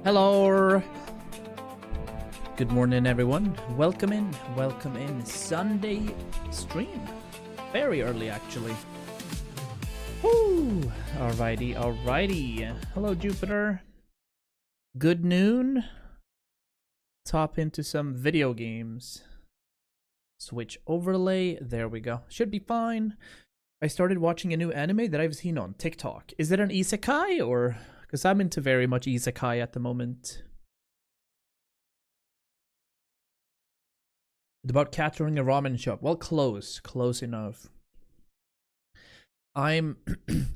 Hello. Good morning, everyone. Welcome in. Sunday stream. Very early, actually. Woo! Alrighty. Hello, Jupiter. Good noon. Top into some video games. Switch overlay. There we go. Should be fine. I started watching a new anime that I've seen on TikTok. Is it an isekai or... Because I'm into very much isekai at the moment. It's about capturing a ramen shop. Well, close enough. I'm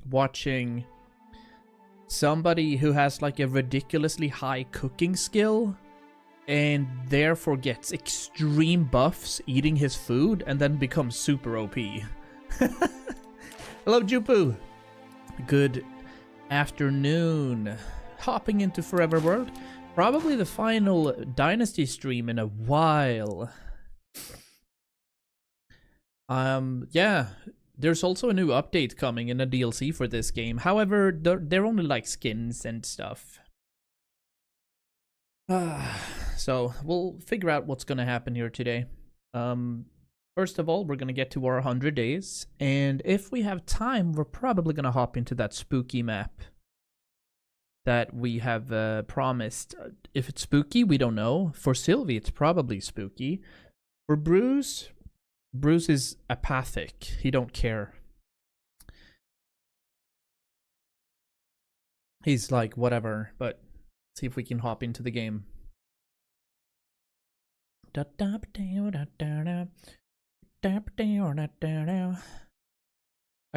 watching somebody who has like a ridiculously high cooking skill and therefore gets extreme buffs eating his food and then becomes super OP. Hello, Jupu. Good afternoon. Hopping into Forever World. Probably the final Dynasty stream in a while. Yeah. There's also a new update coming in a DLC for this game. However, they're only like skins and stuff. So we'll figure out what's gonna happen here today. First of all, we're gonna get to our 100 days, and if we have time, we're probably gonna hop into that spooky map that we have promised. If it's spooky, we don't know. For Sylvie, it's probably spooky. For Bruce is apathic. He don't care. He's like, whatever, but see if we can hop into the game. I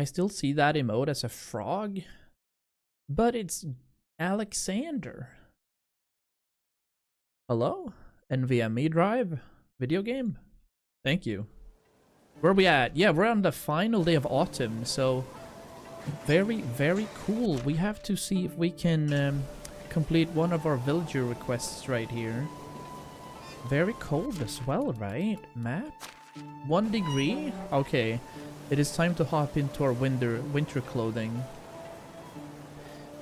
still see that emote as a frog, but it's Alexander. Hello? NVMe drive? Video game? Thank you. Where are we at? Yeah, we're on the final day of autumn, so very, very cool. We have to see if we can complete one of our villager requests right here. Very cold as well, right? Map? 1 degree? Okay. It is time to hop into our winter clothing.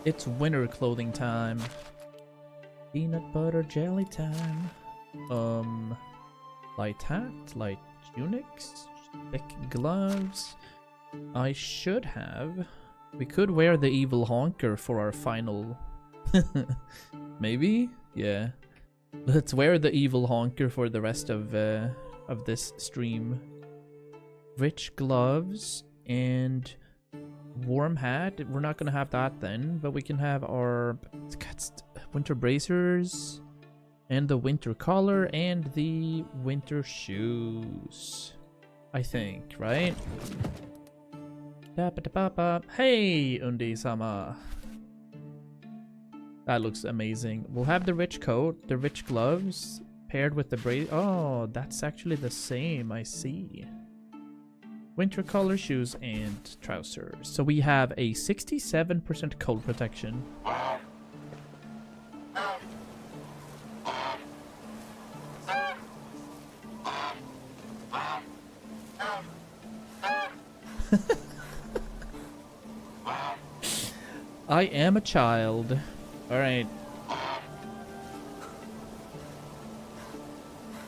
It's winter clothing time. Peanut butter jelly time. Light hat, light tunics, thick gloves. I should have. We could wear the evil honker for our final. Maybe? Yeah. Let's wear the evil honker for the rest of this stream. Rich gloves and warm hat. We're not gonna have that then, but we can have our winter bracers and the winter collar and the winter shoes. I think, right? Hey, Undi-sama. That looks amazing. We'll have the rich coat, the rich gloves, paired with the brace. Oh, that's actually the same. I see. Winter color shoes and trousers. So we have a 67% cold protection. I am a child. Alright.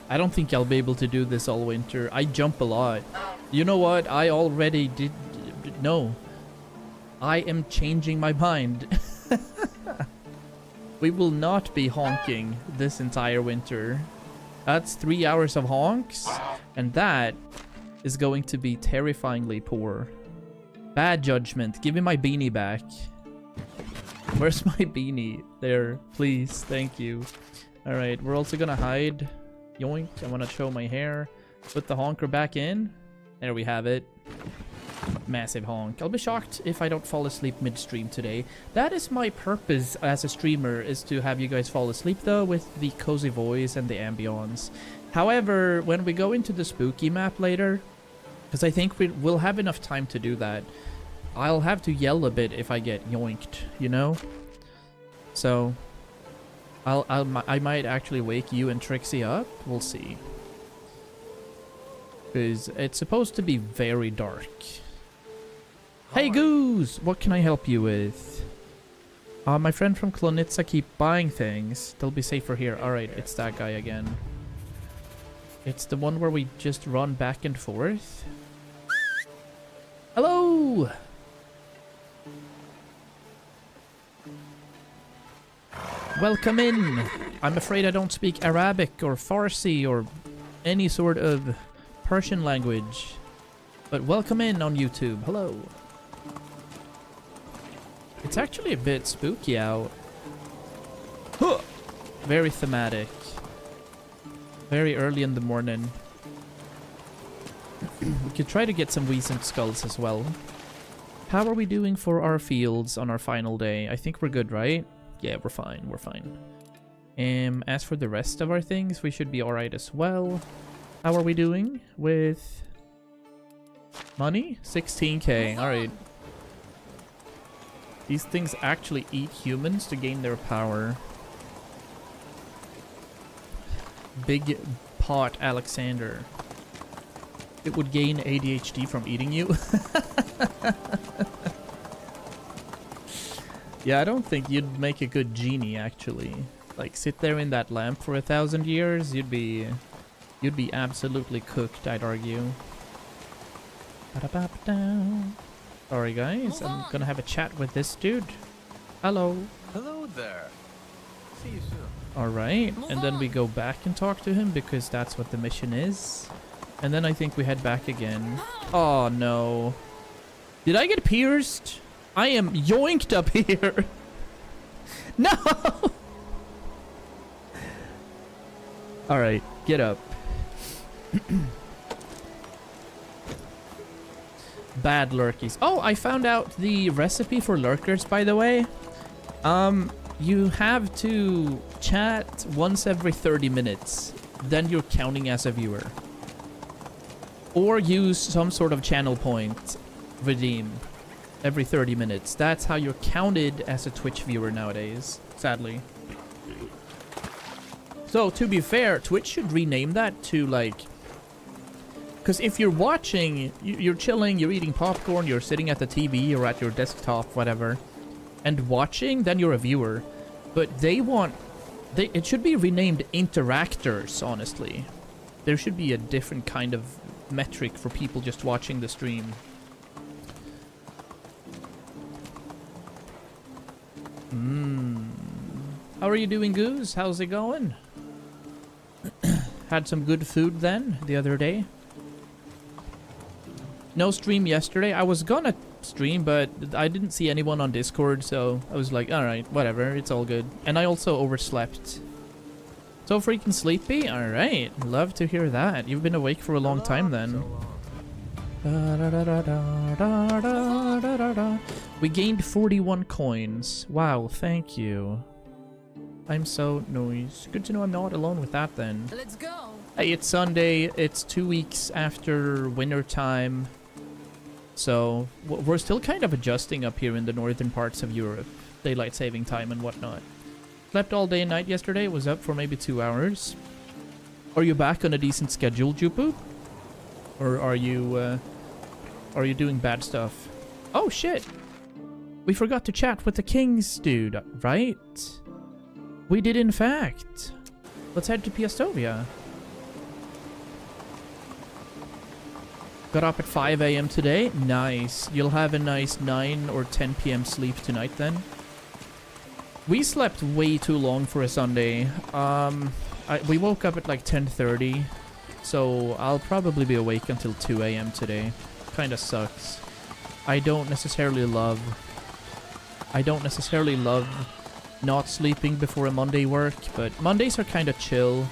I don't think I'll be able to do this all winter. I jump a lot. You know what? I already did... No. I am changing my mind. We will not be honking this entire winter. That's 3 hours of honks. And that is going to be terrifyingly poor. Bad judgment. Give me my beanie back. Where's my beanie? There, please. Thank you. Alright, we're also gonna hide. Yoink. I want to show my hair. Put the honker back in. There we have it. Massive honk. I'll be shocked if I don't fall asleep mid-stream today. That is my purpose as a streamer, is to have you guys fall asleep though with the cozy voice and the ambience. However, when we go into the spooky map later, because I think we'll have enough time to do that, I'll have to yell a bit if I get yoinked, you know? So, I might actually wake you and Trixie up. We'll see. Because it's supposed to be very dark. Hey, Goose! What can I help you with? My friend from Klonitsa keep buying things. They'll be safer here. Alright, it's that guy again. It's the one where we just run back and forth. Hello! Welcome in! I'm afraid I don't speak Arabic or Farsi or any sort of Persian language. But welcome in on YouTube. Hello. It's actually a bit spooky out. Huh. Very thematic. Very early in the morning. We could try to get some recent skulls as well. How are we doing for our fields on our final day? I think we're good, right? Yeah, we're fine. We're fine. As for the rest of our things, we should be alright as well. How are we doing with money? 16k. Alright. These things actually eat humans to gain their power. Big pot Alexander. It would gain ADHD from eating you. Yeah, I don't think you'd make a good genie, actually. Like, sit there in that lamp for 1,000 years, you'd be absolutely cooked, I'd argue. Sorry, guys. I'm gonna have a chat with this dude. Hello. Hello there. See you soon. Alright, and then we go back and talk to him because that's what the mission is. And then I think we head back again. Oh, no. Did I get pierced? I am yoinked up here. No! Alright, get up. Bad lurkies. Oh, I found out the recipe for lurkers, by the way. You have to chat once every 30 minutes. Then you're counting as a viewer. Or use some sort of channel point redeem every 30 minutes. That's how you're counted as a Twitch viewer nowadays, sadly. So, to be fair, Twitch should rename that to, like... Because if you're watching, you're chilling, you're eating popcorn, you're sitting at the TV or at your desktop, whatever, and watching, then you're a viewer. But they want... it should be renamed interactors, honestly. There should be a different kind of metric for people just watching the stream. How are you doing, Goose? How's it going? Had some good food then, the other day. No stream yesterday. I was gonna stream, but I didn't see anyone on Discord, so I was like, alright, whatever, it's all good. And I also overslept. So freaking sleepy? Alright, love to hear that. You've been awake for a long time then. We gained 41 coins. Wow, thank you. I'm so nice. Good to know I'm not alone with that then. Let's go. Hey, it's Sunday. It's 2 weeks after winter time. So we're still kind of adjusting up here in the northern parts of Europe. Daylight saving time and whatnot. Slept all day and night yesterday. Was up for maybe 2 hours. Are you back on a decent schedule, Jupu? Or are you doing bad stuff? Oh shit! We forgot to chat with the Kings dude, right? We did in fact. Let's head to Piastovia. Got up at 5 AM today. Nice. You'll have a nice 9 or 10 PM sleep tonight then. We slept way too long for a Sunday. We woke up at like 10:30. So I'll probably be awake until 2 AM today. Kinda sucks. I don't necessarily love not sleeping before a Monday work, but Mondays are kind of chill.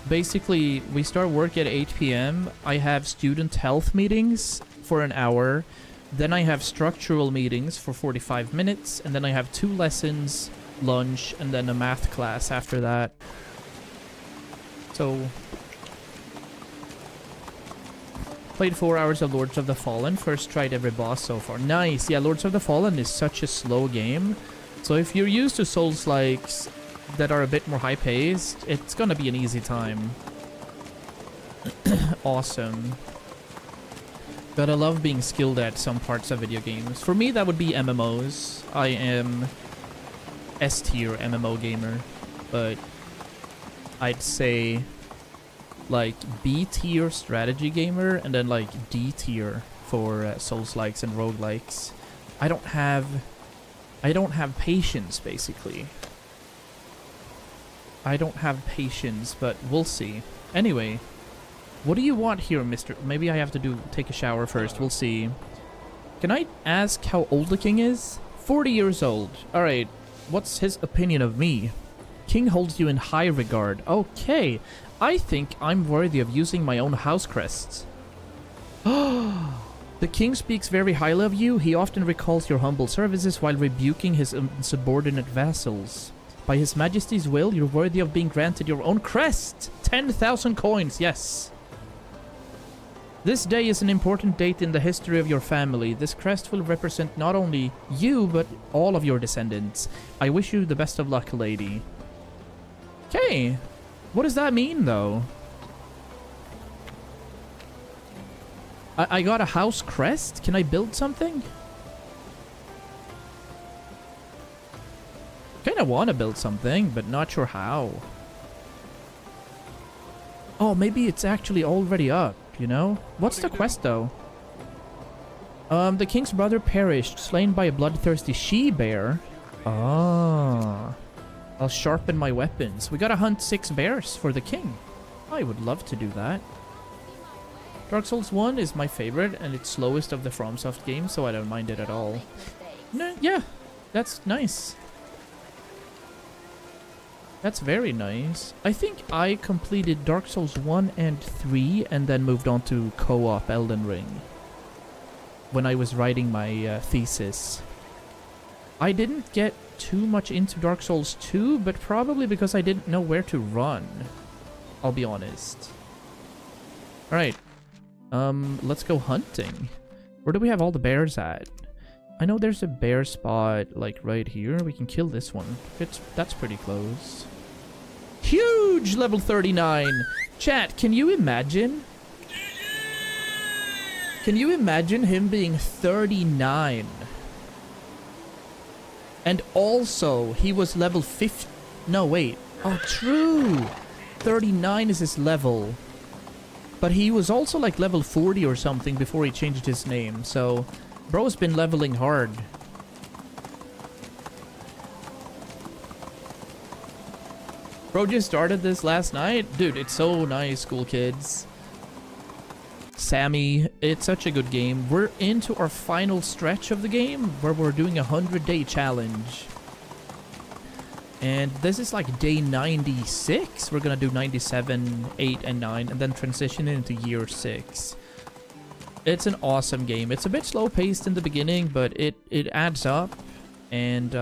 Basically, we start work at 8 PM. I have student health meetings for an hour. Then I have structural meetings for 45 minutes. And then I have 2 lessons, lunch, and then a math class after that. So... Played 4 hours of Lords of the Fallen. First tried every boss so far. Nice! Yeah, Lords of the Fallen is such a slow game. So if you're used to Souls-likes that are a bit more high-paced, it's gonna be an easy time. Awesome. But I love being skilled at some parts of video games. For me, that would be MMOs. I am S tier MMO gamer, but I'd say like B tier strategy gamer, and then like D tier for Souls-likes and roguelikes. I don't have patience, basically. I don't have patience, but we'll see. Anyway, what do you want here, Mr.? Maybe I have to take a shower first. We'll see. Can I ask how old the king is? 40 years old. Alright, what's his opinion of me? King holds you in high regard. Okay, I think I'm worthy of using my own house crests. The king speaks very highly of you. He often recalls your humble services while rebuking his insubordinate vassals. By his majesty's will, you're worthy of being granted your own crest. 10,000 coins, yes. This day is an important date in the history of your family. This crest will represent not only you, but all of your descendants. I wish you the best of luck, lady. Okay. What does that mean, though? I got a house crest? Can I build something? Kinda wanna build something, but not sure how. Oh, maybe it's actually already up, you know? What's the quest, though? The king's brother perished, slain by a bloodthirsty she-bear. Ah. I'll sharpen my weapons. We gotta hunt 6 bears for the king. I would love to do that. Dark Souls 1 is my favorite, and it's slowest of the FromSoft games, so I don't mind it at all. No, yeah, that's nice. That's very nice. I think I completed Dark Souls 1 and 3, and then moved on to co-op Elden Ring when I was writing my thesis. I didn't get too much into Dark Souls 2, but probably because I didn't know where to run. I'll be honest. Alright. Let's go hunting. Where do we have all the bears at? I know there's a bear spot, like, right here. We can kill this one. That's pretty close. Huge! Level 39! Chat, can you imagine? Can you imagine him being 39? And also, he was level 50... No, wait. Oh, true! 39 is his level. But he was also like level 40 or something before he changed his name, so... Bro's been leveling hard. Bro just started this last night? Dude, it's so nice, cool kids. Sammy, it's such a good game. We're into our final stretch of the game, where we're doing a 100-day challenge. And this is like day 96. We're gonna do 97, 8, and 9, and then transition into year 6. It's an awesome game. It's a bit slow-paced in the beginning, but it adds up, and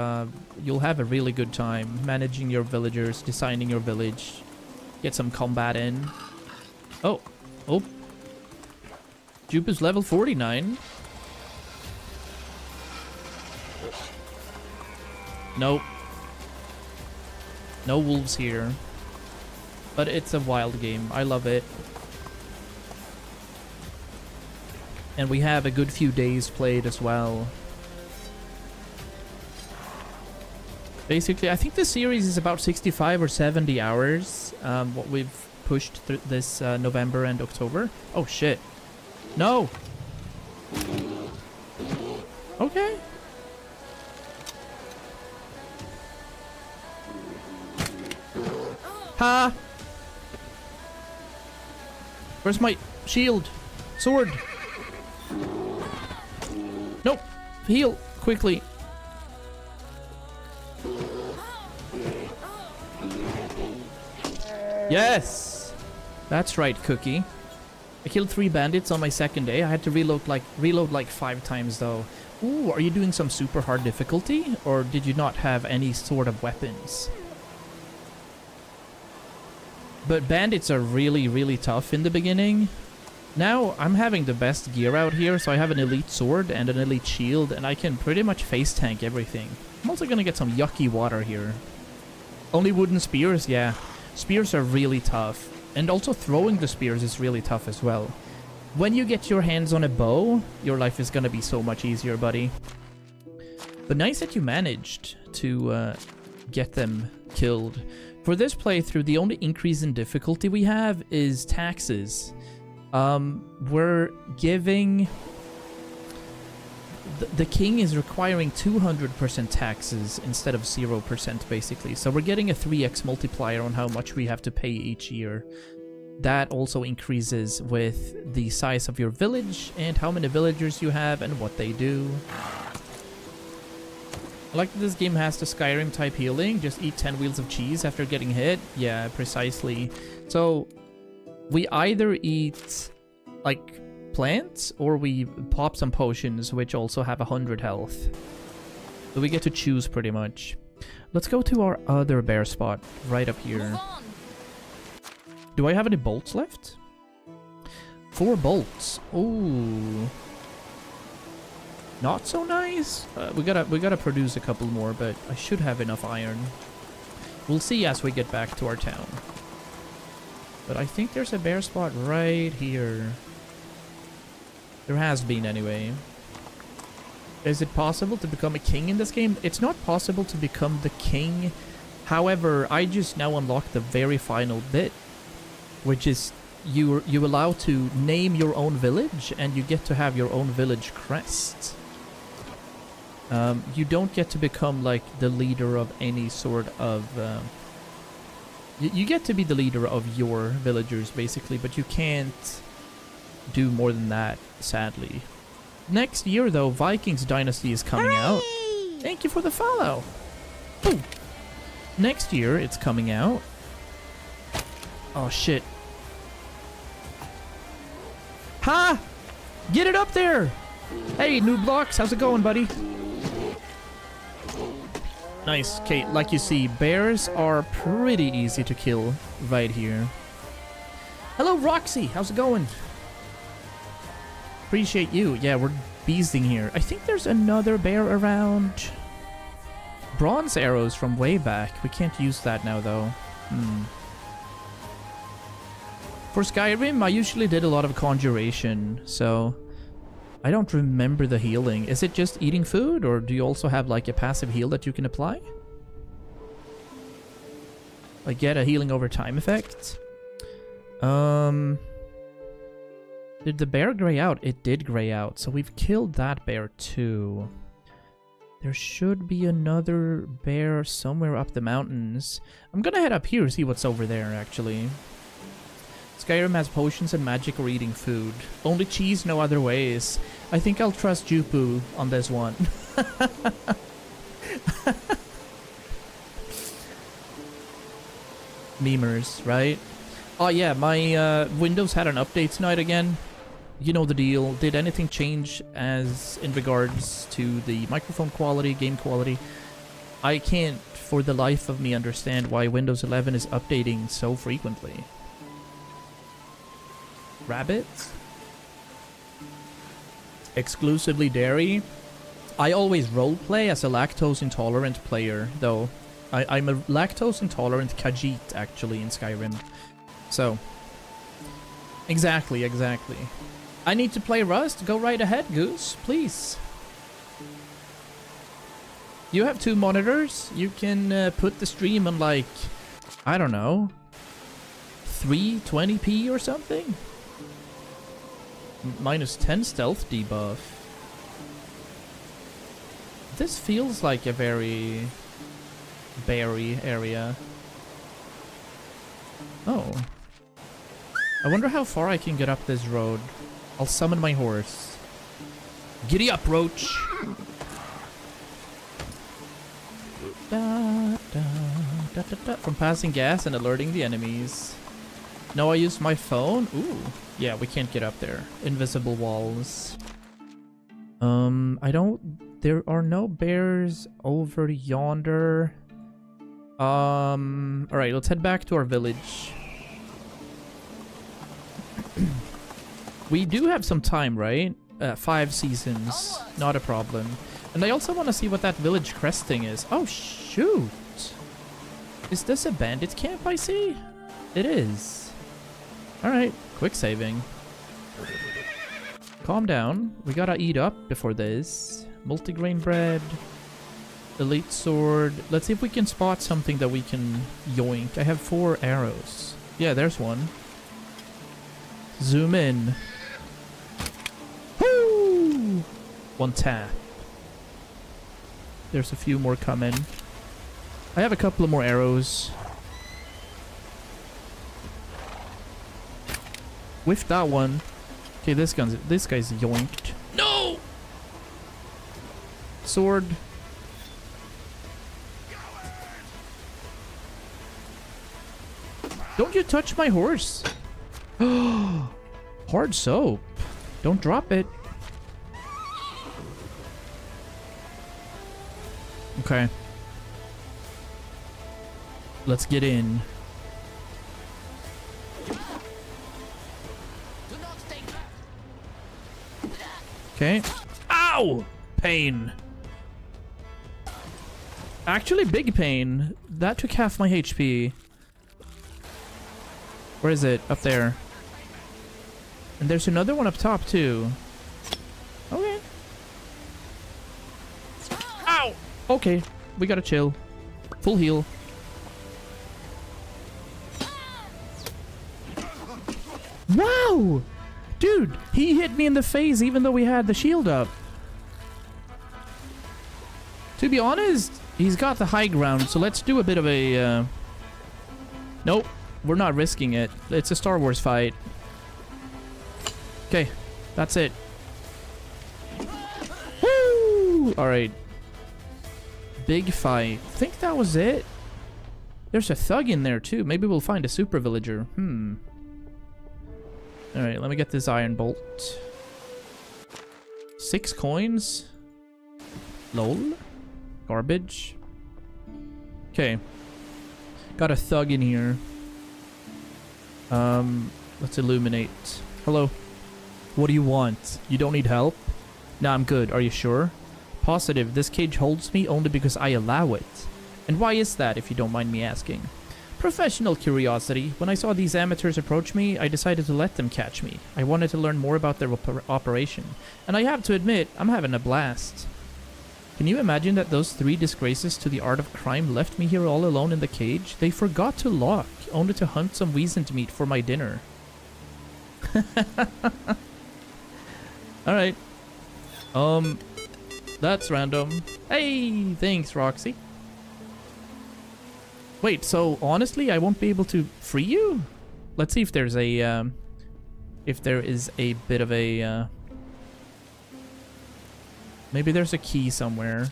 you'll have a really good time managing your villagers, designing your village, get some combat in. Oh. Jupe is level 49. Nope. No wolves here. But it's a wild game. I love it. And we have a good few days played as well. Basically, I think this series is about 65 or 70 hours. What we've pushed through this November and October. Oh, shit. No! Okay. Ha! Where's my shield? Sword! Nope! Heal! Quickly! Yes! That's right, Cookie. I killed 3 bandits on my second day. I had to reload like 5 times though. Ooh, are you doing some super hard difficulty? Or did you not have any sort of weapons? But bandits are really, really tough in the beginning. Now, I'm having the best gear out here, so I have an elite sword and an elite shield, and I can pretty much face tank everything. I'm also gonna get some yucky water here. Only wooden spears? Yeah. Spears are really tough. And also throwing the spears is really tough as well. When you get your hands on a bow, your life is gonna be so much easier, buddy. But nice that you managed to get them killed. For this playthrough, the only increase in difficulty we have is taxes. We're giving... The king is requiring 200% taxes instead of 0%, basically. So we're getting a 3x multiplier on how much we have to pay each year. That also increases with the size of your village and how many villagers you have and what they do. I like that this game has the Skyrim type healing. Just eat 10 wheels of cheese after getting hit. Yeah, precisely. So we either eat like plants or we pop some potions which also have 100 health. So we get to choose pretty much. Let's go to our other bear spot right up here. Do I have any bolts left? 4 bolts. Ooh. Not so nice. We gotta produce a couple more, but I should have enough iron. We'll see as we get back to our town. But I think there's a bear spot right here. There has been anyway. Is it possible to become a king in this game? It's not possible to become the king. However, I just now unlocked the very final bit, which is you allow to name your own village and you get to have your own village crest. You don't get to become like the leader of any sort of... you get to be the leader of your villagers basically, but you can't do more than that, sadly. Next year though, Vikings Dynasty is coming out. Thank you for the follow. Ooh. Next year it's coming out. Oh shit. Ha! Get it up there! Hey, New Blocks, how's it going, buddy? Nice. Okay, like you see, bears are pretty easy to kill right here. Hello, Roxy, how's it going? Appreciate you. Yeah, we're beasting here. I think there's another bear around. Bronze arrows from way back. We can't use that now, though. For Skyrim, I usually did a lot of conjuration, so I don't remember the healing. Is it just eating food, or do you also have like a passive heal that you can apply? Like get a healing over time effect? Did the bear gray out? It did gray out, so we've killed that bear too. There should be another bear somewhere up the mountains. I'm gonna head up here, see what's over there, actually. Skyrim has potions and magic or eating food. Only cheese, no other ways. I think I'll trust Jupu on this one. Memers, right? Oh yeah, my Windows had an update tonight again. You know the deal. Did anything change as in regards to the microphone quality, game quality? I can't for the life of me understand why Windows 11 is updating so frequently. Rabbits? Exclusively dairy? I always roleplay as a lactose intolerant player, though. I'm a lactose intolerant Khajiit, actually, in Skyrim. So. Exactly. I need to play Rust? Go right ahead, Goose, please. You have 2 monitors? You can put the stream on like, I don't know, 320p or something? Minus 10 stealth debuff. This feels like a very berry area. Oh. I wonder how far I can get up this road. I'll summon my horse. Giddy up, Roach! From passing gas and alerting the enemies. No, I used my phone? Ooh. Yeah, we can't get up there. Invisible walls. There are no bears over yonder. Alright, let's head back to our village. We do have some time, right? 5 seasons. Not a problem. And I also want to see what that village crest thing is. Oh, shoot! Is this a bandit camp I see? It is. Alright, quick saving. Calm down. We gotta eat up before this. Multigrain bread. Elite sword. Let's see if we can spot something that we can yoink. I have 4 arrows. Yeah, there's one. Zoom in. Woo! One tap. There's a few more coming. I have a couple of more arrows. Whiffed that one. Okay, this guy's yoinked. No! Sword. Don't you touch my horse. Hard soap. Don't drop it. Okay. Let's get in. Okay. Ow! Pain. Actually, big pain. That took half my HP. Where is it? Up there. And there's another one up top, too. Okay. Ow! Okay. We gotta chill. Full heal. Wow! Dude, he hit me in the face even though we had the shield up. To be honest, he's got the high ground, so let's do a bit of a... Nope, we're not risking it. It's a Star Wars fight. Okay, that's it. Woo! Alright. Big fight. I think that was it. There's a thug in there too. Maybe we'll find a super villager. Alright, let me get this iron bolt. 6 coins. Lol. Garbage. Okay. Got a thug in here. Let's illuminate. Hello. What do you want? You don't need help? Nah, I'm good. Are you sure? Positive. This cage holds me only because I allow it. And why is that, if you don't mind me asking? Professional curiosity. When I saw these amateurs approach me, I decided to let them catch me. I wanted to learn more about their operation. And I have to admit, I'm having a blast. Can you imagine that those 3 disgraces to the art of crime left me here all alone in the cage? They forgot to lock, only to hunt some weasant meat for my dinner. Alright. That's random. Hey, thanks, Roxy. Wait, so honestly, I won't be able to free you? Let's see if there's a, if there is a bit of a, maybe there's a key somewhere.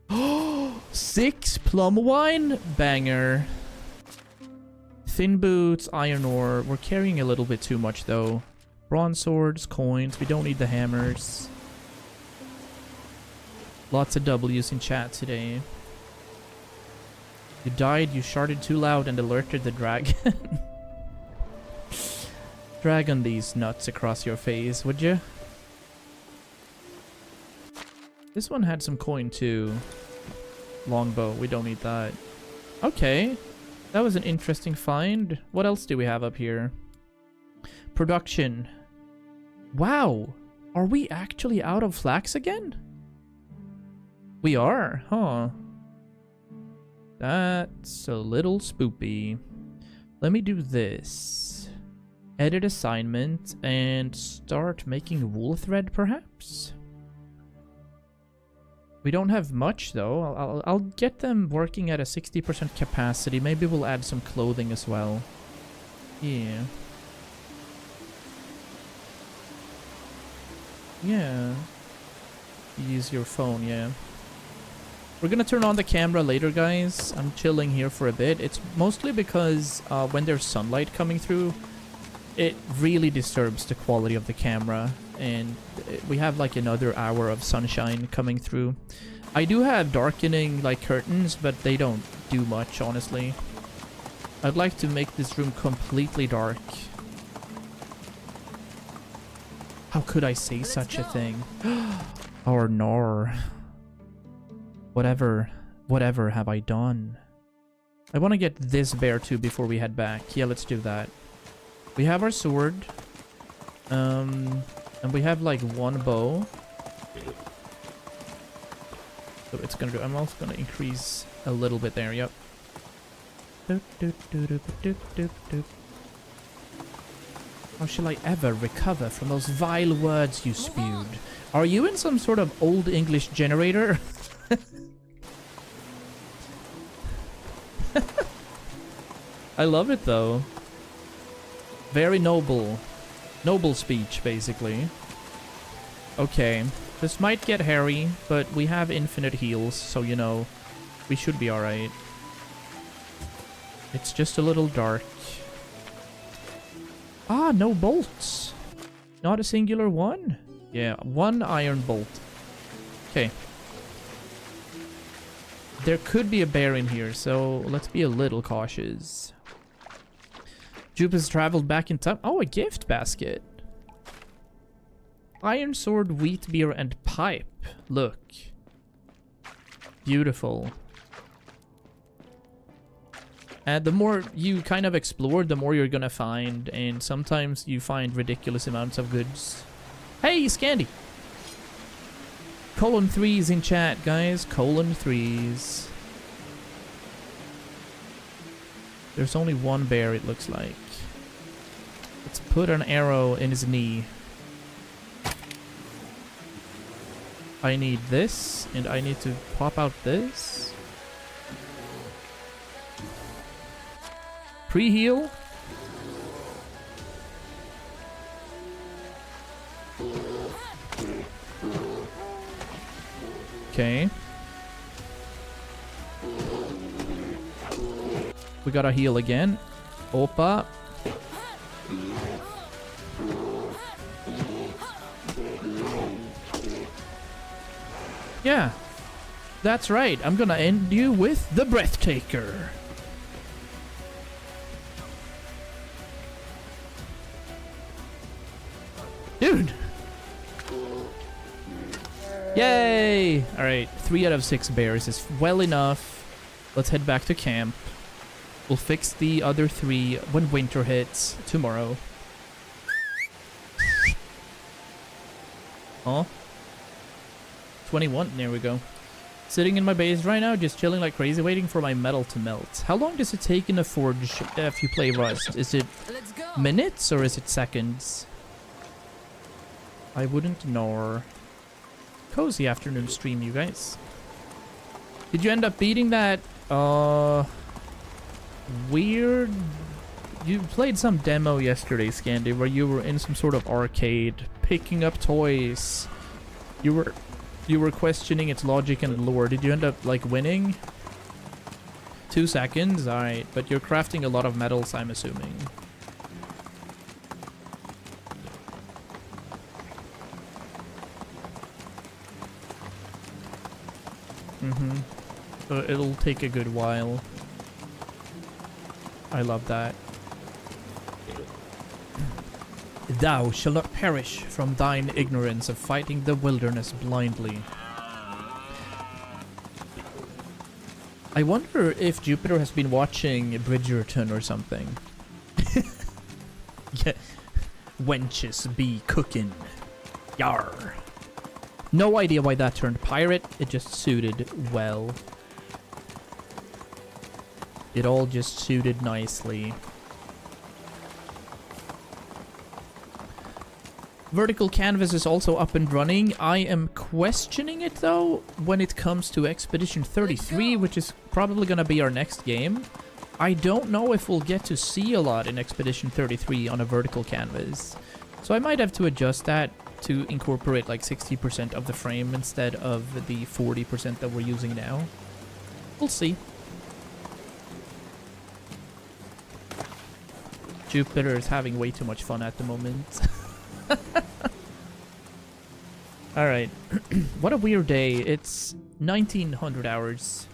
Oh, 6 plum wine? Banger. Thin boots, iron ore. We're carrying a little bit too much, though. Bronze swords, coins. We don't need the hammers. Lots of W's in chat today. You died, you sharded too loud and alerted the dragon. Dragon these nuts across your face, would you? This one had some coin too. Longbow, we don't need that. Okay, that was an interesting find. What else do we have up here? Production. Wow, are we actually out of flax again? We are, huh? That's a little spoopy. Let me do this. Edit assignment and start making wool thread, perhaps? We don't have much, though. I'll get them working at a 60% capacity. Maybe we'll add some clothing as well. Yeah. Yeah. Use your phone, yeah. We're gonna turn on the camera later, guys. I'm chilling here for a bit. It's mostly because when there's sunlight coming through, it really disturbs the quality of the camera. And we have like another hour of sunshine coming through. I do have darkening like curtains, but they don't do much, honestly. I'd like to make this room completely dark. How could I say such a thing? Or nor. Whatever have I done? I want to get this bear too before we head back. Yeah, let's do that. We have our sword. And we have like 1 bow. So it's gonna do. I'm also gonna increase a little bit there. Yep. Doop, doop, doop, doop, doop, doop, doop. How shall I ever recover from those vile words you spewed? Are you in some sort of old English generator? I love it though. Very noble. Noble speech, basically. Okay. This might get hairy, but we have infinite heals, so you know, we should be alright. It's just a little dark. Ah, no bolts. Not a singular one? Yeah, one iron bolt. Okay. There could be a bear in here, so let's be a little cautious. Jupe has traveled back in time. Oh, a gift basket. Iron sword, wheat beer, and pipe. Look. Beautiful. And the more you kind of explore, the more you're gonna find, and sometimes you find ridiculous amounts of goods. Hey, Scandy! Colon 3s in chat, guys. Colon 3s. There's only one bear, it looks like. Let's put an arrow in his knee. I need this, and I need to pop out this. Pre-heal. Okay. We gotta heal again. Opa. Yeah. That's right. I'm gonna end you with the Breathtaker. Dude! Yay! Alright, 3 out of 6 bears is well enough. Let's head back to camp. We'll fix the other 3 when winter hits tomorrow. Huh? 21, there we go. Sitting in my base right now, just chilling like crazy, waiting for my metal to melt. How long does it take in a forge if you play Rust? Is it minutes or is it seconds? I wouldn't know. Cozy afternoon stream, you guys. Did you end up beating that, weird... You played some demo yesterday, Scandy, where you were in some sort of arcade, picking up toys. You were questioning its logic and lore. Did you end up, like, winning? 2 seconds? Alright, but you're crafting a lot of metals, I'm assuming. So it'll take a good while. I love that. Thou shalt not perish from thine ignorance of fighting the wilderness blindly. I wonder if Jupiter has been watching Bridgerton or something. Yeah. Wenches be cooking. Yar. No idea why that turned pirate. It just suited well. It all just suited nicely. Vertical canvas is also up and running. I am questioning it though when it comes to Expedition 33, which is probably going to be our next game. I don't know if we'll get to see a lot in Expedition 33 on a vertical canvas. So I might have to adjust that to incorporate like 60% of the frame instead of the 40% that we're using now. We'll see. Jupiter is having way too much fun at the moment. Alright. What a weird day. It's 1900 hours.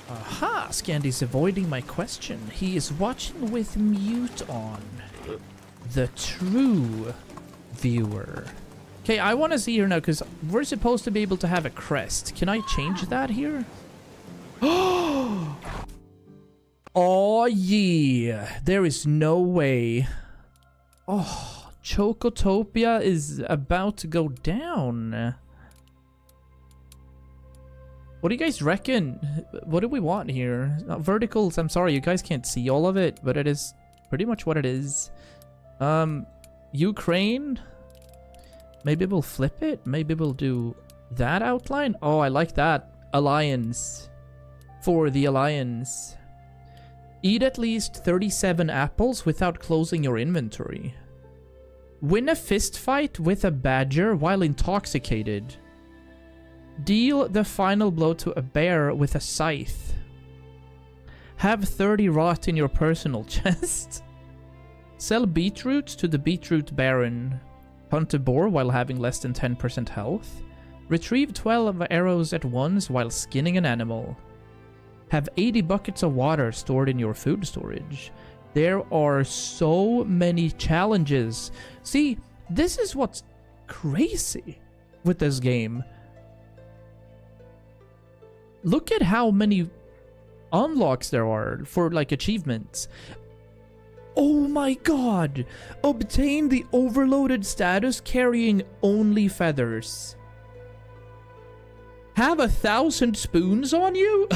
Aha! Scandy's avoiding my question. He is watching with mute on. The true viewer. Okay, I want to see here now, because we're supposed to be able to have a crest. Can I change that here? Oh, yeah. There is no way. Oh, Chocotopia is about to go down. What do you guys reckon? What do we want here? Verticals, I'm sorry, you guys can't see all of it, but it is pretty much what it is. Ukraine? Maybe we'll flip it? Maybe we'll do that outline? Oh, I like that. Alliance. For the Alliance. Eat at least 37 apples without closing your inventory. Win a fist fight with a badger while intoxicated. Deal the final blow to a bear with a scythe. Have 30 rot in your personal chest. Sell beetroots to the beetroot baron. Hunt a boar while having less than 10% health. Retrieve 12 arrows at once while skinning an animal. Have 80 buckets of water stored in your food storage. There are so many challenges. See, this is what's crazy with this game. Look at how many unlocks there are for, like, achievements. Oh my god! Obtain the overloaded status carrying only feathers. Have 1,000 spoons on you?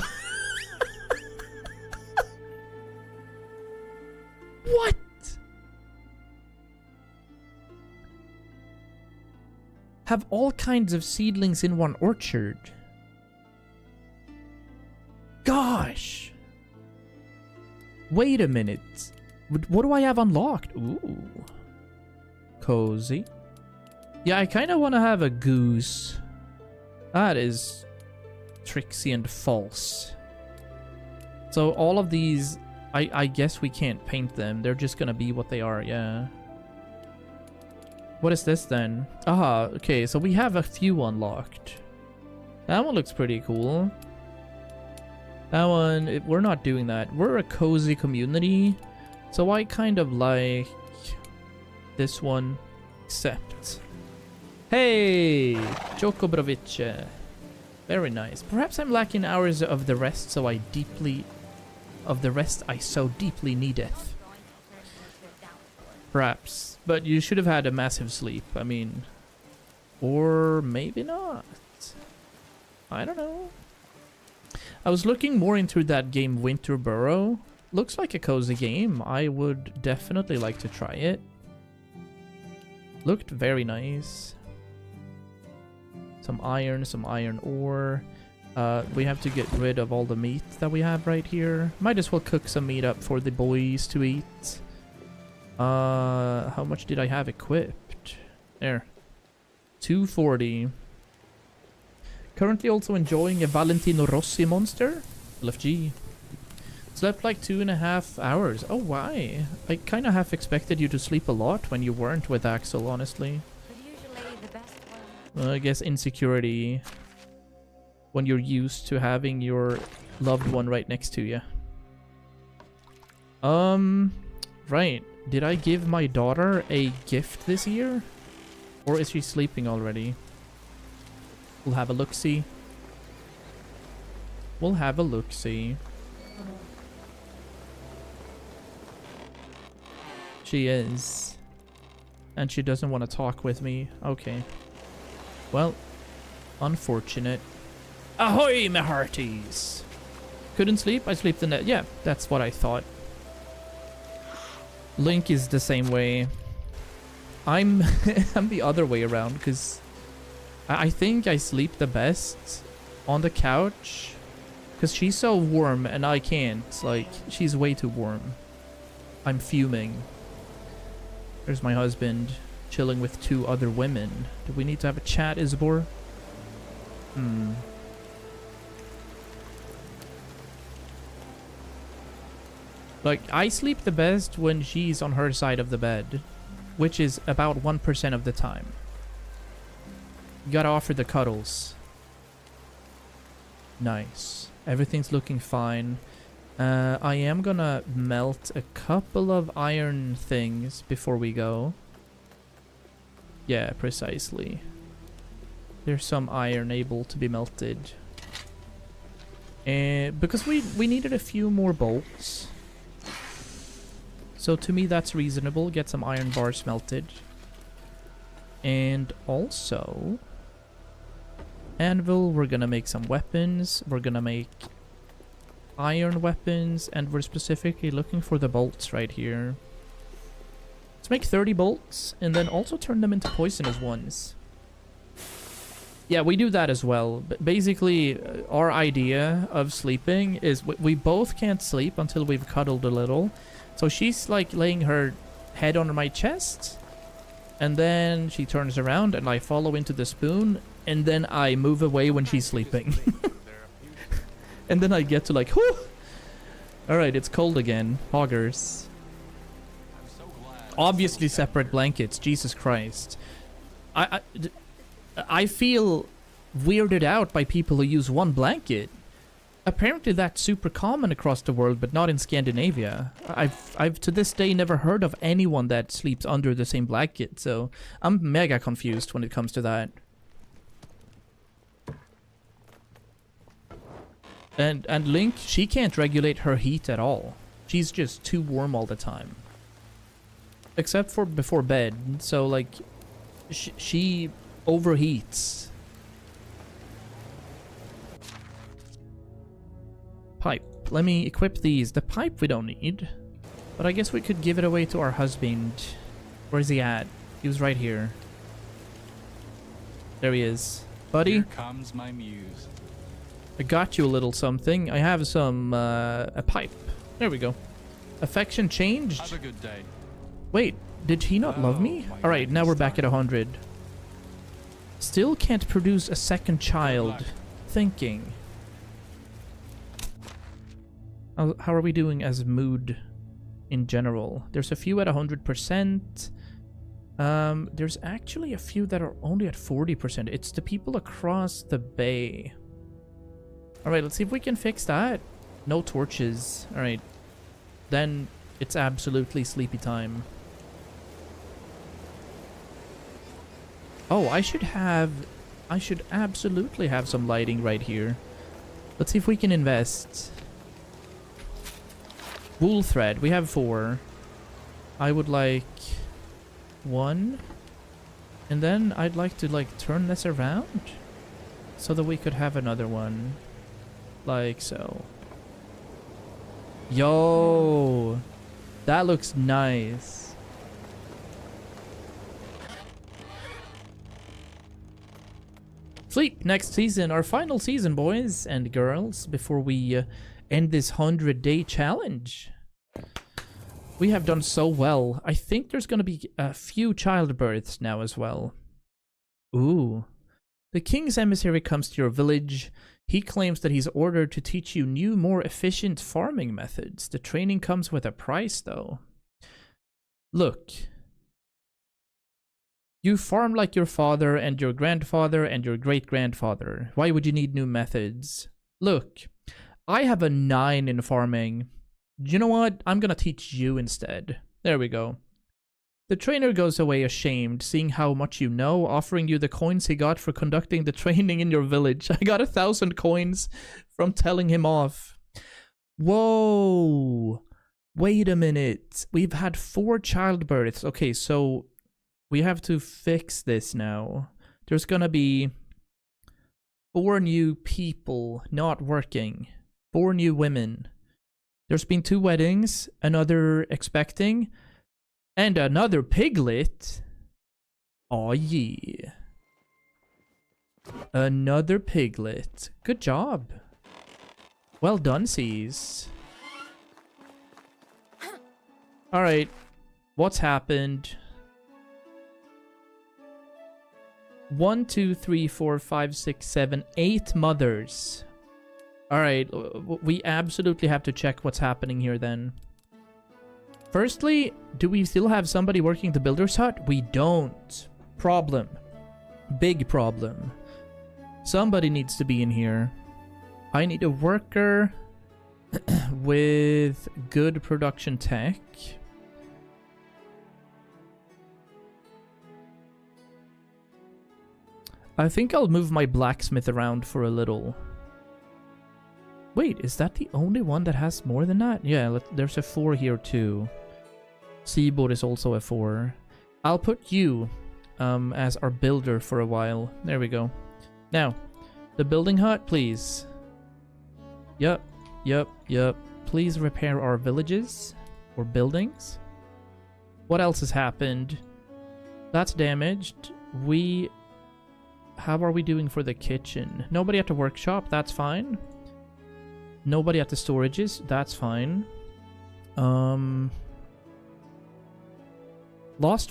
What? Have all kinds of seedlings in one orchard. Gosh! Wait a minute. What do I have unlocked? Ooh. Cozy. Yeah, I kind of want to have a goose. That is tricksy and false. So all of these, I guess we can't paint them. They're just gonna be what they are, yeah. What is this then? Ah, okay, so we have a few unlocked. That one looks pretty cool. That one, we're not doing that. We're a cozy community. So I kind of like this one, except... Hey! Jokobrovic. Very nice. Perhaps I'm lacking hours of the rest, so I deeply... Of the rest I so deeply needeth. Perhaps. But you should have had a massive sleep. I mean... Or maybe not. I don't know. I was looking more into that game Winter Burrow. Looks like a cozy game. I would definitely like to try it. Looked very nice. Some iron ore. We have to get rid of all the meat that we have right here. Might as well cook some meat up for the boys to eat. How much did I have equipped? There. 240. Currently also enjoying a Valentino Rossi monster. LFG. Slept like 2.5 hours. Oh, why? I kind of half expected you to sleep a lot when you weren't with Axel, honestly. I guess insecurity. When you're used to having your loved one right next to you. Right. Did I give my daughter a gift this year? Or is she sleeping already? We'll have a look-see. We'll have a look-see. She is. And she doesn't want to talk with me. Okay. Well, unfortunate. Ahoy, my hearties! Couldn't sleep? I sleep the net. Yeah, that's what I thought. Link is the same way. I'm the other way around, because I think I sleep the best on the couch. Because she's so warm and I can't. Like, she's way too warm. I'm fuming. There's my husband chilling with 2 other women. Do we need to have a chat, Isbor? Like, I sleep the best when she's on her side of the bed, which is about 1% of the time. You gotta offer the cuddles. Nice. Everything's looking fine. I am gonna melt a couple of iron things before we go. Yeah, precisely. There's some iron able to be melted. Because we needed a few more bolts. So to me that's reasonable. Get some iron bars melted. And also... anvil, we're gonna make some weapons. We're gonna make iron weapons. And we're specifically looking for the bolts right here. Let's make 30 bolts. And then also turn them into poisonous ones. Yeah, we do that as well. But basically, our idea of sleeping is we both can't sleep until we've cuddled a little. So she's like laying her head on my chest. And then she turns around and I follow into the spoon. And then I move away when she's sleeping. And then I get to like, whew! Alright, it's cold again. Hoggers. Obviously separate blankets. Jesus Christ. I feel weirded out by people who use one blanket. Apparently that's super common across the world, but not in Scandinavia. I've to this day never heard of anyone that sleeps under the same blanket, so I'm mega confused when it comes to that. And Link, she can't regulate her heat at all. She's just too warm all the time. Except for before bed, so like she overheats. Pipe. Let me equip these. The pipe we don't need. But I guess we could give it away to our husband. Where's he at? He was right here. There he is. Buddy? Here comes my muse. I got you a little something. I have some, a pipe. There we go. Affection changed? Have a good day. Wait, did he not love me? Alright, now we're back at 100. Still can't produce a second child. Thinking. How are we doing as mood in general? There's a few at 100%. There's actually a few that are only at 40%. It's the people across the bay. Alright, let's see if we can fix that. No torches. Alright. Then it's absolutely sleepy time. Oh, I should absolutely have some lighting right here. Let's see if we can invest. Wool thread. We have 4. I would like 1. And then I'd like to like turn this around so that we could have another one. Like so. Yo! That looks nice. Sweet! Next season, our final season, boys and girls, before we end this 100-day challenge. We have done so well. I think there's gonna be a few childbirths now as well. Ooh. The king's emissary comes to your village. He claims that he's ordered to teach you new, more efficient farming methods. The training comes with a price, though. Look. You farm like your father and your grandfather and your great-grandfather. Why would you need new methods? Look, I have a 9 in farming. You know what? I'm gonna teach you instead. There we go. The trainer goes away ashamed, seeing how much you know, offering you the coins he got for conducting the training in your village. I got 1,000 coins from telling him off. Whoa! Wait a minute. We've had 4 childbirths. Okay, so we have to fix this now. There's gonna be 4 new people not working. 4 new women. There's been 2 weddings, another expecting, and another piglet. Aw, yeah. Another piglet. Good job. Well done, C's. Alright. What's happened? 1, 2, 3, 4, 5, 6, 7, 8 mothers. Alright, we absolutely have to check what's happening here then. Firstly, do we still have somebody working the builder's hut? We don't. Problem. Big problem. Somebody needs to be in here. I need a worker with good production tech. I think I'll move my blacksmith around for a little. Wait, is that the only one that has more than that? Yeah, there's a 4 here too. Seaboard is also a 4. I'll put you as our builder for a while. There we go. Now, the building hut, please. Yup. Please repair our villages or buildings. What else has happened? That's damaged. How are we doing for the kitchen? Nobody at the workshop, that's fine. Nobody at the storages, that's fine. Lost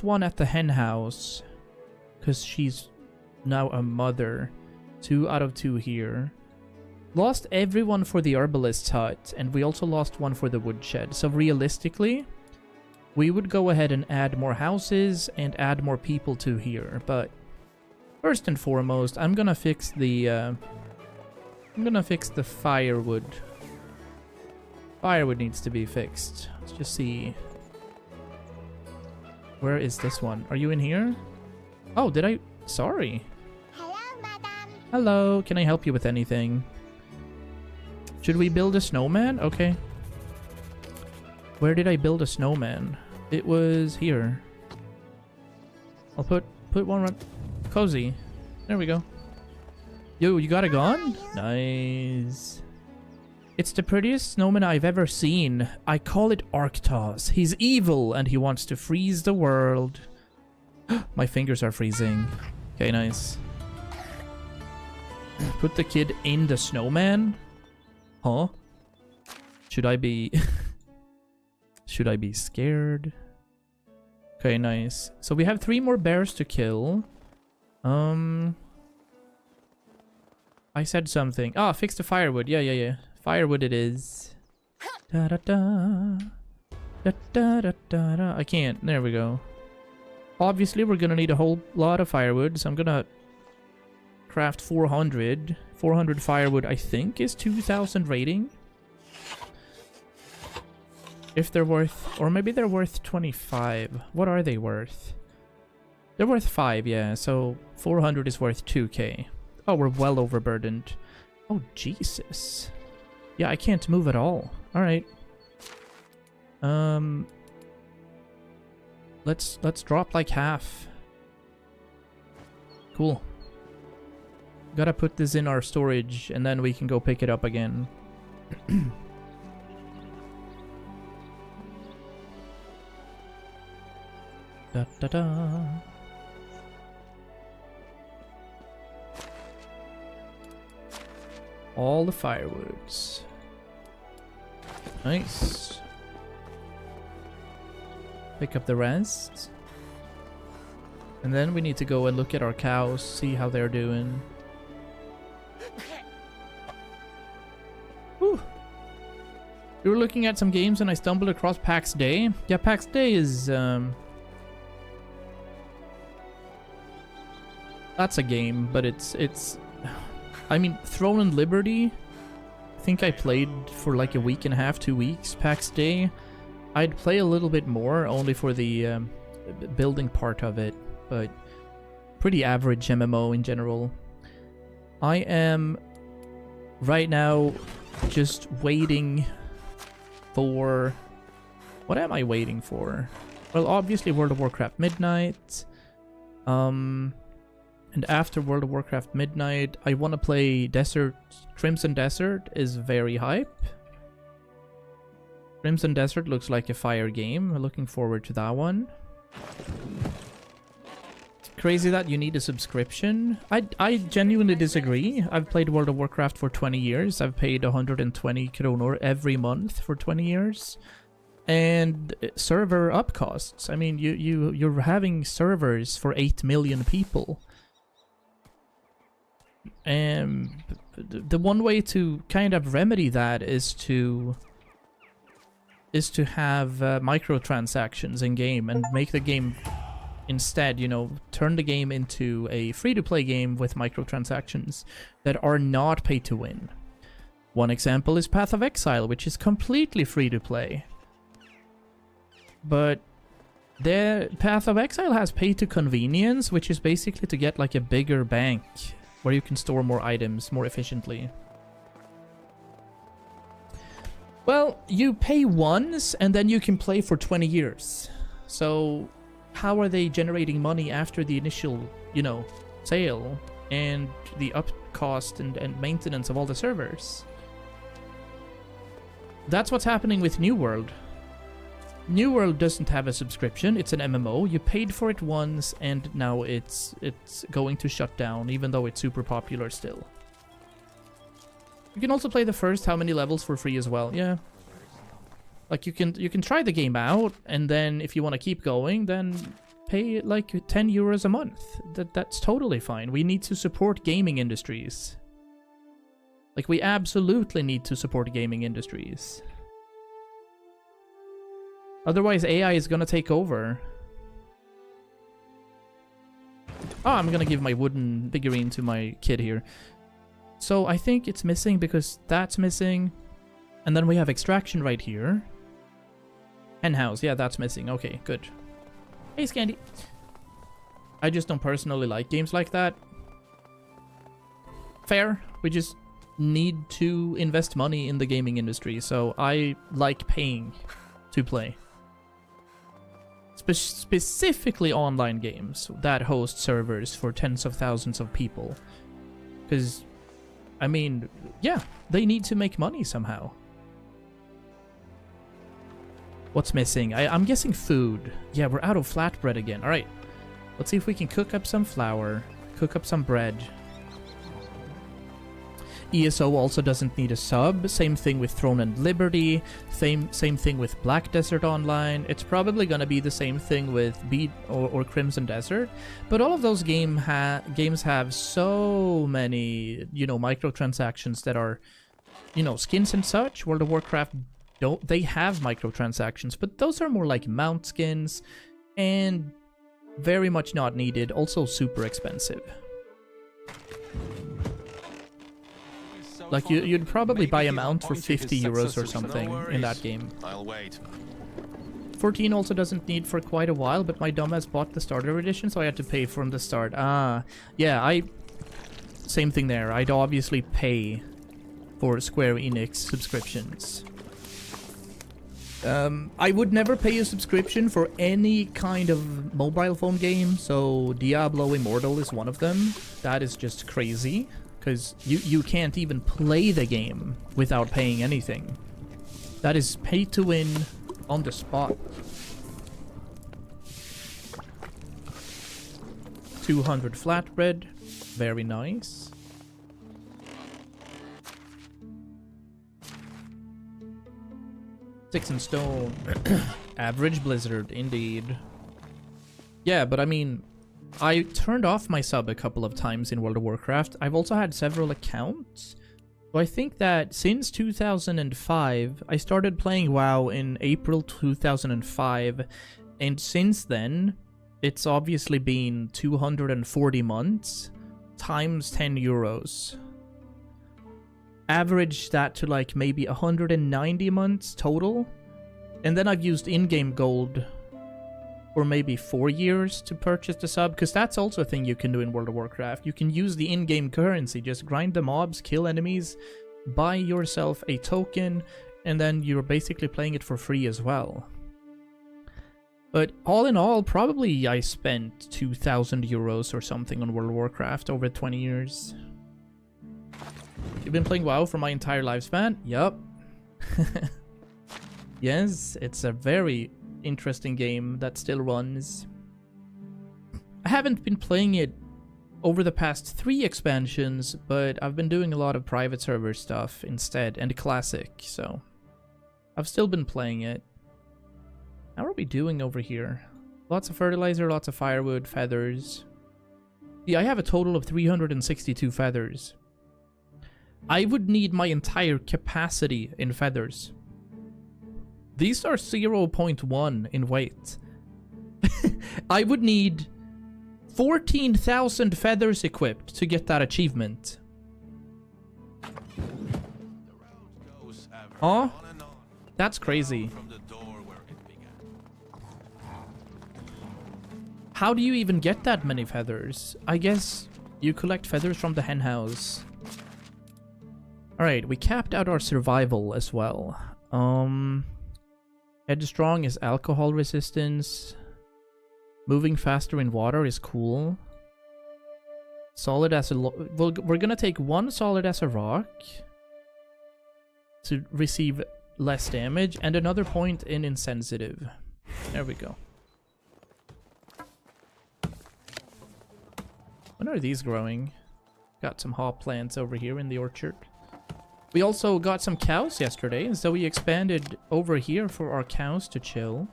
one at the hen house, because she's now a mother. 2 out of 2 here. Lost everyone for the herbalist's hut, and we also lost one for the woodshed. So realistically, we would go ahead and add more houses and add more people to here. But first and foremost, I'm gonna fix the firewood. Firewood needs to be fixed. Let's just see. Where is this one? Are you in here? Oh, did I? Sorry. Hello, madam. Hello, can I help you with anything? Should we build a snowman? Okay. Where did I build a snowman? It was here. I'll put one right. Cozy. There we go. Yo, you got a gun? Nice. It's the prettiest snowman I've ever seen. I call it Arctos. He's evil and he wants to freeze the world. My fingers are freezing. Okay, nice. Put the kid in the snowman? Huh? Should I be... Should I be scared? Okay, nice. So we have 3 more bears to kill. I said something. Ah, fix the firewood. Yeah. Firewood it is. Da da da. Da da da da da. I can't. There we go. Obviously, we're gonna need a whole lot of firewood, so I'm gonna craft 400. 400 firewood, I think, is 2,000 rating. If they're worth... Or maybe they're worth 25. What are they worth? They're worth 5, yeah. So 400 is worth 2k. Oh, we're well overburdened. Oh, Jesus. Yeah, I can't move at all. Alright. Let's drop like half. Cool. Gotta put this in our storage, and then we can go pick it up again. Da da da. All the firewoods. Nice. Pick up the rest. And then we need to go and look at our cows, see how they're doing. Whew. We were looking at some games and I stumbled across PAX Day. Yeah, PAX Day is... That's a game, but it's... I mean, Throne and Liberty, I think I played for like a week and a half, 2 weeks. PAX Day, I'd play a little bit more, only for the building part of it, but pretty average MMO in general. I am right now just waiting for... What am I waiting for? Well, obviously World of Warcraft Midnight. And after World of Warcraft Midnight, I want to play Desert. Crimson Desert is very hype. Crimson Desert looks like a fire game. We're looking forward to that one. Crazy that you need a subscription. I genuinely disagree. I've played World of Warcraft for 20 years. I've paid 120 kronor every month for 20 years. And server up costs. I mean, you're having servers for 8 million people. And the one way to kind of remedy that is to have microtransactions in game and make the game instead, you know, turn the game into a free-to-play game with microtransactions that are not pay to win. One example is Path of Exile, which is completely free-to-play. But the Path of Exile has pay to convenience, which is basically to get like a bigger bank where you can store more items more efficiently. Well, you pay once and then you can play for 20 years. So how are they generating money after the initial, you know, sale and the up cost and maintenance of all the servers? That's what's happening with New World. New World doesn't have a subscription. It's an MMO. You paid for it once, and now it's going to shut down, even though it's super popular still. You can also play the first how many levels for free as well. Yeah. Like you can try the game out, and then if you want to keep going, then pay like 10 euros a month. That's totally fine. We need to support gaming industries. Like, we absolutely need to support gaming industries. Otherwise, AI is gonna take over. Oh, I'm gonna give my wooden figurine to my kid here. So I think it's missing because that's missing. And then we have extraction right here. Henhouse, yeah, that's missing. Okay, good. Hey, Scandy. I just don't personally like games like that. Fair. We just need to invest money in the gaming industry, so I like paying to play. Specifically online games that host servers for tens of thousands of people. Because, I mean, yeah, they need to make money somehow. What's missing? I'm guessing food. Yeah, we're out of flatbread again. Alright, let's see if we can cook up some flour, cook up some bread. ESO also doesn't need a sub. Same thing with Throne and Liberty. Same thing with Black Desert Online. It's probably gonna be the same thing with Beat or Crimson Desert. But all of those games have so many, you know, microtransactions that are, you know, skins and such. World of Warcraft they have microtransactions, but those are more like mount skins and very much not needed. Also super expensive. Like, you'd probably buy a mount for 50 euros or something in that game. I'll wait. 14 also doesn't need for quite a while, but my dumbass bought the starter edition, so I had to pay from the start. Ah, yeah, same thing there. I'd obviously pay for Square Enix subscriptions. I would never pay a subscription for any kind of mobile phone game, so Diablo Immortal is one of them. That is just crazy. Because you can't even play the game without paying anything. That is pay to win on the spot. 200 flatbread. Very nice. Sticks and stone. Average blizzard, indeed. Yeah, but I mean, I turned off my sub a couple of times in World of Warcraft. I've also had several accounts. So I think that since 2005, I started playing WoW in April 2005. And since then, it's obviously been 240 months times 10 euros. Average that to like maybe 190 months total. And then I've used in-game gold for maybe 4 years to purchase the sub, because that's also a thing you can do in World of Warcraft. You can use the in-game currency, just grind the mobs, kill enemies, buy yourself a token, and then you're basically playing it for free as well. But all in all, probably I spent 2,000 euros or something on World of Warcraft over 20 years. You've been playing WoW for my entire lifespan? Yup. Yes, it's a very interesting game that still runs. I haven't been playing it over the past 3 expansions, but I've been doing a lot of private server stuff instead, and classic, so I've still been playing it. How are we doing over here? Lots of fertilizer, lots of firewood, feathers. Yeah, I have a total of 362 feathers. I would need my entire capacity in feathers. These are 0.1 in weight. I would need 14,000 feathers equipped to get that achievement. Huh? That's crazy. How do you even get that many feathers? I guess you collect feathers from the henhouse. Alright, we capped out our survival as well. Headstrong is alcohol resistance. Moving faster in water is cool. Solid as a... Well, we're gonna take one solid as a rock to receive less damage, and another point in insensitive. There we go. When are these growing? Got some hop plants over here in the orchard. We also got some cows yesterday, and so we expanded over here for our cows to chill.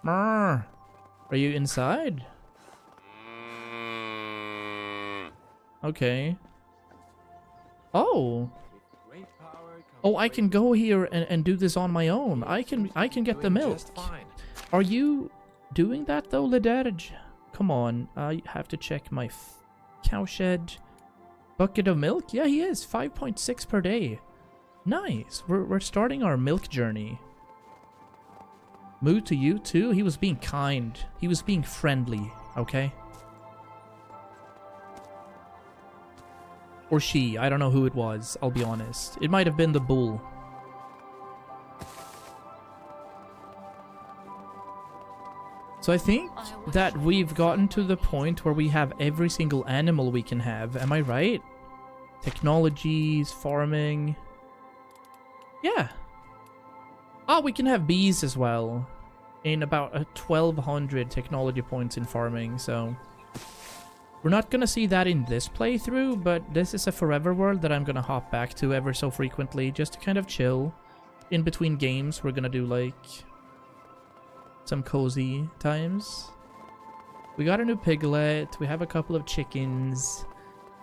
Are you inside? Okay. Oh. Oh, I can go here and do this on my own. I can get the milk. Are you doing that though, Liderge? Come on, I have to check my cowshed. Bucket of milk? Yeah, he is. 5.6 per day. Nice. We're starting our milk journey. Moo to you too? He was being kind. He was being friendly, okay? Or she. I don't know who it was, I'll be honest. It might have been the bull. So I think that we've gotten to the point where we have every single animal we can have. Am I right? Technologies, farming. Yeah. Oh, we can have bees as well. In about 1,200 technology points in farming, so... We're not gonna see that in this playthrough, but this is a forever world that I'm gonna hop back to ever so frequently, just to kind of chill. In between games, we're gonna do, like... some cozy times. We got a new piglet, we have a couple of chickens.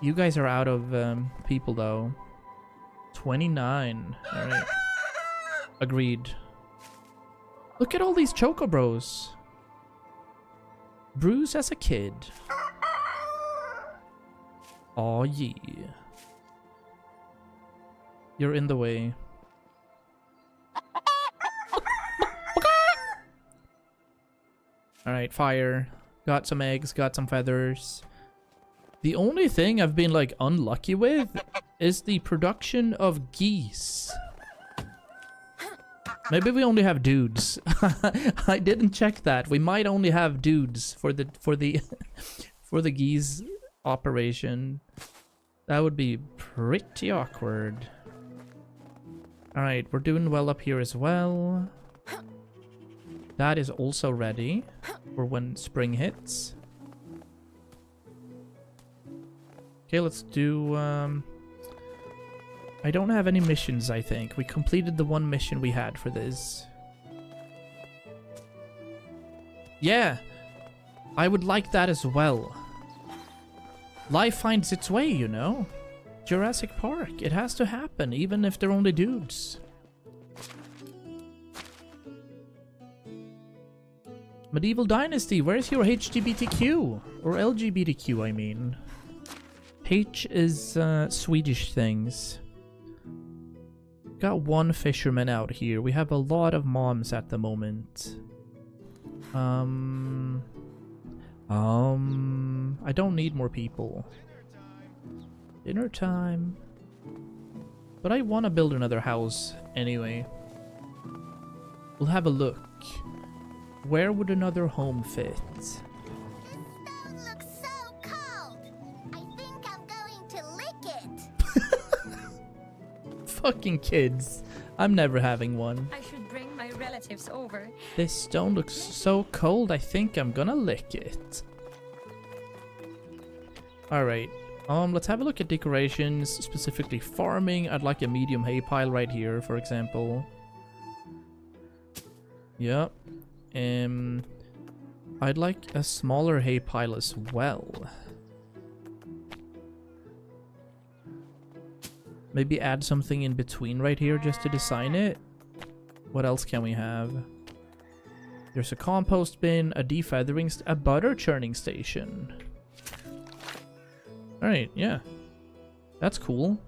You guys are out of people though. 29. Alright. Agreed. Look at all these chocobros. Bruce as a kid. Aw, yeah. You're in the way. Alright, fire. Got some eggs, got some feathers. The only thing I've been, like, unlucky with is the production of geese. Maybe we only have dudes. I didn't check that. We might only have dudes for the for the geese operation. That would be pretty awkward. Alright, we're doing well up here as well. That is also ready for when spring hits. Okay, let's do... I don't have any missions, I think. We completed the one mission we had for this. Yeah! I would like that as well. Life finds its way, you know? Jurassic Park. It has to happen, even if they're only dudes. Medieval Dynasty, where's your HGBTQ? Or LGBTQ, I mean. H is Swedish things. Got one fisherman out here. We have a lot of moms at the moment. I don't need more people. Dinner time. But I want to build another house anyway. We'll have a look. Where would another home fit? This stone looks so cold. I think I'm going to lick it. Fucking kids. I'm never having one. I should bring my relatives over. This stone looks so cold, I think I'm gonna lick it. Alright. Let's have a look at decorations, specifically farming. I'd like a medium hay pile right here, for example. Yep. I'd like a smaller hay pile as well. Maybe add something in between right here just to design it. What else can we have? There's a compost bin, a defeathering, a butter churning station. Alright, yeah. That's cool.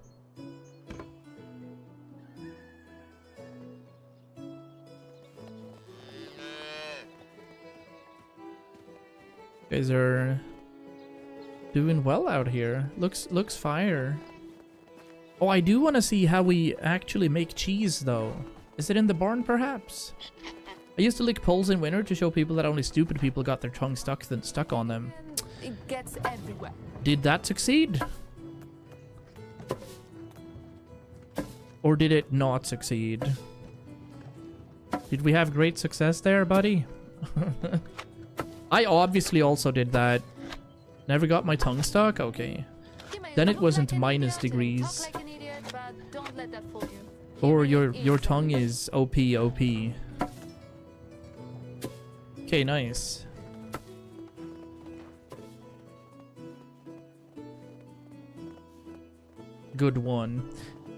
You guys are doing well out here. Looks fire. Oh, I do want to see how we actually make cheese, though. Is it in the barn, perhaps? I used to lick poles in winter to show people that only stupid people got their tongue stuck on them. It gets everywhere. Did that succeed? Or did it not succeed? Did we have great success there, buddy? I obviously also did that. Never got my tongue stuck? Okay. Then it wasn't minus degrees. Or your tongue is OP. Okay, nice. Good one.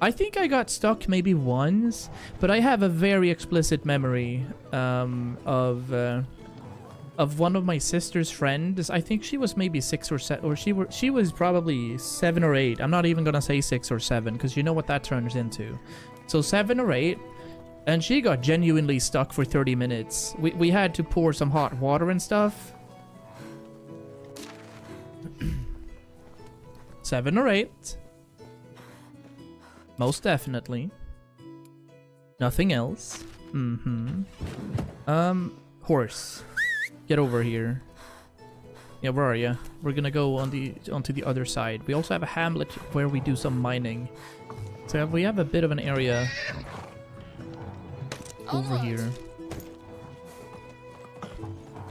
I think I got stuck maybe once, but I have a very explicit memory of one of my sister's friends. I think she was maybe 6 or 7, or she was probably 7 or 8. I'm not even gonna say 6 or 7 because you know what that turns into. So 7 or 8, and she got genuinely stuck for 30 minutes. We had to pour some hot water and stuff. 7 or 8. Most definitely. Nothing else. Horse. Get over here. Yeah, where are you? We're gonna go onto the other side. We also have a hamlet where we do some mining. So we have a bit of an area over here.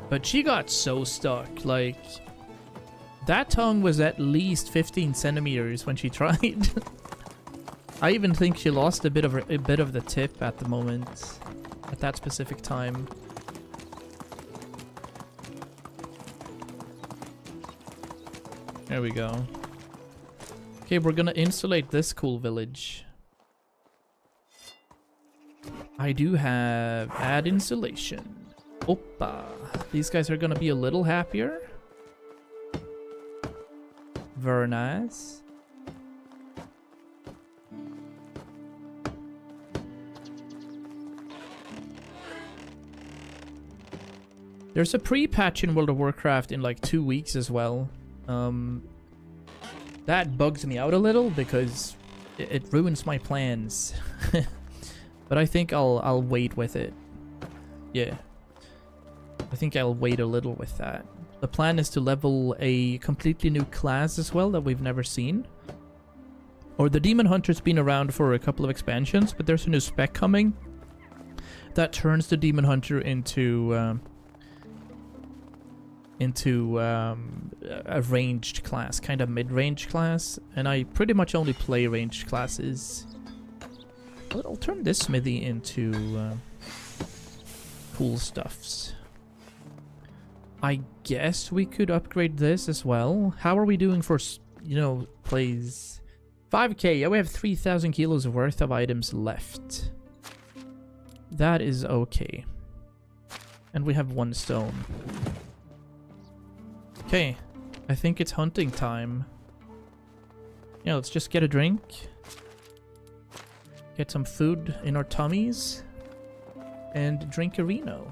But she got so stuck. Like, that tongue was at least 15 centimeters when she tried. I even think she lost a bit of the tip at the moment, at that specific time. There we go. Okay, we're gonna insulate this cool village. I do have add insulation. Oppa. These guys are gonna be a little happier. Very nice. There's a pre-patch in World of Warcraft in like 2 weeks as well. That bugs me out a little because it ruins my plans. But I think I'll wait with it. Yeah. I think I'll wait a little with that. The plan is to level a completely new class as well that we've never seen. Or the Demon Hunter's been around for a couple of expansions, but there's a new spec coming that turns the Demon Hunter into a ranged class, kind of mid-range class, and I pretty much only play ranged classes. But I'll turn this smithy into cool stuffs. I guess we could upgrade this as well. How are we doing for, you know, plays? 5k, yeah, we have 3,000 kilos worth of items left. That is okay. And we have 1 stone. Okay, I think it's hunting time. Yeah, let's just get a drink. Get some food in our tummies. And drink a Reno.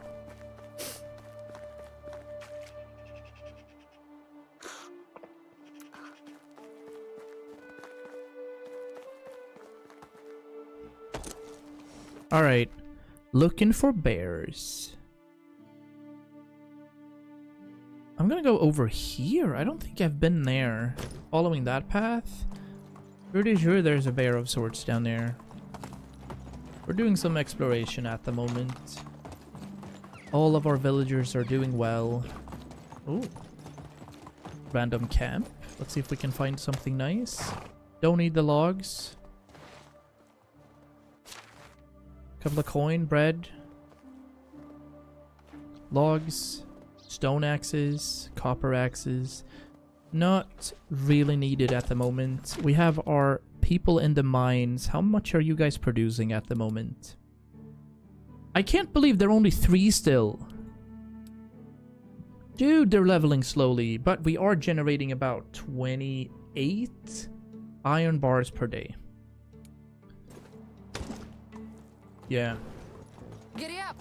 Alright, looking for bears. I'm gonna go over here. I don't think I've been there. Following that path. Pretty sure there's a bear of sorts down there. We're doing some exploration at the moment. All of our villagers are doing well. Ooh. Random camp. Let's see if we can find something nice. Don't need the logs. Couple of coin, bread. Logs. Stone axes, copper axes, not really needed at the moment. We have our people in the mines. How much are you guys producing at the moment? I can't believe they're only 3 still. Dude, they're leveling slowly, but we are generating about 28 iron bars per day. Yeah. Giddy up.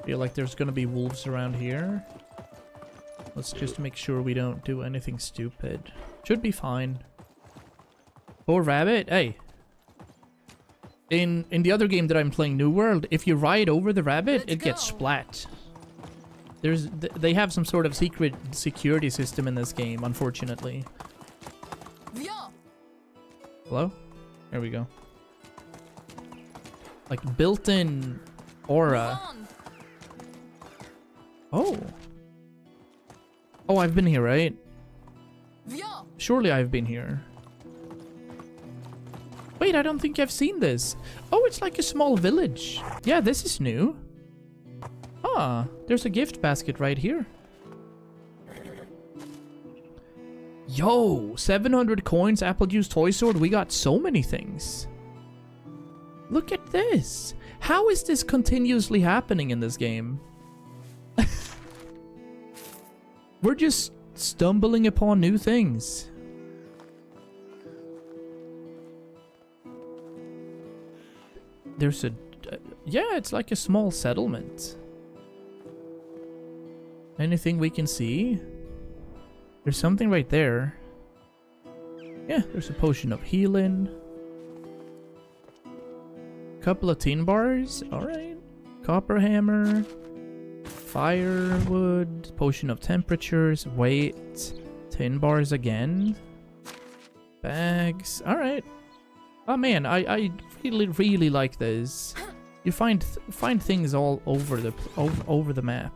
Feel like there's gonna be wolves around here. Let's just make sure we don't do anything stupid. Should be fine. Poor rabbit. Hey. In the other game that I'm playing, New World, if you ride over the rabbit, it gets splat. They have some sort of secret security system in this game, unfortunately. Hello? There we go. Like built-in aura. Oh. Oh, I've been here, right? Surely I've been here. Wait, I don't think I've seen this. Oh, it's like a small village. Yeah, this is new. Ah, there's a gift basket right here. Yo, 700 coins, apple juice, toy sword. We got so many things. Look at this. How is this continuously happening in this game? We're just stumbling upon new things. There's a... yeah, it's like a small settlement. Anything we can see? There's something right there. Yeah, there's a potion of healing. Couple of tin bars. Alright. Copper hammer. Firewood. Potion of temperatures. Weight. Tin bars again. Bags. Alright. Oh man, I really like this. You find things all over the map.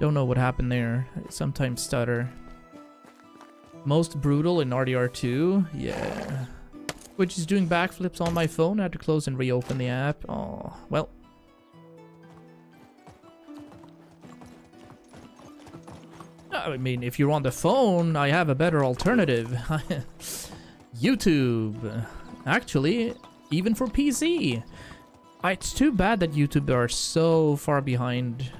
Don't know what happened there. I sometimes stutter. Most brutal in RDR2? Yeah. Which is doing backflips on my phone. I had to close and reopen the app. Oh, well. I mean, if you're on the phone, I have a better alternative. YouTube. Actually, even for PC. It's too bad that YouTube are so far behind.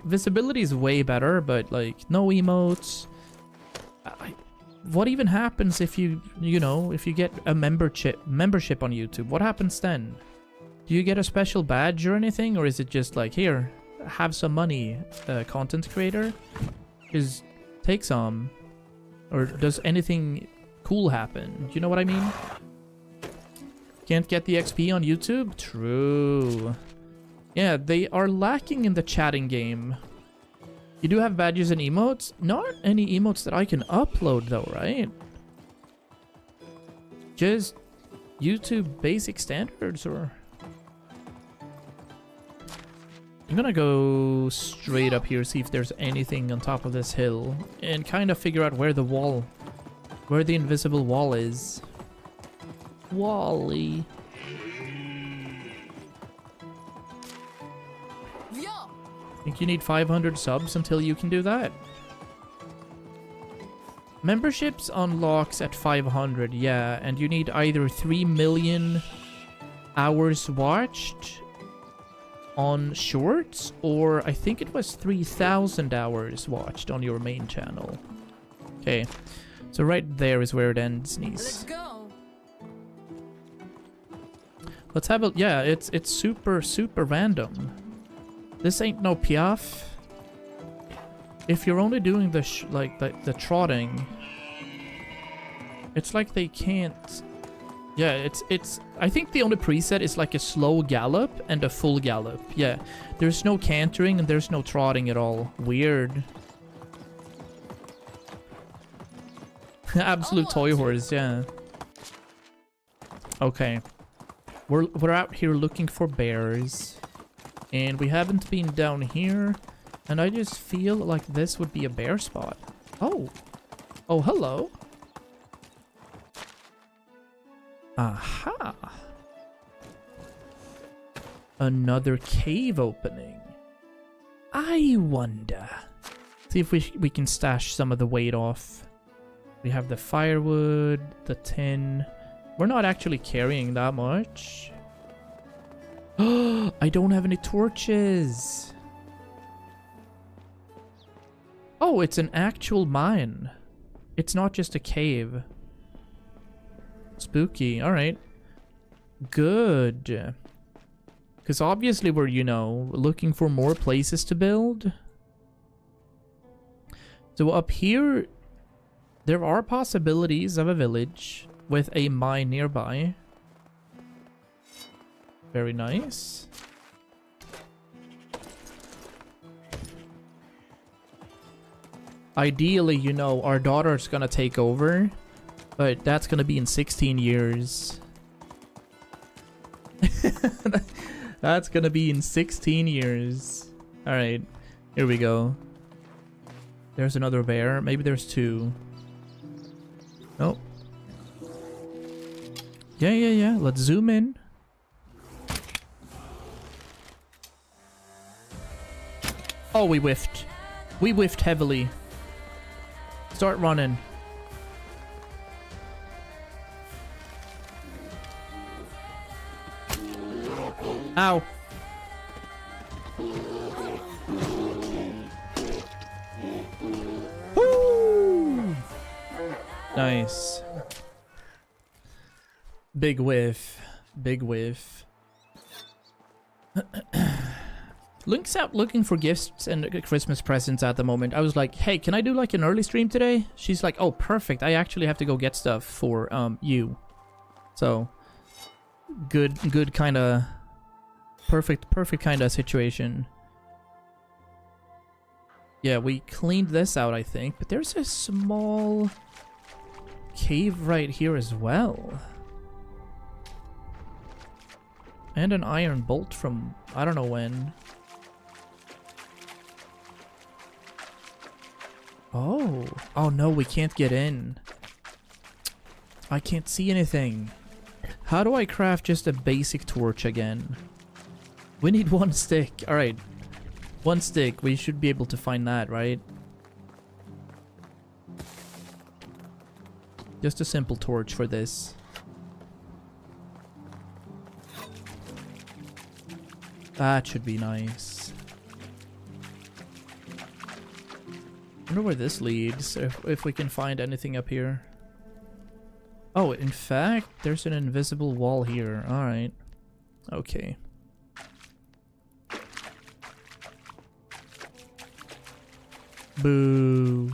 Visibility is way better, but like no emotes. What even happens if if you get a membership on YouTube? What happens then? Do you get a special badge or anything, or is it just like, here, have some money, content creator? Just take some. Or does anything cool happen? Do you know what I mean? Can't get the XP on YouTube? True. Yeah, they are lacking in the chatting game. You do have badges and emotes? Not any emotes that I can upload though, right? Just YouTube basic standards, or... I'm gonna go straight up here, see if there's anything on top of this hill, and kind of figure out where the invisible wall is. Wally. Think you need 500 subs until you can do that? Memberships unlocks at 500, yeah, and you need either 3 million hours watched on shorts, or I think it was 3,000 hours watched on your main channel. Okay, so right there is where it ends, niece. Let's go. Let's have a... yeah, it's super random. This ain't no piaf. If you're only doing the the trotting, it's like they can't. Yeah, it's. I think the only preset is like a slow gallop and a full gallop. Yeah, there's no cantering and there's no trotting at all. Weird. Absolute toy horse. Yeah. Okay, we're out here looking for bears. And we haven't been down here. And I just feel like this would be a bear spot. Oh. Oh, hello. Aha. Another cave opening. I wonder. See if we can stash some of the weight off. We have the firewood, the tin. We're not actually carrying that much. I don't have any torches. Oh, it's an actual mine. It's not just a cave. Spooky. Alright. Good. Because obviously we're, you know, looking for more places to build. So up here, there are possibilities of a village with a mine nearby. Very nice. Ideally, you know, our daughter's gonna take over, but that's gonna be in 16 years. That's gonna be in 16 years. Alright, here we go. There's another bear. Maybe there's two. Oh. Yeah. Let's zoom in. Oh, we whiffed. We whiffed heavily. Start running. Ow. Woo! Nice. Big whiff. Big whiff. Link's out looking for gifts and Christmas presents at the moment. I was like, hey, can I do like an early stream today? She's like, oh, perfect. I actually have to go get stuff for you. So, good kind of... Perfect kind of situation. Yeah, we cleaned this out, I think. But there's a small cave right here as well. And an iron bolt from I don't know when. Oh. Oh no, we can't get in. I can't see anything. How do I craft just a basic torch again? We need one stick. Alright. One stick. We should be able to find that, right? Just a simple torch for this. That should be nice. I wonder where this leads, if we can find anything up here. Oh, in fact, there's an invisible wall here. Alright. Okay. Boo.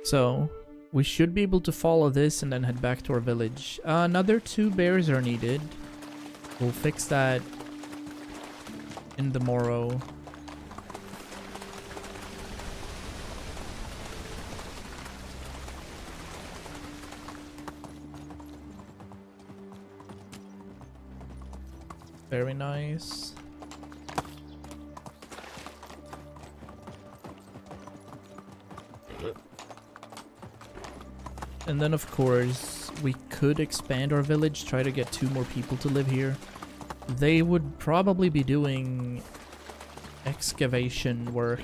So, we should be able to follow this and then head back to our village. Another 2 bears are needed. We'll fix that in the morrow. Very nice. And then of course, we could expand our village, try to get 2 more people to live here. They would probably be doing excavation work.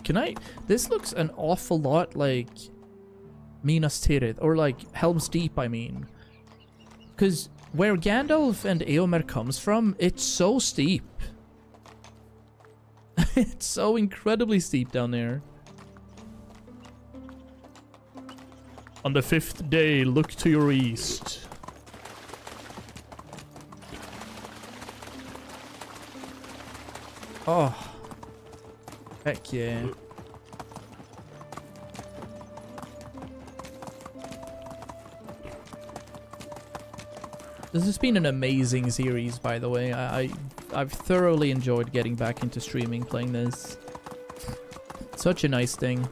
Can I... This looks an awful lot like Minas Tirith, or like Helm's Deep, I mean. Because where Gandalf and Eomer comes from, it's so steep. It's so incredibly steep down there. On the 5th day, look to your east. Oh. Heck yeah. This has been an amazing series, by the way. I've thoroughly enjoyed getting back into streaming, playing this. Such a nice thing.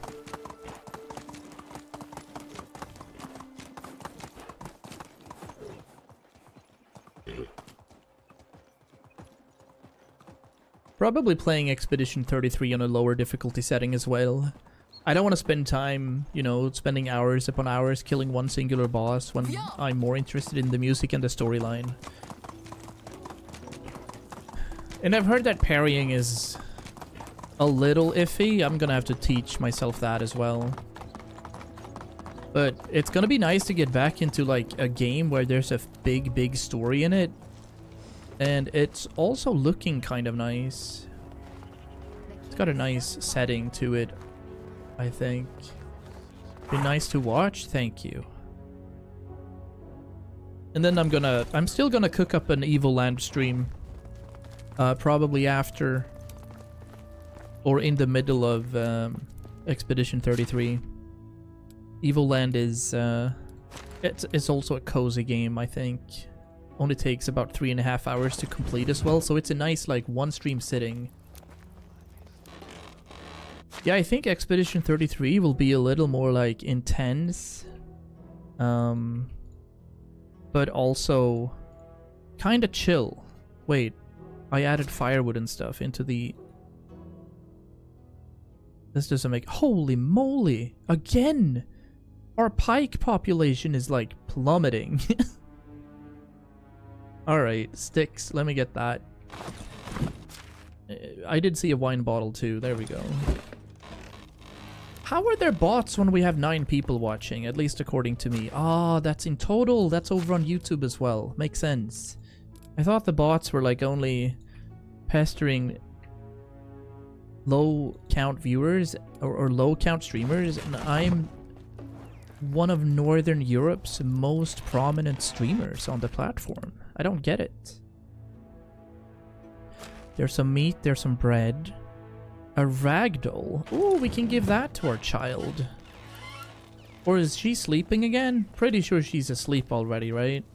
Probably playing Expedition 33 on a lower difficulty setting as well. I don't want to spend time, you know, spending hours upon hours killing one singular boss when I'm more interested in the music and the storyline. And I've heard that parrying is a little iffy. I'm gonna have to teach myself that as well. But it's gonna be nice to get back into like a game where there's a big story in it. And it's also looking kind of nice. It's got a nice setting to it, I think. Be nice to watch, thank you. And then I'm still gonna cook up an Evil Land stream. Probably after or in the middle of Expedition 33. Evil Land is it's also a cozy game, I think. Only takes about 3.5 hours to complete as well, so it's a nice like one stream sitting. Yeah, I think Expedition 33 will be a little more like intense. But also kind of chill. Wait, I added firewood and stuff into the... This doesn't make... Holy moly! Again! Our pike population is like plummeting. Alright, sticks. Let me get that. I did see a wine bottle too. There we go. How are there bots when we have 9 people watching? At least according to me. Ah, that's in total. That's over on YouTube as well. Makes sense. I thought the bots were like only pestering low count viewers or low count streamers, and I'm one of Northern Europe's most prominent streamers on the platform. I don't get it. There's some meat, there's some bread. A ragdoll. Ooh, we can give that to our child. Or is she sleeping again? Pretty sure she's asleep already, right?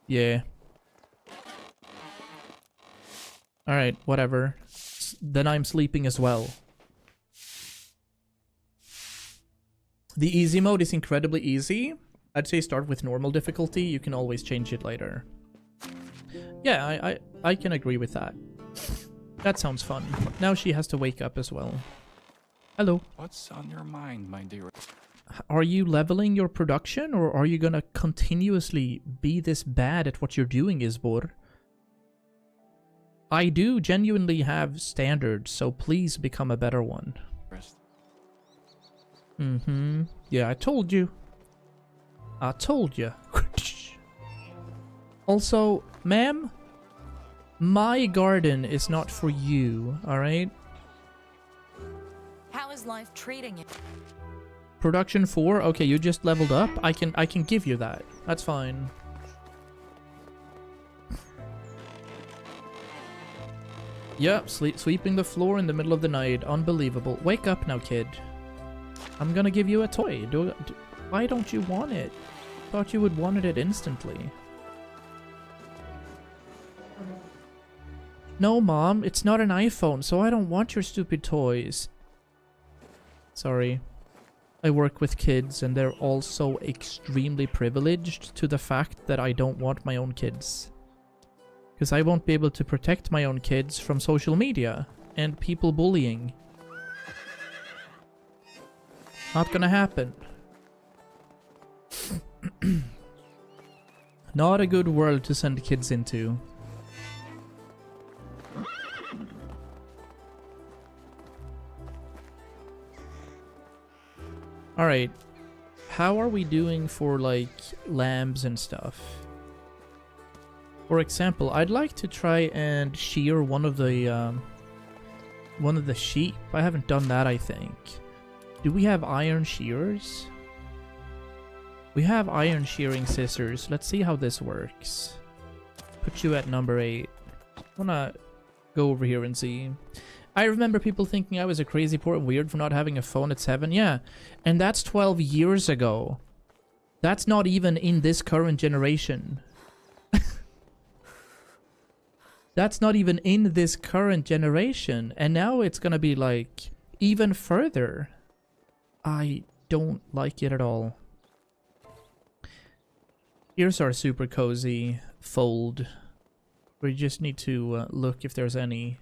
Yeah. Alright, whatever. Then I'm sleeping as well. The easy mode is incredibly easy. I'd say start with normal difficulty. You can always change it later. Yeah, I can agree with that. That sounds fun. Now she has to wake up as well. Hello. What's on your mind, my dear? Are you leveling your production, or are you gonna continuously be this bad at what you're doing, Isbor? I do genuinely have standards, so please become a better one. Mm-hmm. Yeah, I told you. I told you. Also, ma'am, my garden is not for you, alright? How is life treating you? Production 4? Okay, you just leveled up. I can give you that. That's fine. Yep, sweeping the floor in the middle of the night. Unbelievable. Wake up now, kid. I'm gonna give you a toy. Why don't you want it? Thought you would wanted it instantly. No, Mom, it's not an iPhone, so I don't want your stupid toys. Sorry. I work with kids, and they're all so extremely privileged to the fact that I don't want my own kids. Because I won't be able to protect my own kids from social media and people bullying. Not gonna happen. Not a good world to send kids into. Alright. How are we doing for, like, lambs and stuff? For example, I'd like to try and shear one of the sheep. I haven't done that, I think. Do we have iron shears? We have iron shearing scissors. Let's see how this works. Put you at number 8. I wanna go over here and see. I remember people thinking I was a crazy poor and weird for not having a phone at 7. Yeah, and that's 12 years ago. That's not even in this current generation. That's not even in this current generation. And now it's gonna be like even further. I don't like it at all. Here's our super cozy fold. We just need to look if there's any.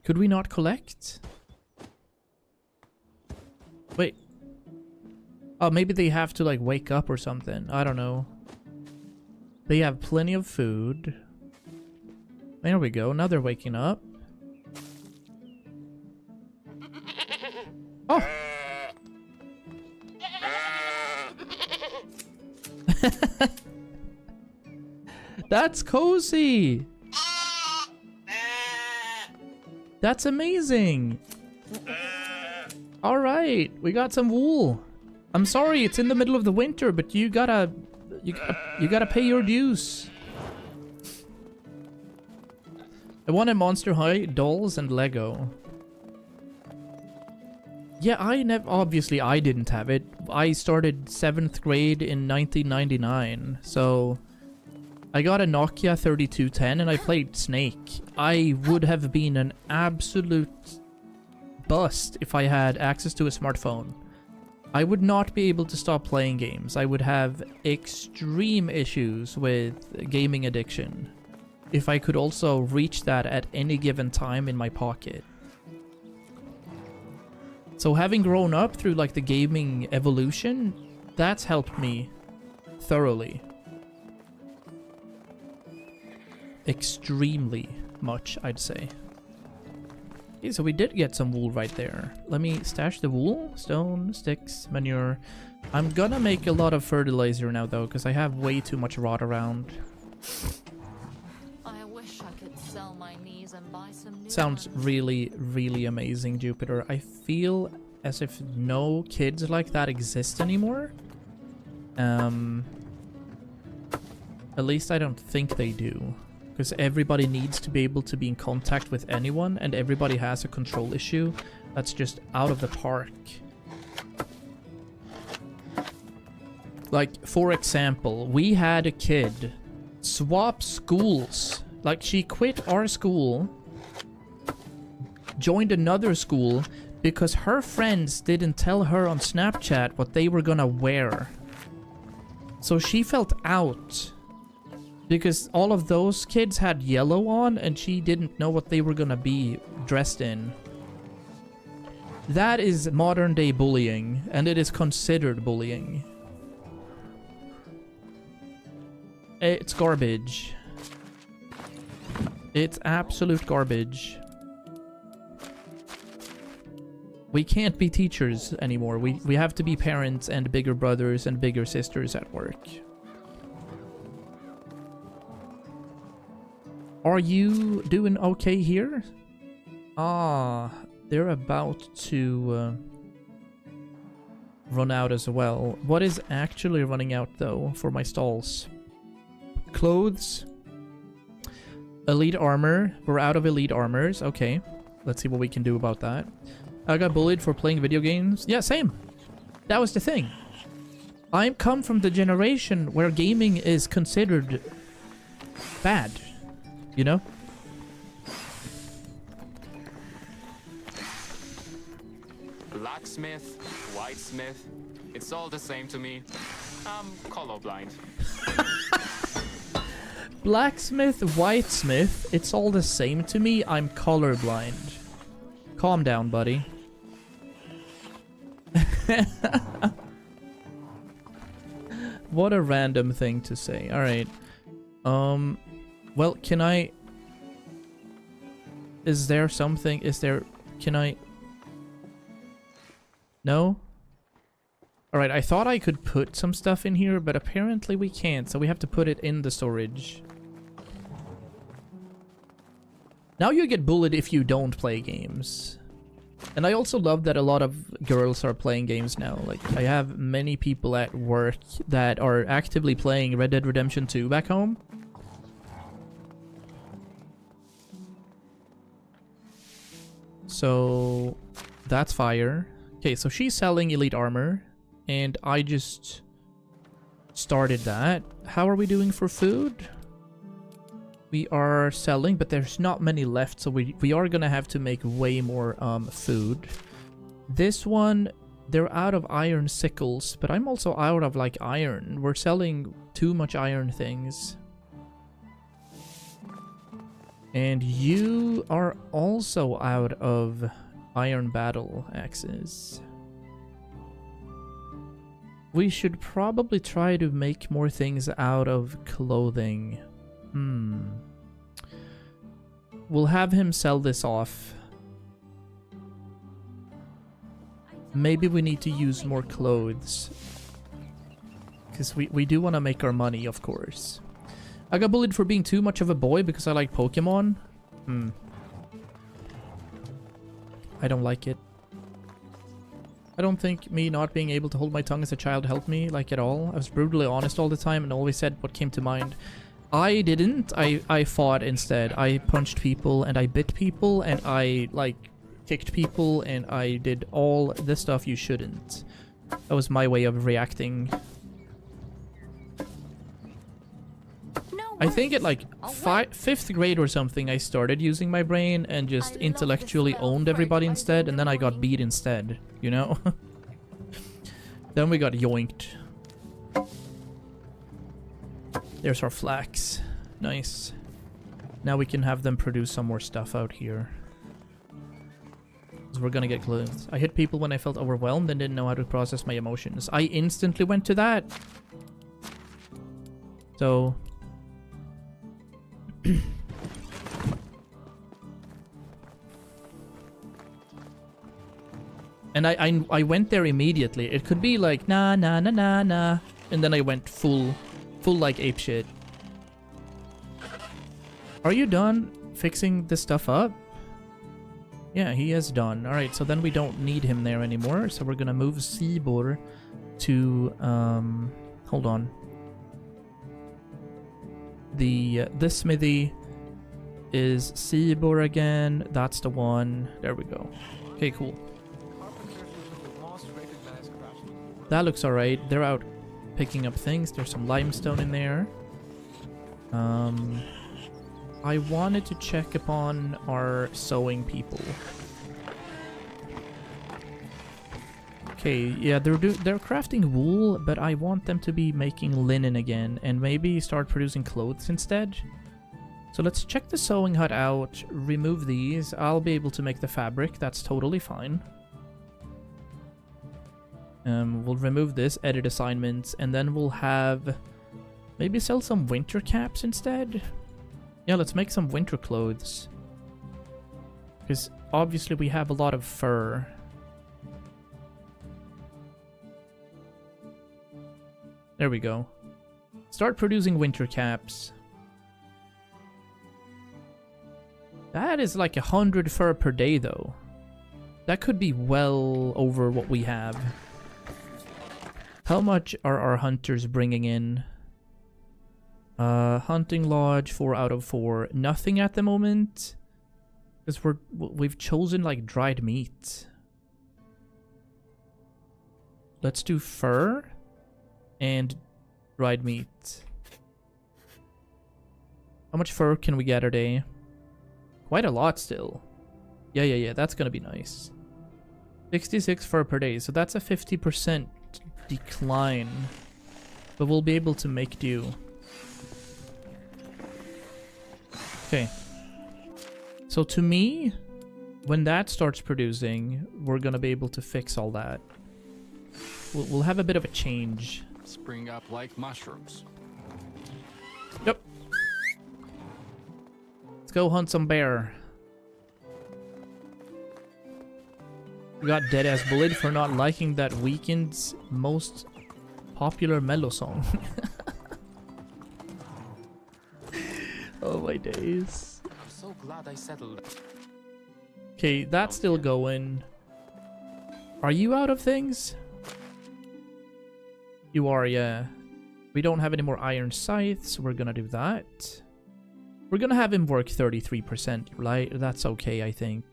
Could we not collect? Wait. Oh, maybe they have to like wake up or something. I don't know. They have plenty of food. There we go. Now they're waking up. Oh. That's cozy. That's amazing. All right, we got some wool. I'm sorry, it's in the middle of the winter, but you gotta pay your dues. I wanted Monster High, dolls, and Lego. Yeah, obviously I didn't have it. I started 7th grade in 1999, so I got a Nokia 3210 and I played Snake. I would have been an absolute bust if I had access to a smartphone. I would not be able to stop playing games. I would have extreme issues with gaming addiction if I could also reach that at any given time in my pocket. So having grown up through like the gaming evolution, that's helped me thoroughly. Extremely much, I'd say. Okay, so we did get some wool right there. Let me stash the wool, stone, sticks, manure. I'm gonna make a lot of fertilizer now though, because I have way too much rot around. I wish I could sell my knees and buy some new Sounds ones. really, really amazing, Jupiter. I feel as if no kids like that exist anymore. At least I don't think they do. Because everybody needs to be able to be in contact with anyone, and everybody has a control issue that's just out of the park. Like, for example, we had a kid swap schools. Like, she quit our school, joined another school, because her friends didn't tell her on Snapchat what they were gonna wear. So she felt out. Because all of those kids had yellow on, and she didn't know what they were gonna be dressed in. That is modern day bullying, and it is considered bullying. It's garbage. It's absolute garbage. We can't be teachers anymore. We have to be parents and bigger brothers and bigger sisters at work. Are you doing okay here? Ah, they're about to run out as well. What is actually running out though for my stalls? Clothes. Elite armor. We're out of elite armors. Okay. Let's see what we can do about that. I got bullied for playing video games. Yeah, same. That was the thing. I come from the generation where gaming is considered bad. You know? Blacksmith, whitesmith, it's all the same to me. I'm colorblind. Blacksmith, whitesmith, it's all the same to me. I'm colorblind. Calm down, buddy. What a random thing to say. Alright. Well, can I... Is there something... Can I... No? Alright, I thought I could put some stuff in here, but apparently we can't, so we have to put it in the storage. Now you get bullied if you don't play games. And I also love that a lot of girls are playing games now. Like, I have many people at work that are actively playing Red Dead Redemption 2 back home. So, that's fire. Okay, so she's selling elite armor, and I just started that. How are we doing for food? We are selling, but there's not many left, so we are gonna have to make way more food. This one, they're out of iron sickles, but I'm also out of like iron. We're selling too much iron things. And you are also out of iron battle axes. We should probably try to make more things out of clothing. We'll have him sell this off. Maybe we need to use more clothes. Because we do want to make our money, of course. I got bullied for being too much of a boy because I like Pokemon. I don't like it. I don't think me not being able to hold my tongue as a child helped me, like, at all. I was brutally honest all the time and always said what came to mind. I didn't. I fought instead. I punched people and I bit people and I, like, kicked people and I did all the stuff you shouldn't. That was my way of reacting. I think at like 5th grade or something I started using my brain and just intellectually owned everybody instead, and then I got beat instead, you know? Then we got yoinked. There's our flax. Nice. Now we can have them produce some more stuff out here. Because we're gonna get clothes. I hit people when I felt overwhelmed and didn't know how to process my emotions. I instantly went to that. So... and I went there immediately. It could be like nah nah nah nah nah, and then I went full like apeshit. Are you done fixing this stuff up? Yeah, he is done. All right, so then we don't need him there anymore. So we're gonna move Seabor to hold on. This smithy is Seabor again. That's the one. There we go. Okay, cool. That looks alright. They're out picking up things. There's some limestone in there. I wanted to check upon our sewing people. Okay, yeah, they're crafting wool, but I want them to be making linen again and maybe start producing clothes instead. So let's check the sewing hut out, remove these. I'll be able to make the fabric, that's totally fine. We'll remove this, edit assignments, and then we'll have... maybe sell some winter caps instead? Yeah, let's make some winter clothes. Because obviously we have a lot of fur. There we go. Start producing winter caps. That is like 100 fur per day, though. That could be well over what we have. How much are our hunters bringing in? Hunting lodge, 4 out of 4. Nothing at the moment. Because we've chosen like dried meat. Let's do fur. And dried meat. How much fur can we get a day? Quite a lot still. Yeah, that's gonna be nice. 66 fur per day, so that's a 50% decline. But we'll be able to make do. Okay. So to me, when that starts producing, we're gonna be able to fix all that. We'll have a bit of a change. Spring up like mushrooms. Yep. Let's go hunt some bear. We got dead-ass bullied for not liking that weekend's most popular mellow song. Oh my days. I'm so glad I settled. Okay, that's still going. Are you out of things? You are, yeah. We don't have any more iron scythes, so we're gonna do that. We're gonna have him work 33%, right? That's okay, I think.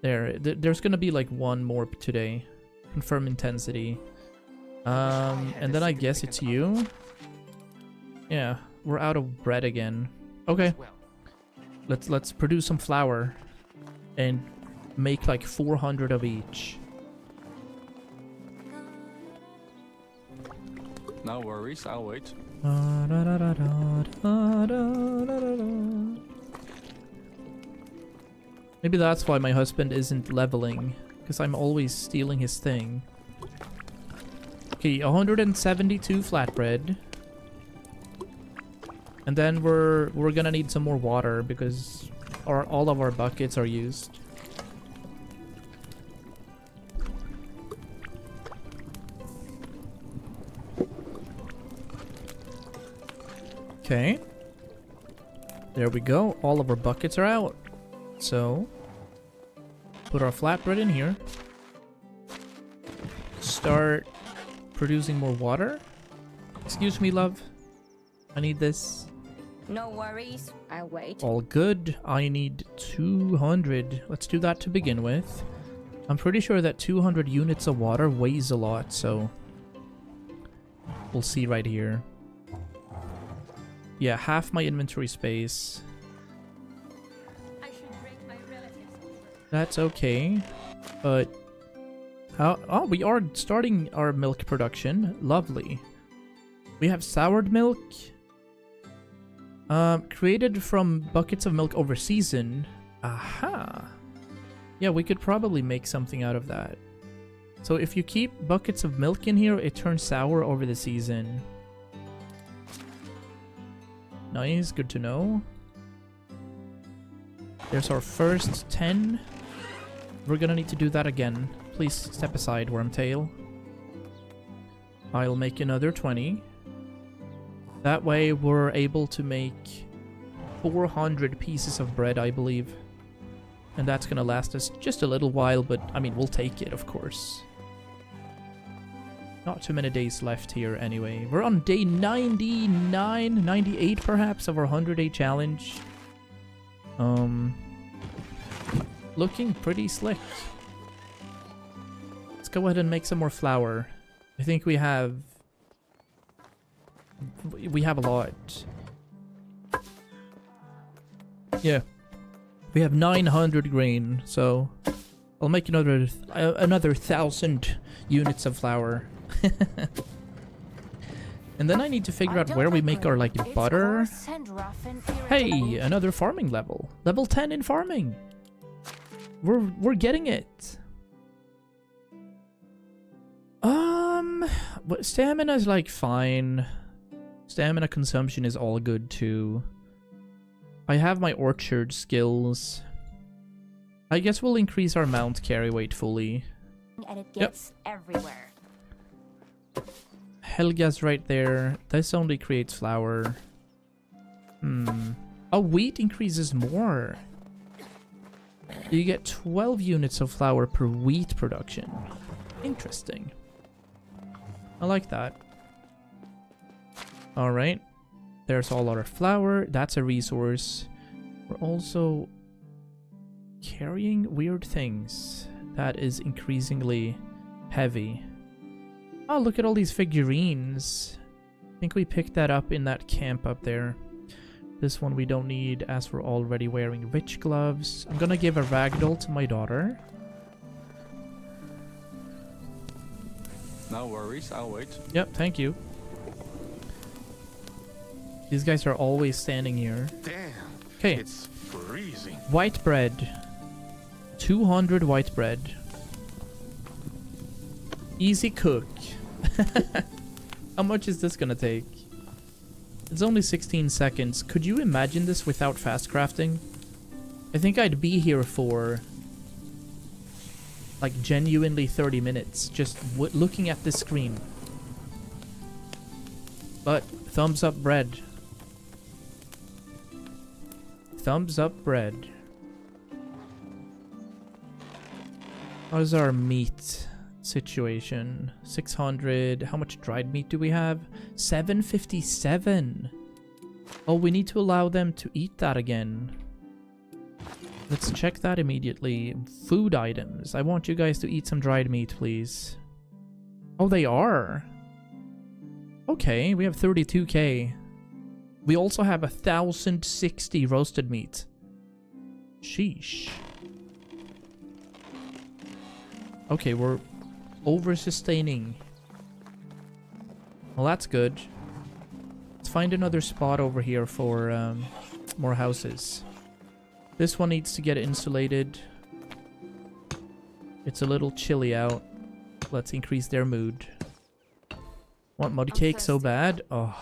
There's gonna be like one more today. Confirm intensity. And then I guess it's you. Yeah, we're out of bread again. Okay. Let's produce some flour and make like 400 of each. No worries, I'll wait. Maybe that's why my husband isn't leveling, because I'm always stealing his thing. Okay, 172 flatbread. And then we're gonna need some more water because all of our buckets are used. Okay. There we go. All of our buckets are out. So, put our flatbread in here. Start producing more water. Excuse me, love. I need this. No worries, I'll wait. All good. I need 200. Let's do that to begin with. I'm pretty sure that 200 units of water weighs a lot, so we'll see right here. Yeah, half my inventory space. I should bring my relatives over. That's okay. But oh, we are starting our milk production. Lovely. We have soured milk. Created from buckets of milk over season. Aha. Yeah, we could probably make something out of that. So if you keep buckets of milk in here, it turns sour over the season. Nice, good to know. There's our first 10. We're gonna need to do that again. Please step aside, Wormtail. I'll make another 20. That way we're able to make 400 pieces of bread, I believe. And that's gonna last us just a little while, but I mean, we'll take it, of course. Not too many days left here anyway. We're on day 99, 98 perhaps of our 100-day challenge. Looking pretty slick. Let's go ahead and make some more flour. I think we have a lot. Yeah. We have 900 grain, so I'll make another 1,000 units of flour. And then I need to figure out where we make our like butter. Hey, another farming level. Level 10 in farming. We're getting it. Stamina is like fine. Stamina consumption is all good too. I have my orchard skills. I guess we'll increase our mount carry weight fully. And it gets everywhere. Helga's right there. This only creates flour. Oh, wheat increases more. You get 12 units of flour per wheat production. Interesting. I like that. Alright. There's all our flour. That's a resource. We're also carrying weird things. That is increasingly heavy. Oh, look at all these figurines. I think we picked that up in that camp up there. This one we don't need as we're already wearing witch gloves. I'm gonna give a ragdoll to my daughter. No worries, I'll wait. Yep, thank you. These guys are always standing here. Damn. Okay. It's freezing. White bread. 200 white bread. Easy cook. How much is this gonna take? It's only 16 seconds. Could you imagine this without fast crafting? I think I'd be here for like genuinely 30 minutes just looking at the screen. But thumbs up bread. Thumbs up bread. How's our meat situation? 600. How much dried meat do we have? 757. Oh, we need to allow them to eat that again. Let's check that immediately. Food items. I want you guys to eat some dried meat, please. Oh, they are. Okay, we have 32k. We also have 1,060 roasted meat. Sheesh. Okay, we're over-sustaining. Well, that's good. Let's find another spot over here for more houses. This one needs to get insulated. It's a little chilly out. Let's increase their mood. Want mud cake so bad? Oh.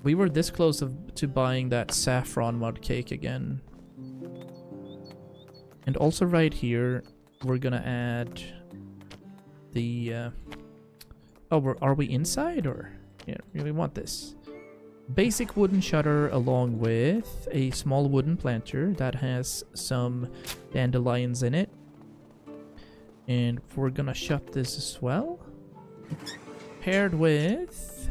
We were this close to buying that saffron mud cake again. And also right here, we're gonna add the... Oh, are we inside or...? Yeah, we want this. Basic wooden shutter along with a small wooden planter that has some dandelions in it. And we're gonna shut this as well. Paired with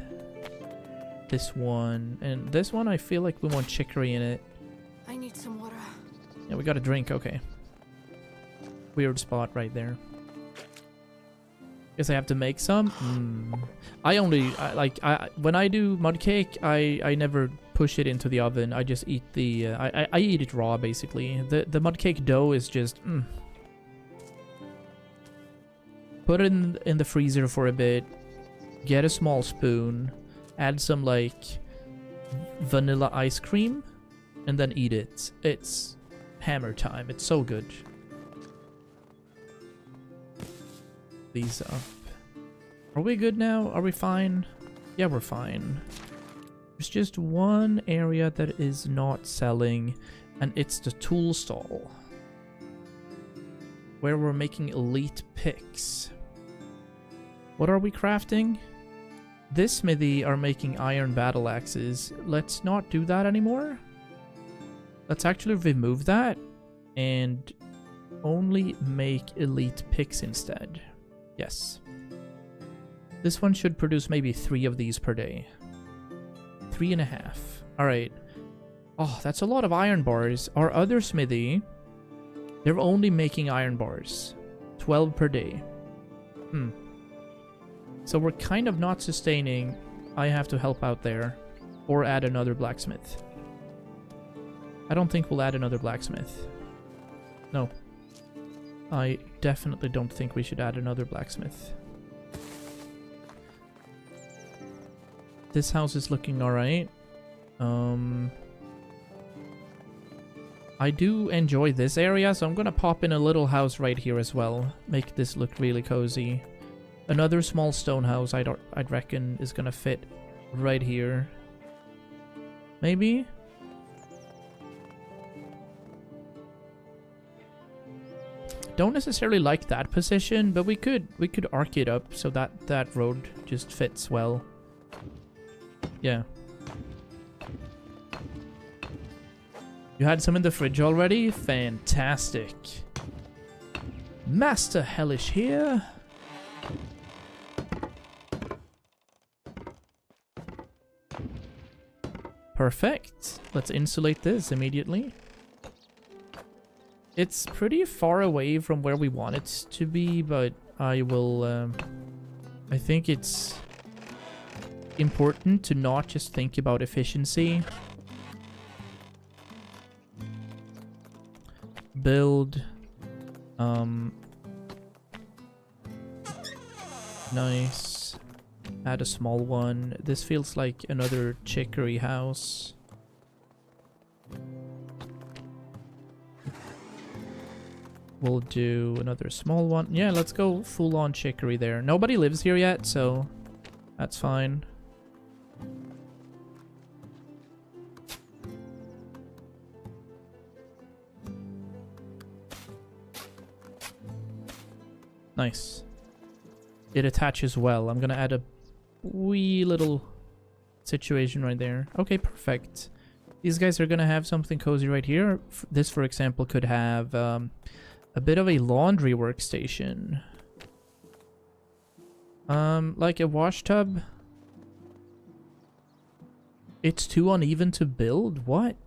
this one. And this one I feel like we want chicory in it. I need some water. Yeah, we got a drink, okay. Weird spot right there. Guess I have to make some. When I do mud cake, I never push it into the oven. I just eat the I eat it raw basically. The mud cake dough is just put it in the freezer for a bit. Get a small spoon, add some like vanilla ice cream, and then eat it. It's hammer time. It's so good. These up. Are we good now? Are we fine? Yeah, we're fine. There's just one area that is not selling, and it's the tool stall, where we're making elite picks. What are we crafting? This smithy are making iron battle axes. Let's not do that anymore. Let's actually remove that and only make elite picks instead. Yes. This one should produce maybe 3 of these per day. 3.5. Alright. Oh, that's a lot of iron bars. Our other smithy, they're only making iron bars. 12 per day. So we're kind of not sustaining. I have to help out there. Or add another blacksmith. I don't think we'll add another blacksmith. No. I definitely don't think we should add another blacksmith. This house is looking alright. I do enjoy this area, so I'm gonna pop in a little house right here as well. Make this look really cozy. Another small stone house I'd reckon is gonna fit right here. Maybe? Don't necessarily like that position, but we could arc it up so that road just fits well. Yeah. You had some in the fridge already? Fantastic. Master Hellish here. Perfect. Let's insulate this immediately. It's pretty far away from where we want it to be, but I will... I think it's important to not just think about efficiency. Build. Nice. Add a small one. This feels like another chicory house. We'll do another small one. Yeah, let's go full-on chicory there. Nobody lives here yet, so that's fine. Nice. It attaches well. I'm gonna add a wee little situation right there. Okay, perfect. These guys are gonna have something cozy right here. This, for example, could have a bit of a laundry workstation. Like a wash tub. It's too uneven to build? What?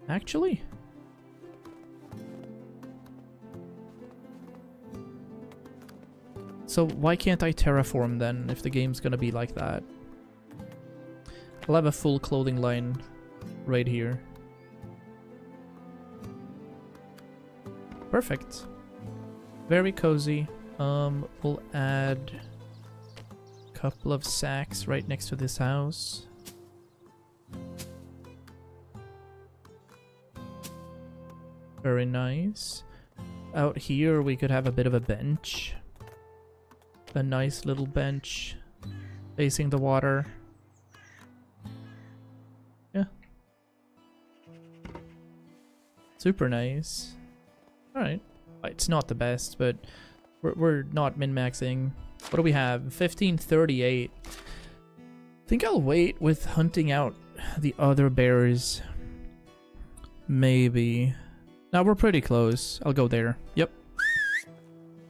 Actually? So why can't I terraform then, if the game's gonna be like that? I'll have a full clothing line right here. Perfect. Very cozy. We'll add a couple of sacks right next to this house. Very nice. Out here we could have a bit of a bench. A nice little bench facing the water. Yeah. Super nice. Alright. It's not the best, but we're not min-maxing. What do we have? 1538. think I'll wait with hunting out the other bears. Maybe. Now we're pretty close. I'll go there. Yep.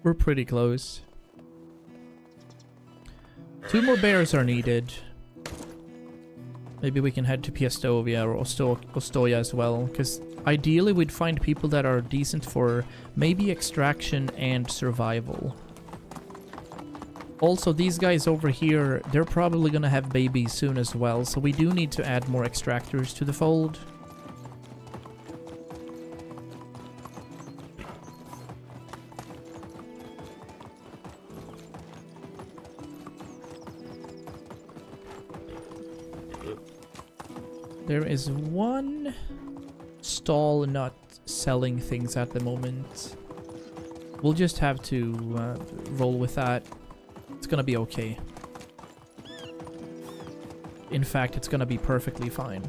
We're pretty close. 2 more bears are needed. Maybe we can head to Piastovia or Ostoya as well, because ideally we'd find people that are decent for maybe extraction and survival. Also, these guys over here, they're probably gonna have babies soon as well, so we do need to add more extractors to the fold. There is one stall not selling things at the moment. We'll just have to roll with that. It's gonna be okay. In fact, it's gonna be perfectly fine.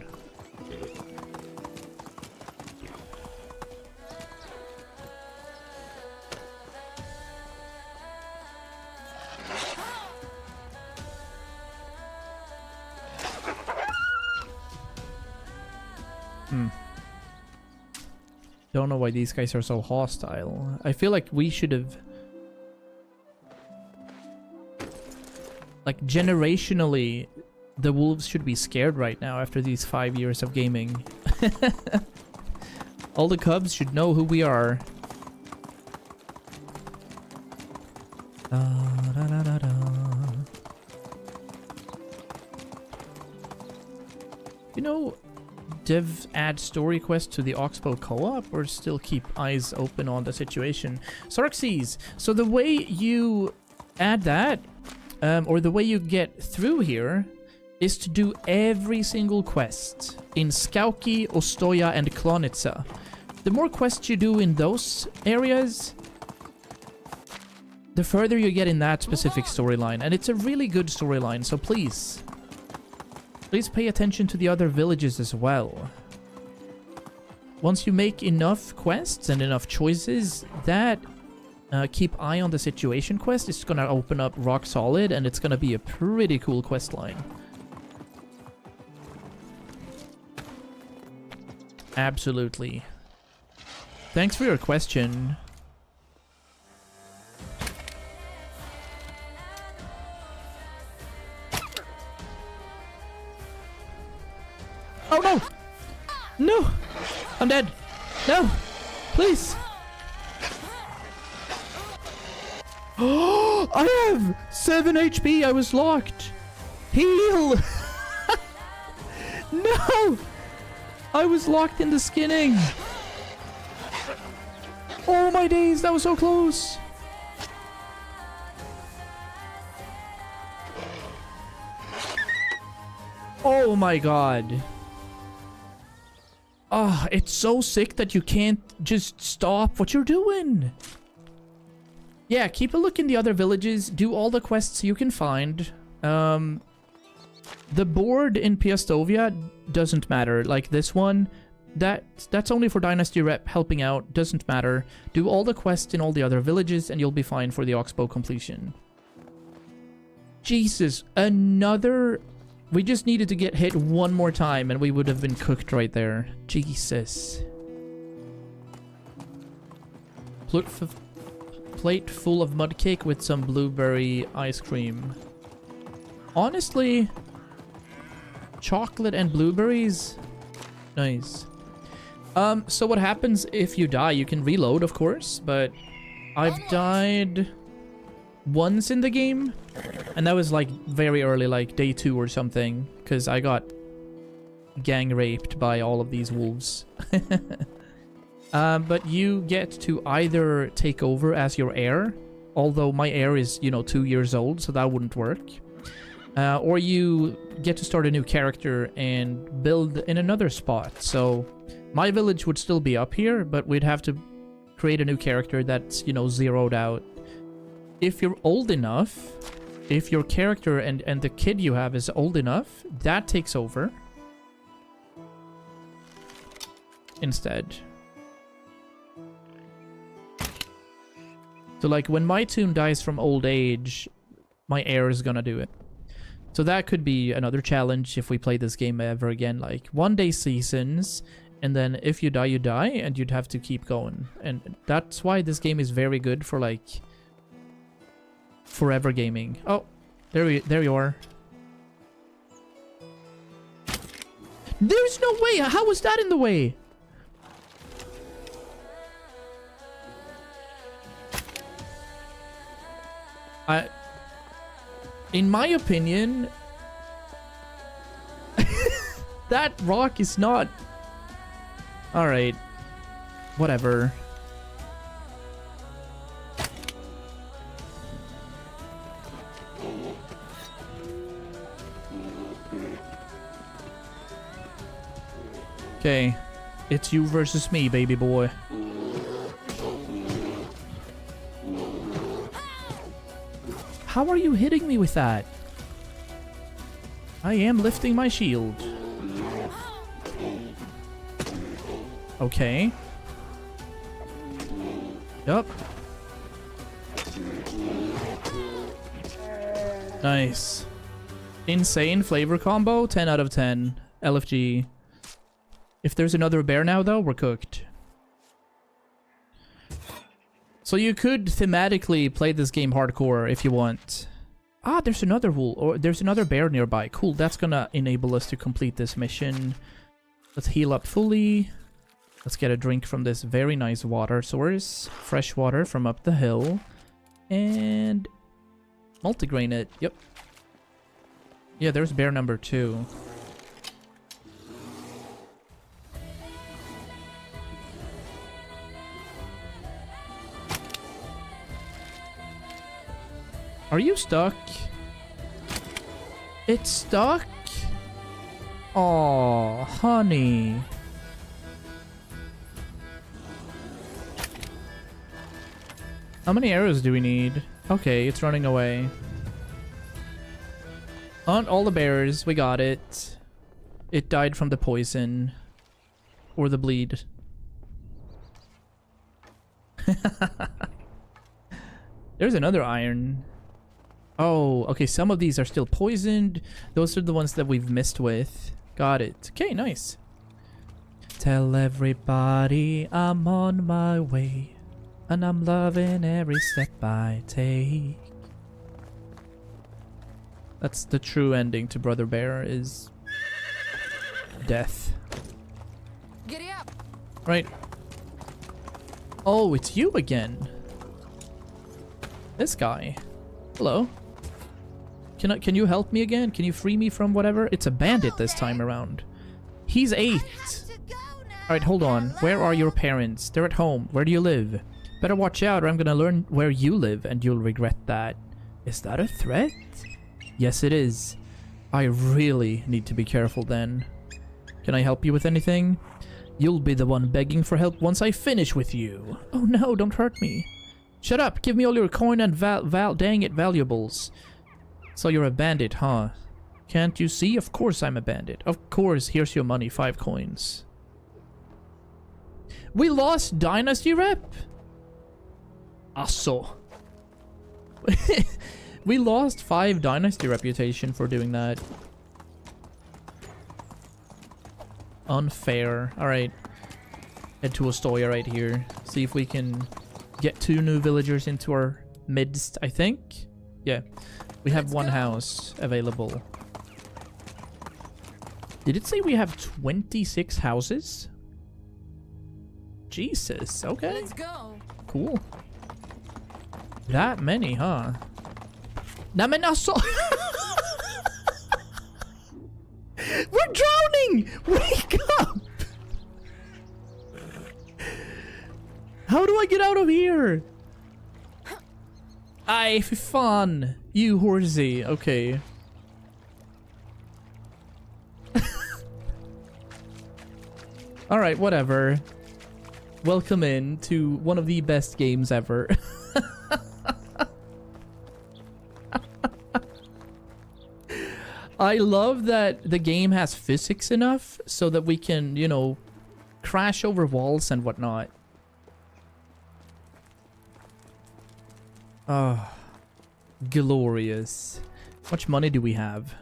Don't know why these guys are so hostile. I feel like we should have... Like, generationally, the wolves should be scared right now after these 5 years of gaming. All the cubs should know who we are. You know, Dev add story quest to the Oxbow co-op or still keep eyes open on the situation? Xerxes, so the way you add that, or the way you get through here, is to do every single quest in Skauki, Ostoya, and Klonitsa. The more quests you do in those areas, the further you get in that specific storyline. And it's a really good storyline, so please pay attention to the other villages as well. Once you make enough quests and enough choices, that keep eye on the situation quest is gonna open up rock solid, and it's gonna be a pretty cool quest line. Absolutely. Thanks for your question. Oh no! No! I'm dead! No! Please! Oh! I have 7 HP! I was locked! Heal! No! I was locked in the skinning! Oh my days, that was so close! Oh my god. Ah, it's so sick that you can't just stop what you're doing. Yeah, keep a look in the other villages. Do all the quests you can find. The board in Piastovia doesn't matter. Like this one, that's only for Dynasty Rep helping out. Doesn't matter. Do all the quests in all the other villages and you'll be fine for the Oxbow completion. Jesus, another... We just needed to get hit one more time and we would have been cooked right there. Jesus. Plate full of mud cake with some blueberry ice cream. Honestly, chocolate and blueberries? Nice. So what happens if you die? You can reload, of course, but I've died once in the game. And that was like very early, like day 2 or something, because I got gang raped by all of these wolves. But you get to either take over as your heir, although my heir is, you know, 2 years old, so that wouldn't work. Or you get to start a new character and build in another spot. So my village would still be up here, but we'd have to create a new character that's, you know, zeroed out. If you're old enough... If your character and the kid you have is old enough, that takes over instead. So like when my tune dies from old age, my heir is gonna do it. So that could be another challenge if we play this game ever again. Like 1-day seasons, and then if you die, you die, and you'd have to keep going. And that's why this game is very good for like forever gaming. Oh, there you are. There's no way. How was that in the way? In my opinion, that rock is not... Alright. Whatever. Okay. It's you versus me, baby boy. How are you hitting me with that? I am lifting my shield. Okay. Yup. Nice. Insane flavor combo. 10 out of 10. LFG. If there's another bear now, though, we're cooked. So you could thematically play this game hardcore if you want. Ah, there's another wolf, or there's another bear nearby. Cool, that's gonna enable us to complete this mission. Let's heal up fully. Let's get a drink from this very nice water source. Fresh water from up the hill. And multigrain it. Yep. Yeah, there's bear number 2. Are you stuck? It's stuck? Oh, honey. How many arrows do we need? Okay, it's running away. On all the bears, we got it. It died from the poison. Or the bleed. There's another iron. Oh, okay, some of these are still poisoned. Those are the ones that we've missed with. Got it. Okay, nice. Tell everybody I'm on my way, and I'm loving every step I take. That's the true ending to Brother Bear, is death. Giddy up. Right. Oh, it's you again. This guy. Hello. Can you help me again? Can you free me from whatever? It's a bandit this time around. He's 8. Alright, hold on. Where are your parents? They're at home. Where do you live? Better watch out or I'm gonna learn where you live and you'll regret that. Is that a threat? Yes, it is. I really need to be careful then. Can I help you with anything? You'll be the one begging for help once I finish with you. Oh no, don't hurt me. Shut up, give me all your coin and dang it, valuables. So you're a bandit, huh? Can't you see? Of course I'm a bandit. Of course, here's your money, 5 coins. We lost Dynasty Rep? Asso. We lost 5 Dynasty reputation for doing that. Unfair. Alright. Head to Ostoya right here. See if we can get 2 new villagers into our midst, I think. Yeah. We have 1 house available. Did it say we have 26 houses? Jesus, okay. Let's go. Cool. That many, huh? Namen alltså! We're drowning! Wake up! How do I get out of here? Ay, för fan. You horsey. Okay. Alright, whatever. Welcome in to one of the best games ever. I love that the game has physics enough so that we can, you know, crash over walls and whatnot. Oh, glorious. How much money do we have?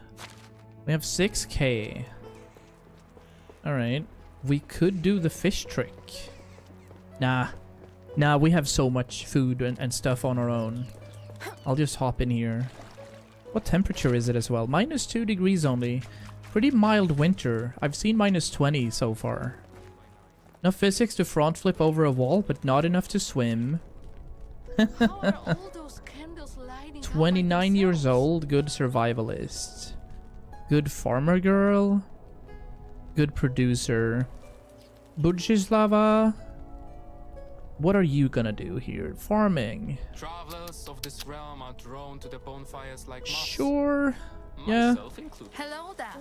We have 6k. Alright. We could do the fish trick. Nah. Nah, we have so much food and stuff on our own. I'll just hop in here. What temperature is it as well? -2 degrees only. Pretty mild winter. I've seen -20 so far. Enough physics to front flip over a wall, but not enough to swim. How are all those candles lighting up by 29 years themselves? old, good survivalist. Good farmer girl. Good producer. Budgislava. What are you gonna do here? Farming. Travelers of this realm are drawn to the bonfires like moths. Sure. Yeah. Myself included. Hello there.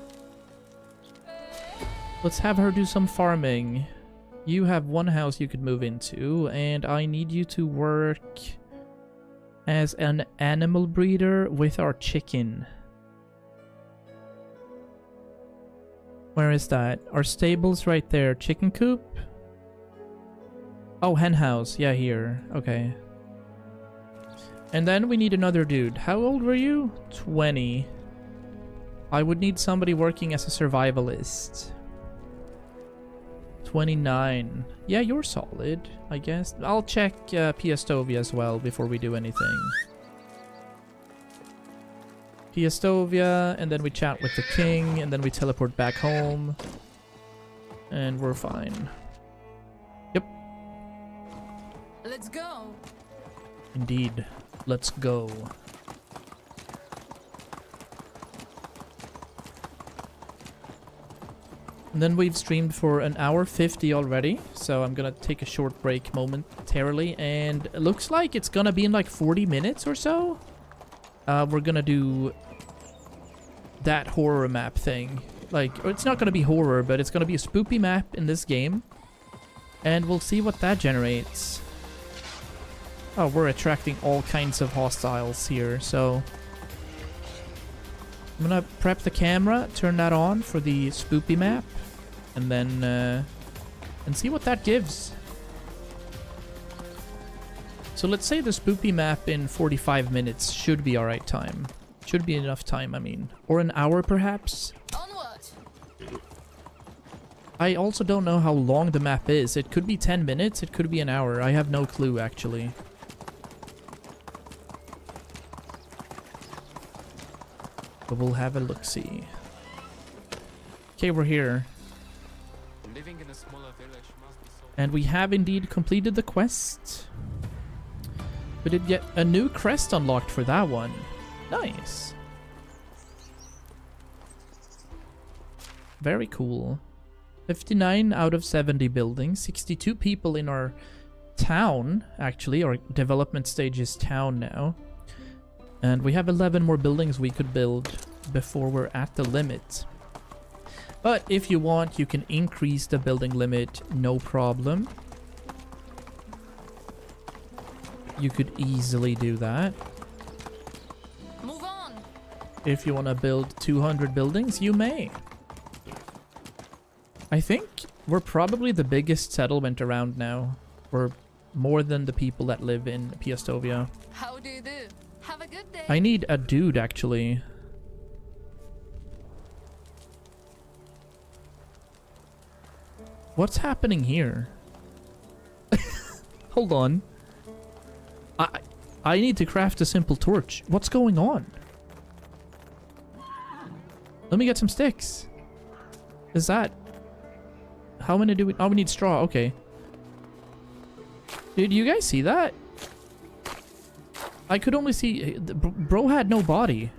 Let's have her do some farming. You have one house you could move into, and I need you to work as an animal breeder with our chicken. Where is that? Our stable's right there. Chicken coop? Oh, hen house. Yeah, here. Okay. And then we need another dude. How old were you? 20. I would need somebody working as a survivalist. 29. Yeah, you're solid, I guess. I'll check Piastovia as well before we do anything. Piastovia, and then we chat with the king, and then we teleport back home. And we're fine. Yep, Let's go. indeed. Let's go. And then we've streamed for 1 hour 50 already, so I'm gonna take a short break momentarily, and it looks like it's gonna be in like 40 minutes or so. We're gonna do that horror map thing. Like, it's not gonna be horror, but it's gonna be a spoopy map in this game, and we'll see what that generates. Oh, we're attracting all kinds of hostiles here, so I'm gonna prep the camera, turn that on for the spoopy map, and then and see what that gives. So let's say the spoopy map in 45 minutes should be alright time. Should be enough time, I mean. Or an hour perhaps. Onward. I also don't know how long the map is. It could be 10 minutes, it could be an hour. I have no clue actually. But we'll have a look-see. Okay, we're here. Living in a smaller village must be so. And we have indeed completed the quest. We did get a new crest unlocked for that one. Nice. Very cool. 59 out of 70 buildings. 62 people in our town, actually. Our development stage is town now. And we have 11 more buildings we could build before we're at the limit. But if you want, you can increase the building limit, no problem. You could easily do that. Move on. If you want to build 200 buildings, you may. I think we're probably the biggest settlement around now. We're more than the people that live in Piastovia. How do you do? Have a good day. I need a dude, actually. What's happening here? Hold on. I need to craft a simple torch. What's going on? Let me get some sticks. Is that... How many do we... Oh, we need straw. Okay. Did you guys see that? I could only see... Bro had no body.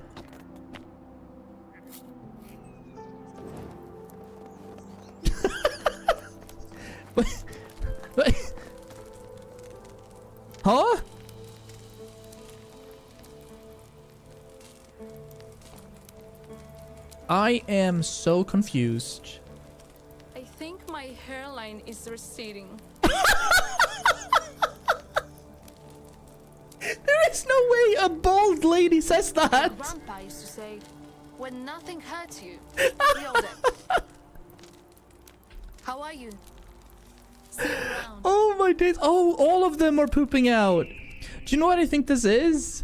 Huh? I am so confused. I think my hairline is receding. There is no way a bald lady says My that. grandpa used to say, when nothing hurts you, feel it. How are you? See you around. Oh my days. Oh, all of them are pooping out. Do you know what I think this is?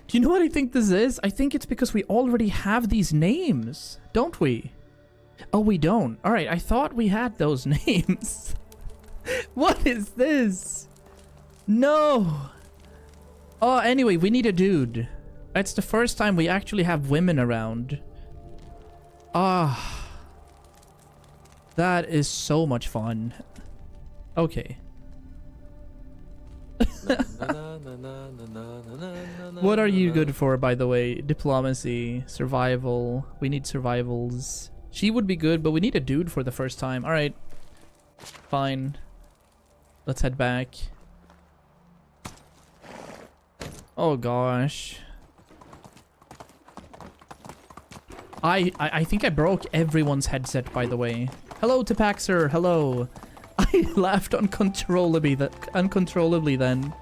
Do you know what I think this is? I think it's because we already have these names, don't we? Oh, we don't. All right, I thought we had those names. What is this? No. Oh, anyway, we need a dude. It's the first time we actually have women around. Ah. That is so much fun. Okay. What are you good for, by the way? Diplomacy, survival. We need survivals. She would be good, but we need a dude for the first time. All right. Fine. Let's head back. Oh gosh. I think I broke everyone's headset, by the way. Hello, Tapaxer. Hello. I laughed uncontrollably then.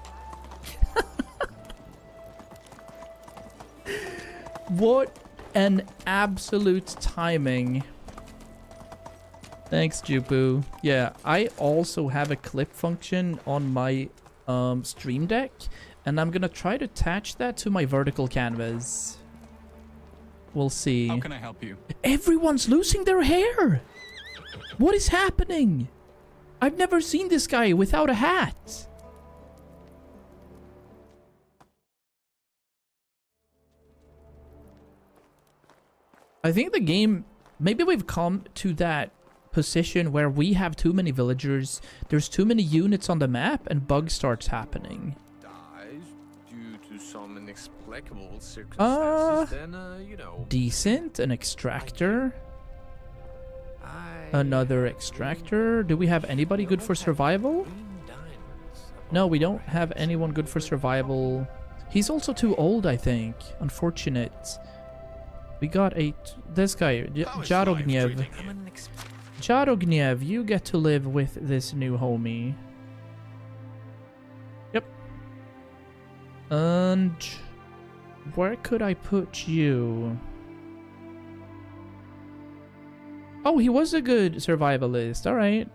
What an absolute timing. Thanks, Jupu. Yeah, I also have a clip function on my Stream Deck, and I'm gonna try to attach that to my vertical canvas. We'll see. How can I help you? Everyone's losing their hair! What is happening? I've never seen this guy without a hat. I think the game... Maybe we've come to that position where we have too many villagers, there's too many units on the map, and bugs starts happening. Dies due to some inexplicable circumstances, then, you know... Decent, an extractor. Another extractor. Do we have anybody good for survival? No, we don't have anyone good for survival. He's also too old, I think. Unfortunate. We got this guy, Jarogniev. Jarogniev, you get to live with this new homie. Yep. And where could I put you? Oh, he was a good survivalist. All right.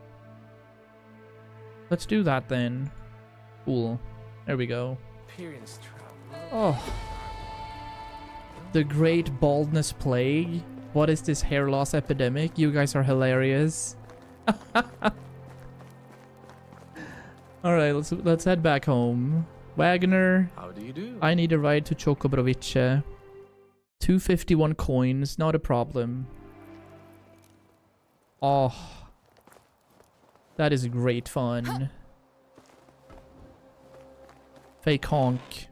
Let's do that then. Cool. There we go. Oh. The Great Baldness Plague. What is this hair loss epidemic? You guys are hilarious. All right, let's head back home. Wagner. How do you do? I need a ride to Chokobrovice. 251 coins, not a problem. Oh, that is great fun. Fake honk.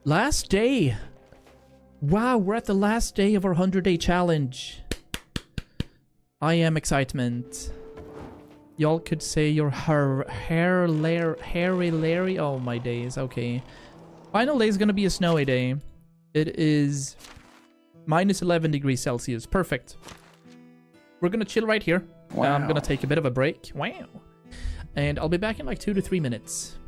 Last day. Wow, we're at the last day of our 100-day challenge. I am excitement. Y'all could say your hairy Larry. Oh my days. Okay. Final day is gonna be a snowy day. It is minus 11 degrees Celsius. Perfect. We're gonna chill right here. Wow. I'm gonna take a bit of a break. Wow. And I'll be back in like 2 to 3 minutes.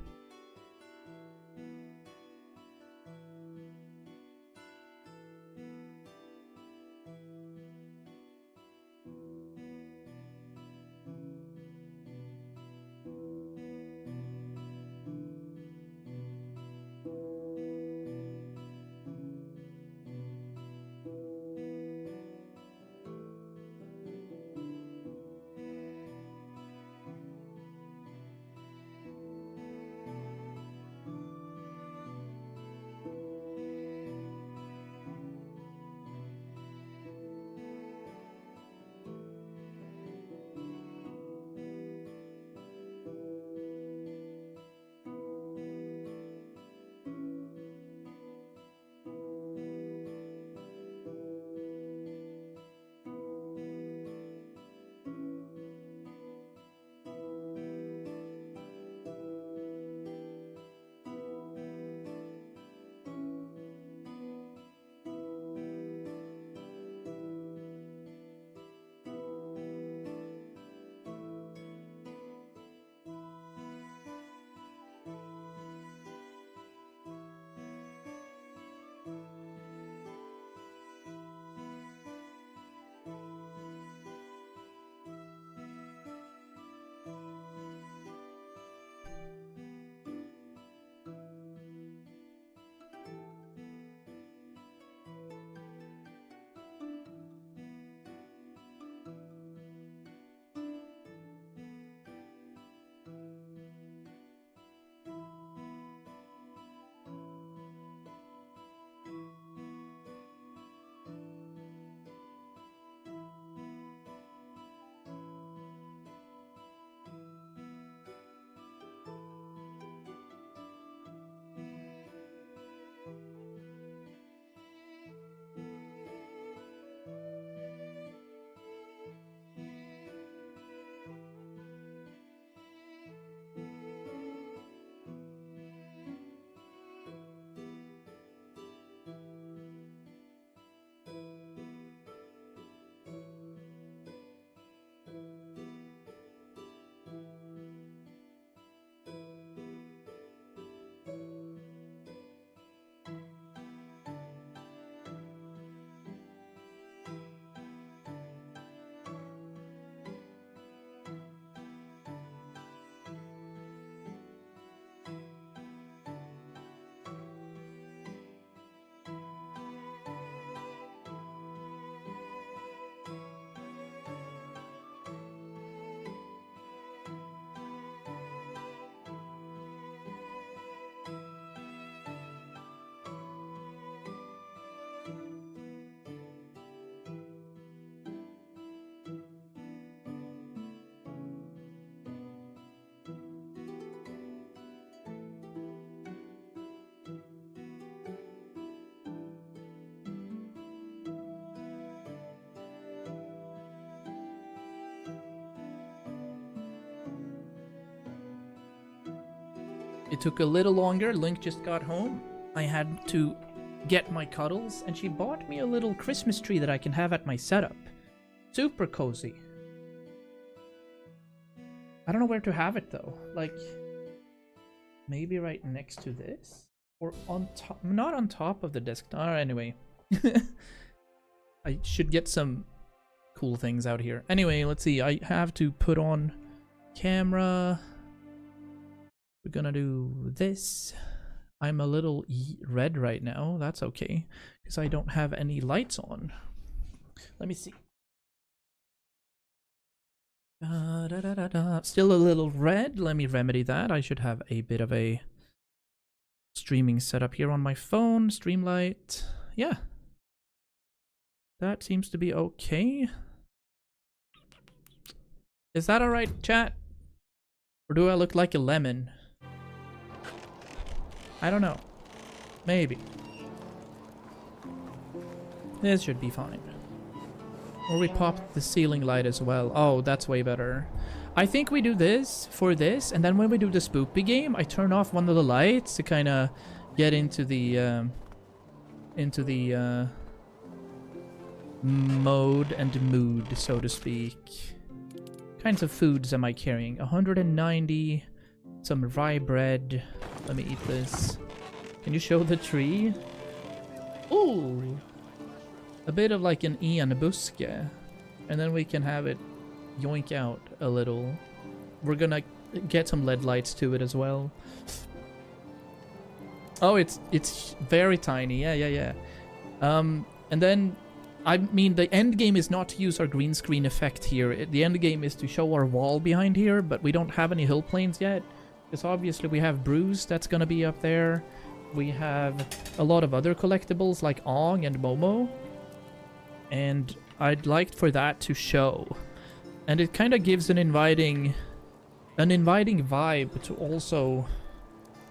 It took a little longer. Link just got home. I had to get my cuddles, and she bought me a little Christmas tree that I can have at my setup. Super cozy. I don't know where to have it though. Like, maybe right next to this? Or on top? Not on top of the desktop. Anyway. I should get some cool things out here. Anyway, let's see. I have to put on camera. We're gonna do this. I'm a little red right now. That's okay, because I don't have any lights on. Let me see. Still a little red. Let me remedy that. I should have a bit of a streaming setup here on my phone. Streamlight. Yeah. That seems to be okay. Is that alright, chat? Or do I look like a lemon? I don't know. Maybe. This should be fine. Or we pop the ceiling light as well. Oh, that's way better. I think we do this for this, and then when we do the spoopy game, I turn off one of the lights to kind of get into the mode and mood, so to speak. Kinds of foods am I carrying? 190, some rye bread. Let me eat this. Can you show the tree? Ooh! A bit of like an ianbuske. And then we can have it yoink out a little. We're gonna get some LED lights to it as well. Oh, it's very tiny. Yeah. And then, I mean, the end game is not to use our green screen effect here. The end game is to show our wall behind here, but we don't have any hill planes yet. Because obviously we have Bruce that's gonna be up there. We have a lot of other collectibles like Ong and Momo. And I'd like for that to show. And it kind of gives an inviting vibe to also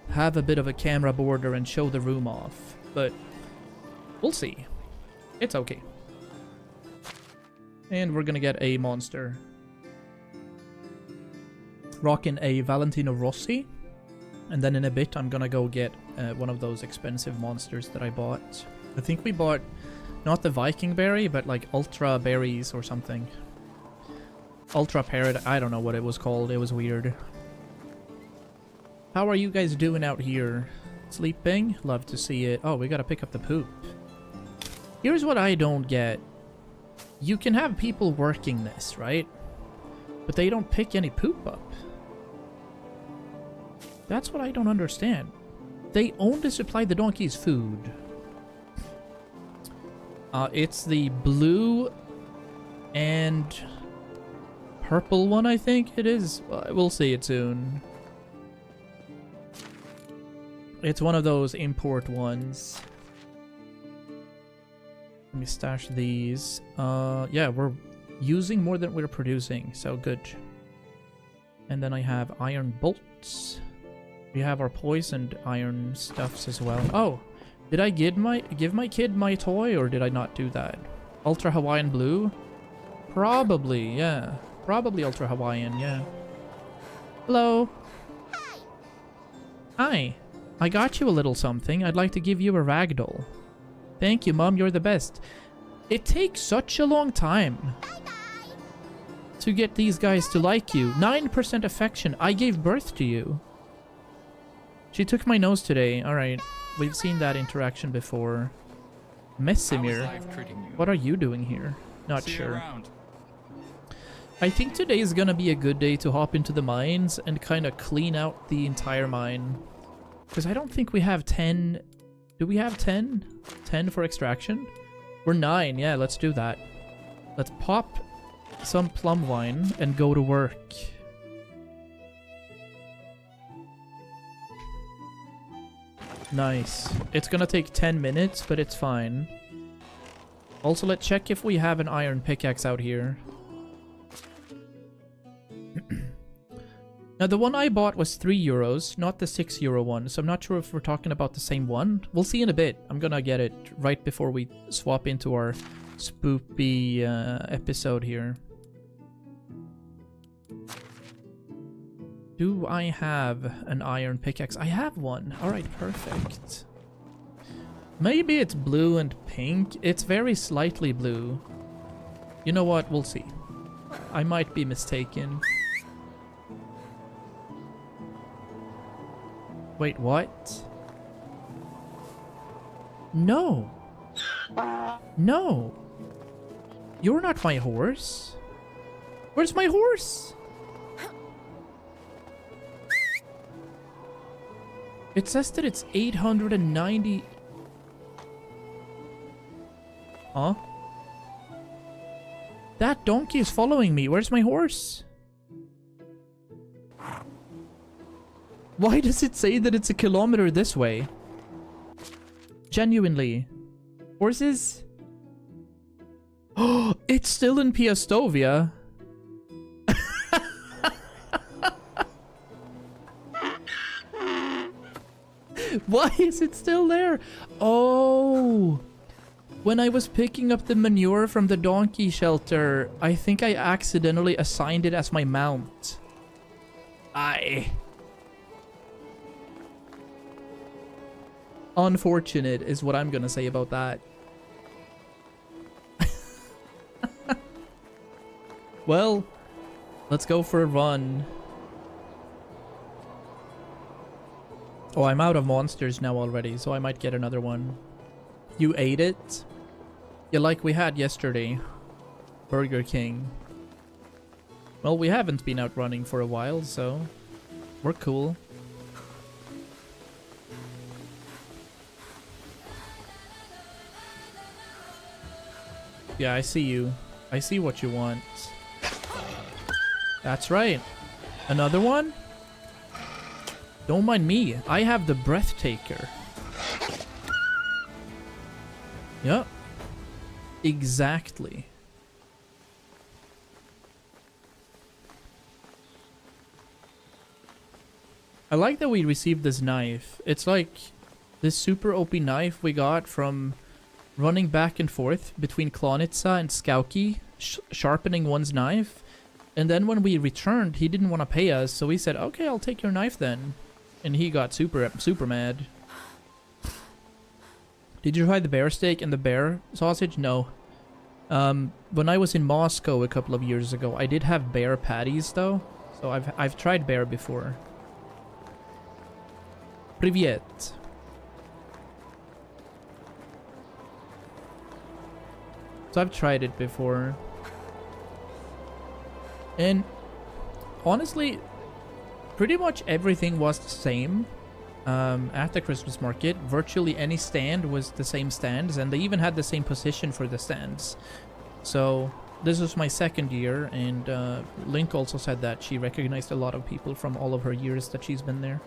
have a bit of a camera border and show the room off. But we'll see. It's okay. And we're gonna get a monster. Rocking a Valentino Rossi. And then in a bit I'm gonna go get one of those expensive monsters that I bought. I think we bought not the Viking berry, but like Ultra berries or something. Ultra Parrot, I don't know what it was called. It was weird. How are you guys doing out here? Sleeping? Love to see it. Oh, we gotta pick up the poop. Here's what I don't get. You can have people working this, right? But they don't pick any poop up. That's what I don't understand. They only supply the donkeys food. It's the blue and purple one, I think it is. We'll see it soon. It's one of those import ones. Let me stash these. Yeah, we're using more than we're producing, so good. And then I have iron bolts. We have our poisoned iron stuffs as well. Oh, did I give my kid my toy, or did I not do that? Ultra Hawaiian blue? Probably, yeah. Probably Ultra Hawaiian, yeah. Hello. Hi. I got you a little something. I'd like to give you a ragdoll. Thank you, Mom. You're the best. It takes such a long time to get these guys to like you. 9% affection. I gave birth to you. She took my nose today. Alright. We've seen that interaction before. Messimir. What are you doing here? Not sure. I think today is gonna be a good day to hop into the mines and kind of clean out the entire mine. Because I don't think we have 10... Do we have 10? 10 for extraction? We're 9. Yeah, let's do that. Let's pop some plum wine and go to work. Nice. It's gonna take 10 minutes, but it's fine. Also, let's check if we have an iron pickaxe out here. Now, the one I bought was €3, not the €6 one, so I'm not sure if we're talking about the same one. We'll see in a bit. I'm gonna get it right before we swap into our spoopy episode here. Do I have an iron pickaxe? I have one. Alright, perfect. Maybe it's blue and pink. It's very slightly blue. You know what? We'll see. I might be mistaken. Wait, what? No. No. You're not my horse. Where's my horse? It says that it's 890. Huh? That donkey is following me. Where's my horse? Why does it say that it's a kilometer this way? Genuinely. Horses? Oh, it's still in Piastovia. Why is it still there? Oh. When I was picking up the manure from the donkey shelter, I think I accidentally assigned it as my mount. Unfortunate is what I'm gonna say about that. Well, let's go for a run. Oh, I'm out of monsters now already, so I might get another one. You ate it? Yeah, like we had yesterday. Burger King. Well, we haven't been out running for a while, so we're cool. Yeah, I see you. I see what you want. That's right. Another one? Don't mind me. I have the breathtaker. Yep. Exactly. I like that we received this knife. It's like this super OP knife we got from running back and forth between Klonitsa and Skauki, sharpening one's knife. And then when we returned, he didn't want to pay us, so we said, okay, I'll take your knife then. And he got super mad. Did you try the bear steak and the bear sausage? No. When I was in Moscow a couple of years ago, I did have bear patties though. So I've tried bear before. Привет. So I've tried it before. And honestly, pretty much everything was the same at the Christmas market. Virtually any stand was the same stands, and they even had the same position for the stands. So this was my second year, and Link also said that she recognized a lot of people from all of her years that she's been there.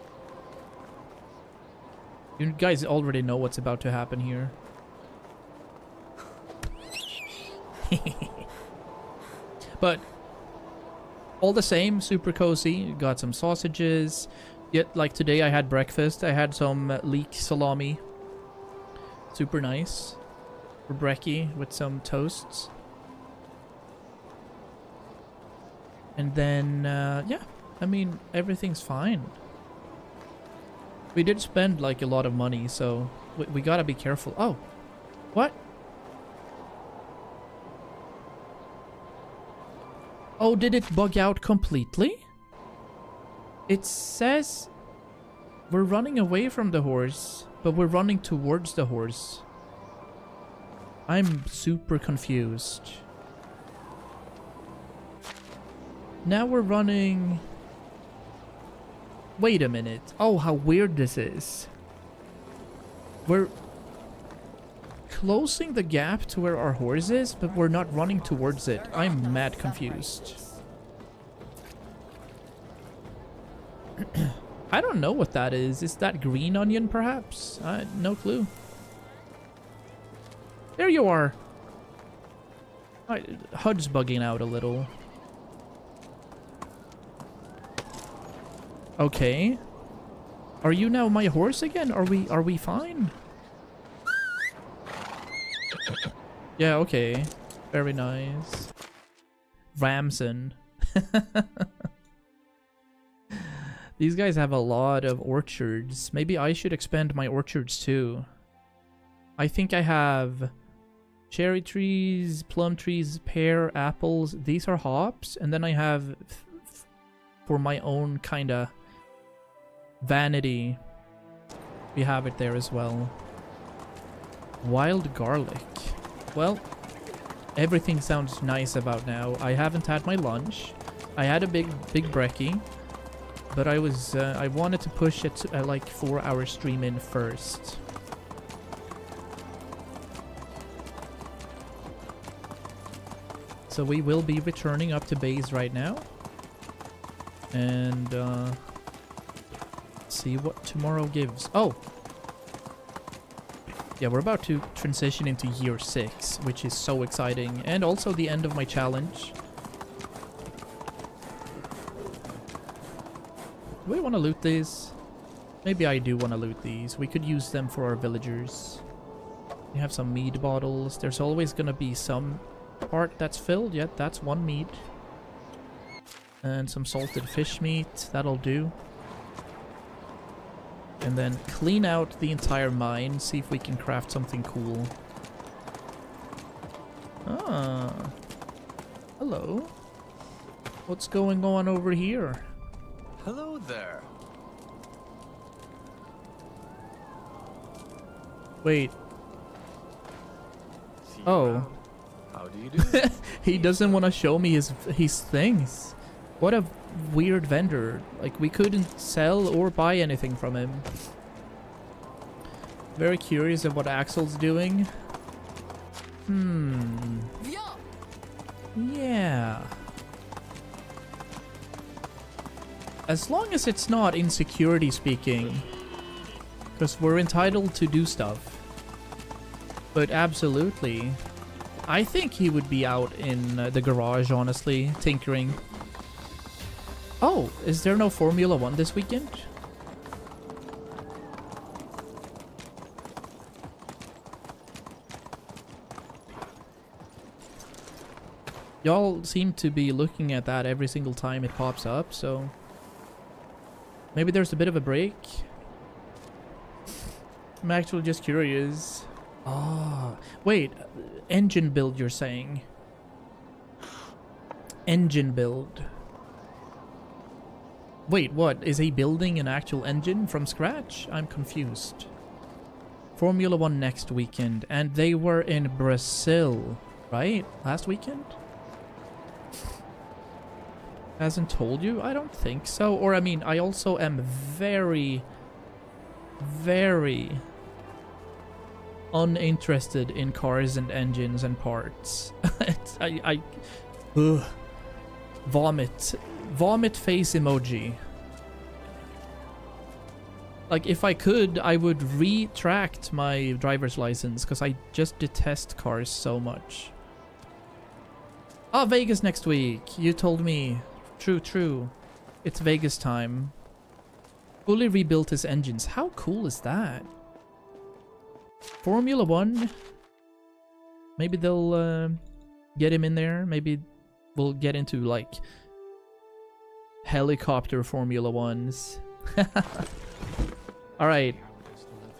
You guys already know what's about to happen here. But all the same, super cozy. Got some sausages. Yet, like today I had breakfast. I had some leek salami. Super nice. For brekkie with some toasts. And then, yeah. I mean, everything's fine. We did spend, like, a lot of money, so we gotta be careful. Oh. What? Oh, did it bug out completely? It says we're running away from the horse, but we're running towards the horse. I'm super confused. Now we're running... Wait a minute. Oh, how weird this is. We're closing the gap to where our horse is, but we're not running towards it. I'm mad confused. I don't know what that is. Is that green onion, perhaps? No clue. There you are. HUD's bugging out a little. Okay. Are you now my horse again? Are we fine? Yeah, okay. Very nice. Ramson. These guys have a lot of orchards. Maybe I should expand my orchards too. I think I have cherry trees, plum trees, pear, apples. These are hops. And then I have, for my own kind of vanity, we have it there as well. Wild garlic. Well, everything sounds nice about now. I haven't had my lunch. I had a big brekkie, but I wanted to push it to like 4-hour stream in first. So we will be returning up to base right now, and see what tomorrow gives. Oh, yeah, we're about to transition into year 6, which is so exciting, and also the end of my challenge. Do we want to loot these? Maybe I do want to loot these. We could use them for our villagers. We have some mead bottles. There's always going to be some part that's filled. Yet that's 1 mead. And some salted fish meat. That'll do. And then clean out the entire mine. See if we can craft something cool. Ah. Hello. What's going on over here? Hello there. Wait. See you Oh. around. How do you do? He doesn't want to show me his things. What a weird vendor. Like, we couldn't sell or buy anything from him. Very curious of what Axel's doing. Yeah. As long as it's not insecurity speaking. Because we're entitled to do stuff. But absolutely. I think he would be out in the garage, honestly, tinkering. Oh, is there no Formula 1 this weekend? Y'all seem to be looking at that every single time it pops up, so... maybe there's a bit of a break. I'm actually just curious. Oh, wait. Engine build, you're saying? Engine build. Wait, what? Is he building an actual engine from scratch? I'm confused. Formula 1 next weekend. And they were in Brazil, right? Last weekend? Hasn't told you? I don't think so. Or, I mean, I also am very, very uninterested in cars and engines and parts. Ugh. Vomit face emoji. Like, if I could, I would retract my driver's license, because I just detest cars so much. Oh, Vegas next week. You told me. True. It's Vegas time. Fully rebuilt his engines. How cool is that? Formula 1. Maybe they'll get him in there. Maybe we'll get into, like, helicopter Formula 1s. Alright.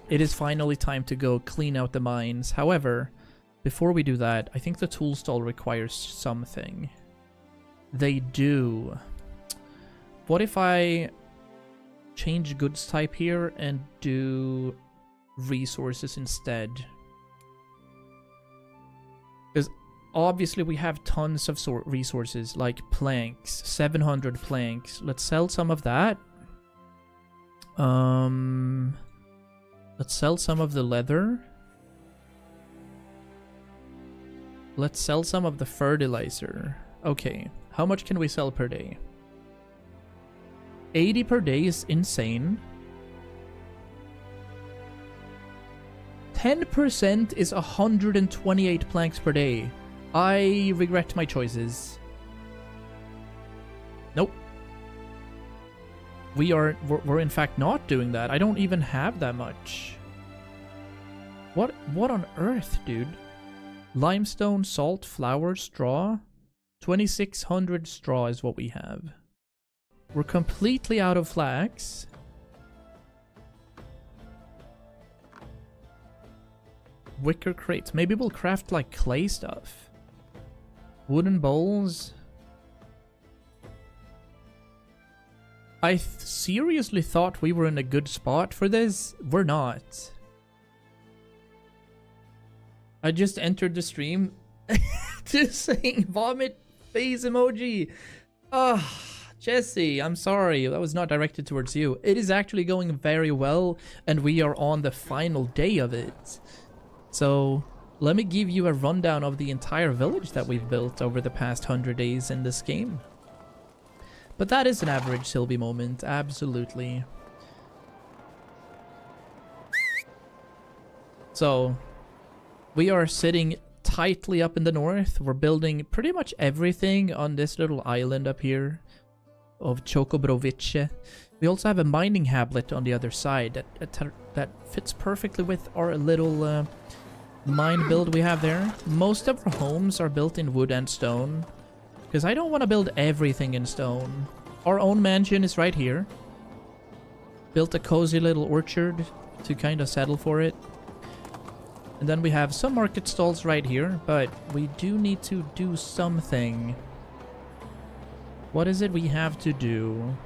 It is finally time to go clean out the mines. However, before we do that, I think the tool stall requires something. They do. What if I change goods type here and do resources instead? Because obviously we have tons of resources, like planks, 700 planks. Let's sell some of that. Let's sell some of the leather. Let's sell some of the fertilizer. Okay, how much can we sell per day? 80 per day is insane. 10% is 128 planks per day. I regret my choices. Nope. We're in fact not doing that. I don't even have that much. What on earth, dude? Limestone, salt, flour, straw. 2600 straw is what we have. We're completely out of flax. Wicker crates. Maybe we'll craft like clay stuff. Wooden bowls. I seriously thought we were in a good spot for this. We're not. I just entered the stream just saying vomit face emoji. Ah. Jesse, I'm sorry, that was not directed towards you. It is actually going very well, and we are on the final day of it. So, let me give you a rundown of the entire village that we've built over the past 100 days in this game. But that is an average Sylvie moment, absolutely. So, we are sitting tightly up in the north. We're building pretty much everything on this little island up here of Chokobrovice. We also have a mining hamlet on the other side that fits perfectly with our little mine build we have there. Most of our homes are built in wood and stone, because I don't want to build everything in stone. Our own mansion is right here. Built a cozy little orchard to kind of settle for it. And then we have some market stalls right here, but we do need to do something. What is it we have to do?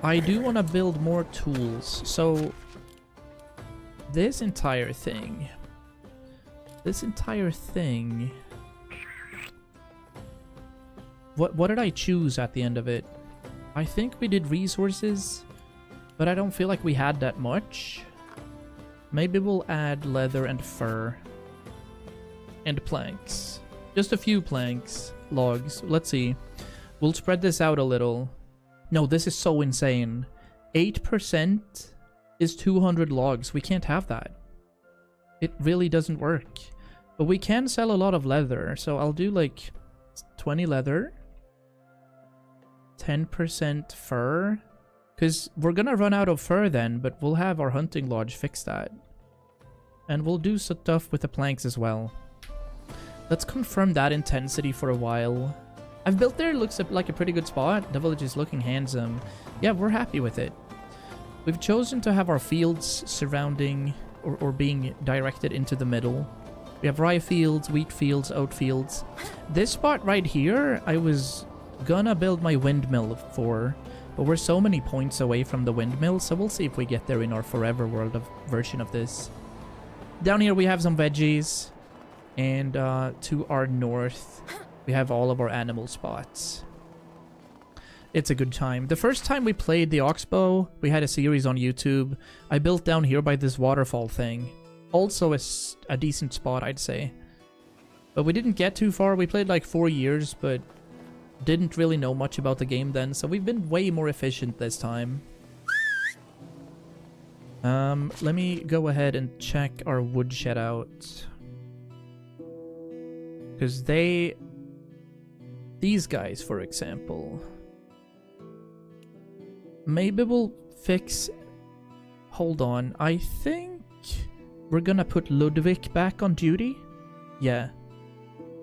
I do want to build more tools. So this entire thing. What did I choose at the end of it? I think we did resources, but I don't feel like we had that much. Maybe we'll add leather and fur. And planks. Just a few planks. Logs. Let's see. We'll spread this out a little. No, this is so insane. 8% is 200 logs. We can't have that. It really doesn't work. But we can sell a lot of leather. So I'll do like 20 leather. 10% fur. Because we're gonna run out of fur then, but we'll have our hunting lodge fix that. And we'll do stuff with the planks as well. Let's confirm that intensity for a while. I've built there, looks like a pretty good spot. The village is looking handsome. Yeah, we're happy with it. We've chosen to have our fields surrounding or being directed into the middle. We have rye fields, wheat fields, oat fields. This spot right here, I was gonna build my windmill for, but we're so many points away from the windmill, so we'll see if we get there in our forever world version of this. Down here we have some veggies. And to our north, we have all of our animal spots. It's a good time. The first time we played the Oxbow, we had a series on YouTube. I built down here by this waterfall thing. Also a decent spot, I'd say. But we didn't get too far. We played like 4 years, but didn't really know much about the game then. So we've been way more efficient this time. Let me go ahead and check our woodshed out. Because these guys, for example, maybe we'll fix, hold on, I think we're gonna put Ludwig back on duty. Yeah,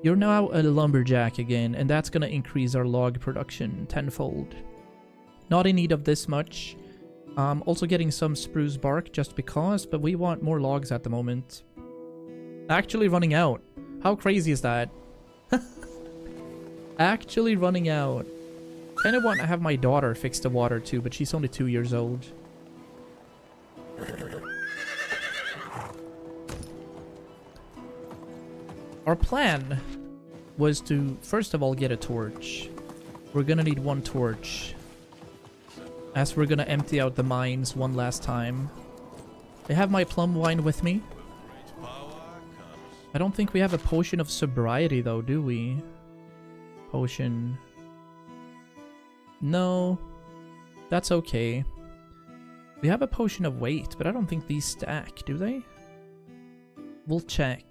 you're now a lumberjack again, and that's gonna increase our log production tenfold. Not in need of this much. Also getting some spruce bark just because, but we want more logs at the moment. Actually running out. How crazy is that? Actually running out. Kind of want to have my daughter fix the water too, but she's only 2 years old. Our plan was to, first of all, get a torch. We're gonna need 1 torch, as we're gonna empty out the mines one last time. I have my plum wine with me. I don't think we have a potion of sobriety though, do we? Potion. No. That's okay. We have a potion of weight, but I don't think these stack, do they? We'll check.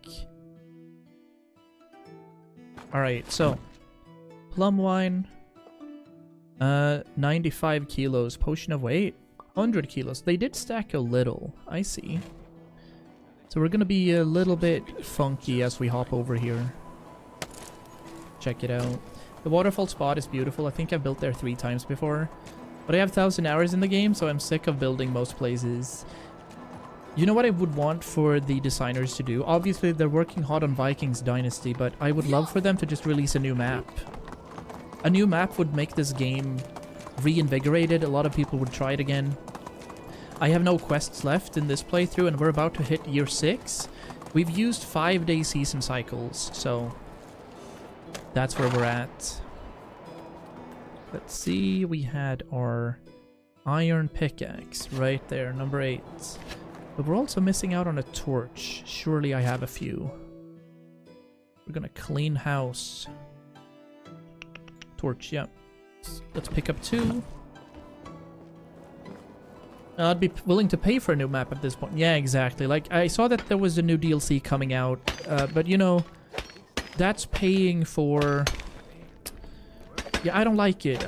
Alright, so. Plum wine. 95 kilos. Potion of weight. 100 kilos. They did stack a little. I see. So we're gonna be a little bit funky as we hop over here. Check it out. The waterfall spot is beautiful. I think I've built there 3 times before. But I have 1,000 hours in the game, so I'm sick of building most places. You know what I would want for the designers to do? Obviously, they're working hard on Vikings Dynasty, but I would love for them to just release a new map. A new map would make this game reinvigorated. A lot of people would try it again. I have no quests left in this playthrough, and we're about to hit year 6. We've used 5-day season cycles, so that's where we're at. Let's see, we had our iron pickaxe right there, number 8. But we're also missing out on a torch. Surely I have a few. We're gonna clean house. Torch, yeah. Let's pick up 2. I'd be willing to pay for a new map at this point. Yeah, exactly. Like, I saw that there was a new DLC coming out, but you know, that's paying for... Yeah, I don't like it.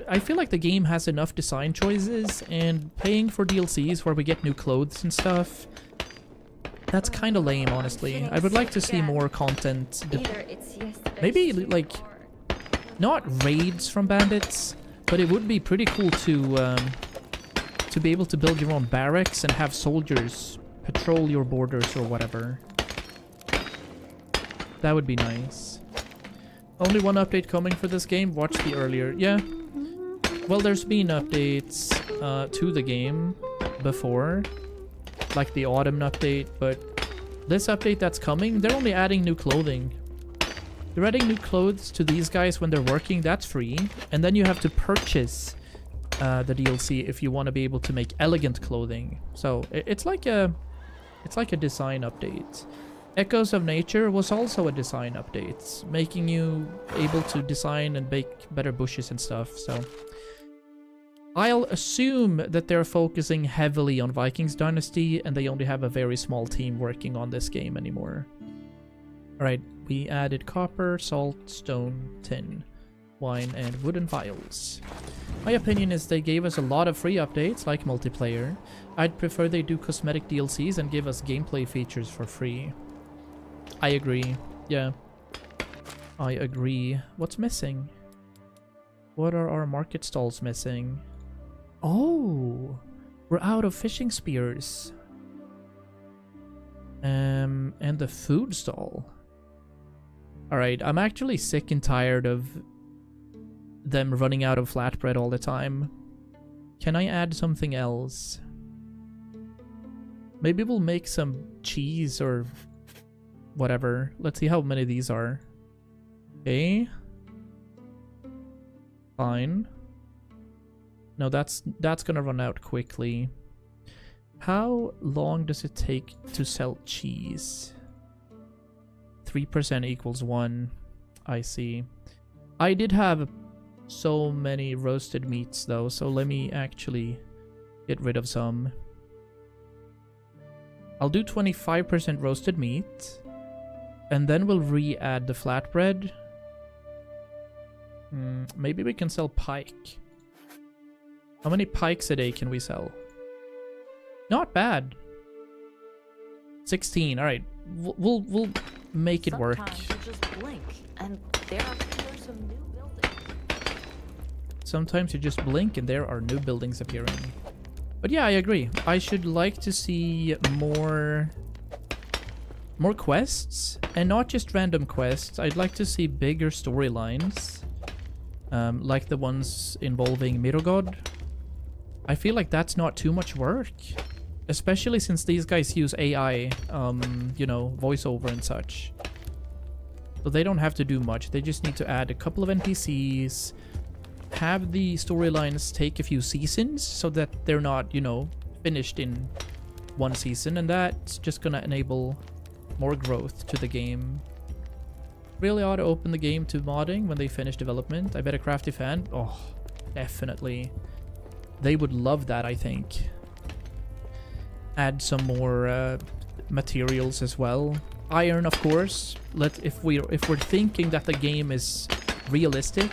I feel like the game has enough design choices, and paying for DLCs where we get new clothes and stuff, that's kind of lame, honestly. I would like to see more content. Maybe, like, not raids from bandits, but it would be pretty cool to be able to build your own barracks and have soldiers patrol your borders or whatever. That would be nice. Only one update coming for this game. Watch the earlier. Yeah. Well, there's been updates to the game before, like the autumn update, but this update that's coming, they're only adding new clothing. They're adding new clothes to these guys when they're working. That's free, and then you have to purchase the DLC if you want to be able to make elegant clothing. So it's like a design update. Echoes of Nature was also a design update, making you able to design and make better bushes and stuff. So I'll assume that they're focusing heavily on Vikings Dynasty, and they only have a very small team working on this game anymore. Alright, we added copper, salt, stone, tin, wine, and wooden vials. My opinion is they gave us a lot of free updates, like multiplayer. I'd prefer they do cosmetic DLCs and give us gameplay features for free. I agree. Yeah. I agree. What's missing? What are our market stalls missing? Oh! We're out of fishing spears. And the food stall. Alright, I'm actually sick and tired of them running out of flatbread all the time. Can I add something else? Maybe we'll make some cheese or whatever. Let's see how many these are. Okay. Fine. No, that's gonna run out quickly. How long does it take to sell cheese? 3% equals 1. I see. I did have so many roasted meats though, so let me actually get rid of some. I'll do 25% roasted meat, and then we'll re-add the flatbread. Maybe we can sell pike. How many pikes a day can we sell? Not bad. 16. All right, we'll make it work. Sometimes you just blink, and there appear some new buildings. Sometimes you just blink, and there are new buildings appearing. But yeah, I agree. I should like to see more quests, and not just random quests. I'd like to see bigger storylines, like the ones involving Mirogod. I feel like that's not too much work, especially since these guys use AI, you know, voiceover and such. So they don't have to do much. They just need to add a couple of NPCs, have the storylines take a few seasons so that they're not, you know, finished in one season, and that's just gonna enable more growth to the game. Really ought to open the game to modding when they finish development. I bet a Crafty fan, oh, definitely. They would love that, I think. Add some more materials as well. Iron, of course. If we're thinking that the game is realistic,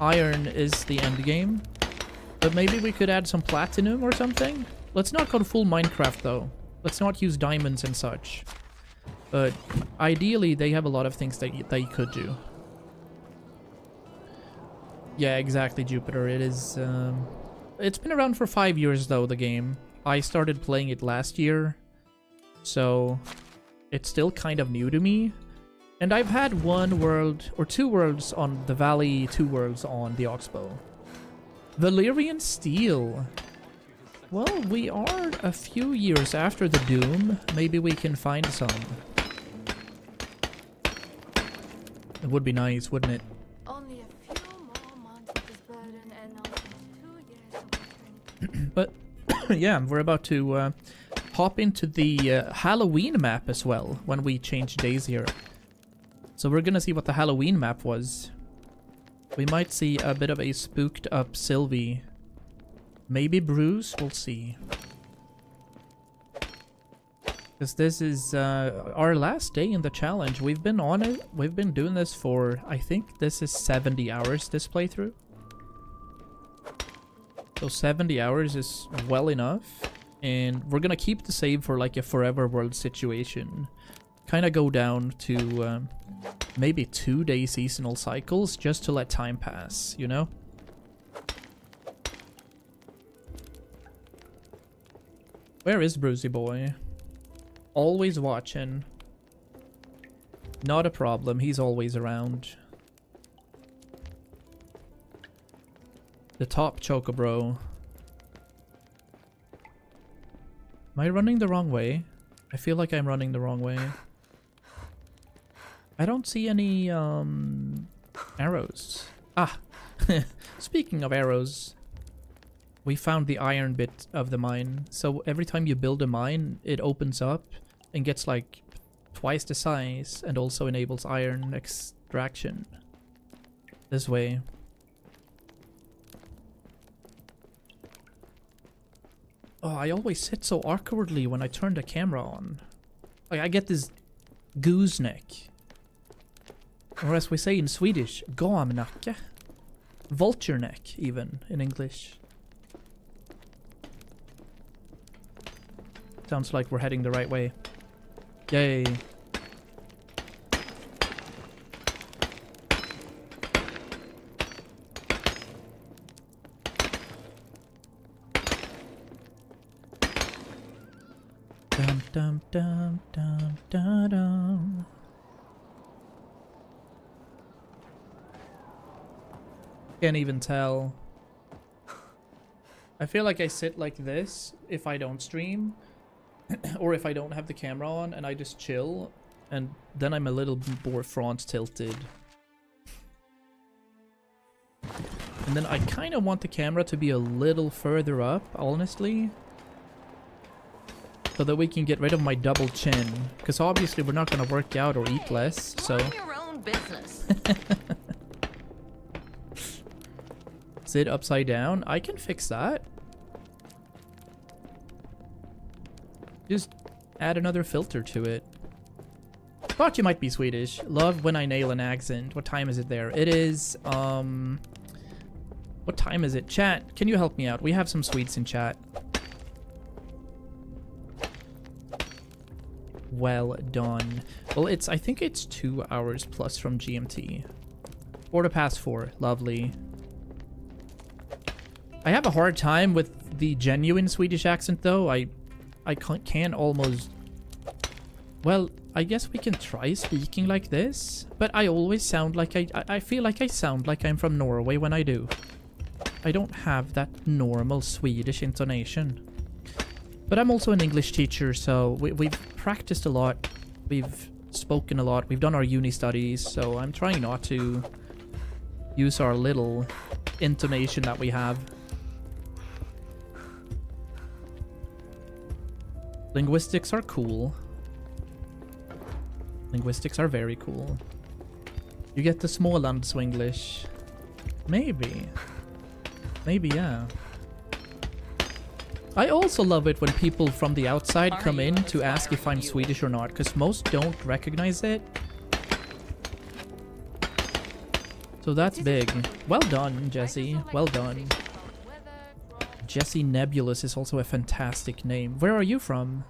iron is the end game. But maybe we could add some platinum or something. Let's not go full Minecraft though. Let's not use diamonds and such. But ideally, they have a lot of things that they could do. Yeah, exactly, Jupiter. It is, it's been around for 5 years, though, the game. I started playing it last year, so it's still kind of new to me. And I've had 1 world, or 2 worlds on the Valley, 2 worlds on the Oxbow. Valyrian Steel. Well, we are a few years after the Doom. Maybe we can find some. It would be nice, wouldn't it? Only a few more months of this burden and I'll have 2 years of eternity. But yeah, we're about to hop into the Halloween map as well when we change days here. So we're gonna see what the Halloween map was. We might see a bit of a spooked up Sylvie. Maybe Bruce, we'll see. Because this is our last day in the challenge. We've been on it. We've been doing this for, I think this is 70 hours this playthrough. So 70 hours is well enough. And we're gonna keep the save for like a forever world situation. Kind of go down to maybe 2-day seasonal cycles just to let time pass, you know? Where is Brucey Boy? Always watching. Not a problem, he's always around. The top Chocobro. Am I running the wrong way? I feel like I'm running the wrong way. I don't see any arrows. Ah, speaking of arrows, we found the iron bit of the mine. So every time you build a mine, it opens up and gets like twice the size and also enables iron extraction. This way. Oh, I always sit so awkwardly when I turn the camera on. Like, I get this goose neck. Or as we say in Swedish, gamnacke. Vulture neck, even, in English. Sounds like we're heading the right way. Yay. Dum dum dum dum dum dum. Can't even tell. I feel like I sit like this if I don't stream. Or if I don't have the camera on and I just chill. And then I'm a little more front tilted. And then I kind of want the camera to be a little further up, honestly. So that we can get rid of my double chin. Because obviously we're not going to work out or eat less, so... Mind your own business. Sit upside down. I can fix that. Just add another filter to it. Thought you might be Swedish. Love when I nail an accent. What time is it there? It is, what time is it? Chat, can you help me out? We have some Swedes in chat. Well done. Well, I think it's 2 hours plus from GMT. 4:04. Lovely. I have a hard time with the genuine Swedish accent, though. I can almost... Well, I guess we can try speaking like this. But I always sound like I feel like I sound like I'm from Norway when I do. I don't have that normal Swedish intonation. But I'm also an English teacher, so we've practiced a lot. We've spoken a lot. We've done our uni studies, so I'm trying not to use our little intonation that we have. Linguistics are cool. Linguistics are very cool. You get the Småland Swinglish. Maybe. Maybe, yeah. I also love it when people from the outside come in to ask if I'm Swedish or not, because most don't recognize it. So that's big. Well done, Jesse. Well done. Jesse Nebulous is also a fantastic name. Where are you from?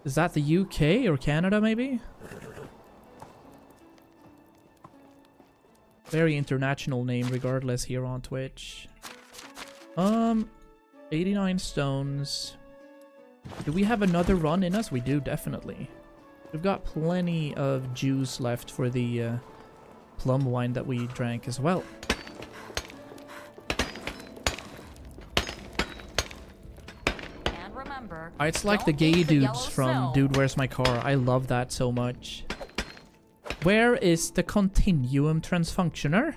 Is that the UK or Canada, maybe? Very international name regardless here on Twitch. 89 stones. Do we have another run in us? We do, definitely. We've got plenty of juice left for the plum wine that we drank as well. And remember, It's like the don't gay eat the yellow dudes from snow. Dude, Where's My Car? I love that so much. Where is the continuum transfunctioner?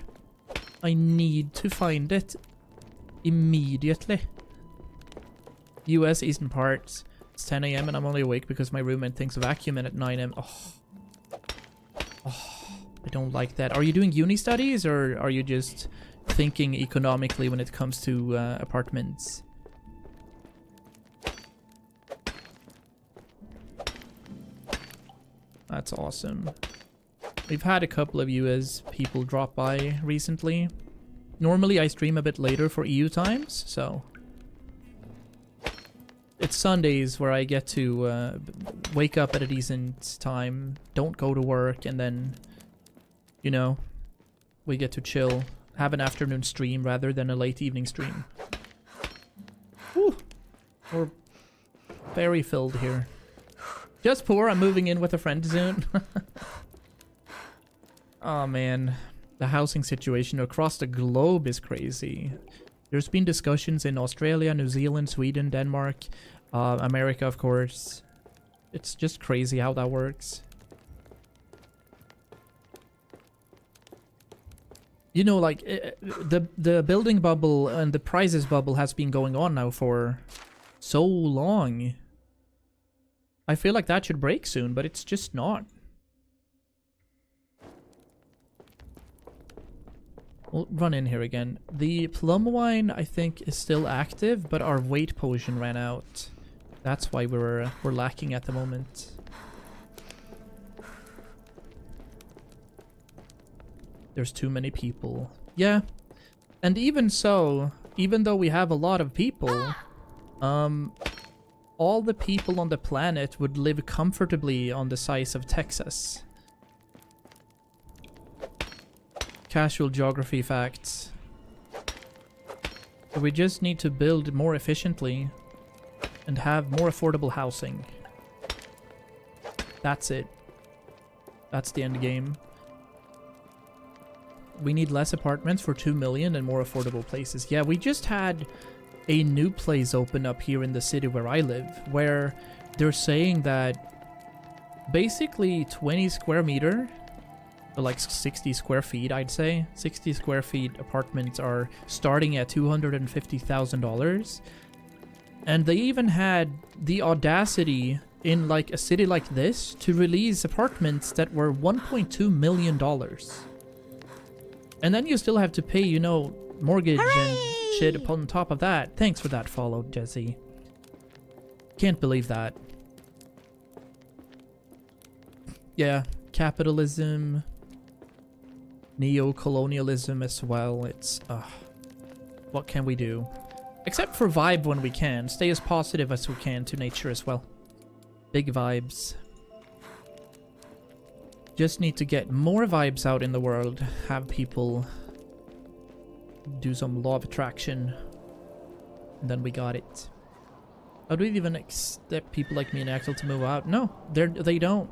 I need to find it immediately. US Eastern Parts. It's 10 a.m. and I'm only awake because my roommate thinks vacuuming at 9 a.m. Oh, I don't like that. Are you doing uni studies or are you just thinking economically when it comes to apartments? That's awesome. We've had a couple of US people drop by recently. Normally I stream a bit later for EU times, so it's Sundays where I get to wake up at a decent time, don't go to work, and then, you know, we get to chill, have an afternoon stream rather than a late evening stream. Whew. We're very filled here. Just poor, I'm moving in with a friend soon. Oh man, the housing situation across the globe is crazy. There's been discussions in Australia, New Zealand, Sweden, Denmark, America, of course. It's just crazy how that works. You know, like, the building bubble and the prices bubble has been going on now for so long. I feel like that should break soon, but it's just not. We'll run in here again. The plum wine, I think, is still active, but our weight potion ran out. That's why we're lacking at the moment. There's too many people. Yeah. And even so, even though we have a lot of people, all the people on the planet would live comfortably on the size of Texas. Casual geography facts. So we just need to build more efficiently and have more affordable housing. That's it. That's the end game. We need less apartments for 2 million and more affordable places. Yeah, we just had a new place open up here in the city where I live, where they're saying that basically 20 square meter, or like 60 square feet, I'd say. 60 square feet apartments are starting at $250,000. And they even had the audacity in like a city like this to release apartments that were $1.2 million. And then you still have to pay, you know, mortgage and shit upon top of that. Thanks for that follow, Jesse. Can't believe that. Yeah, capitalism, neo-colonialism as well. It's, what can we do? Except for vibe when we can. Stay as positive as we can to nature as well. Big vibes. Just need to get more vibes out in the world. Have people do some law of attraction. And then we got it. How do we even expect people like me and Axel to move out? No, they don't.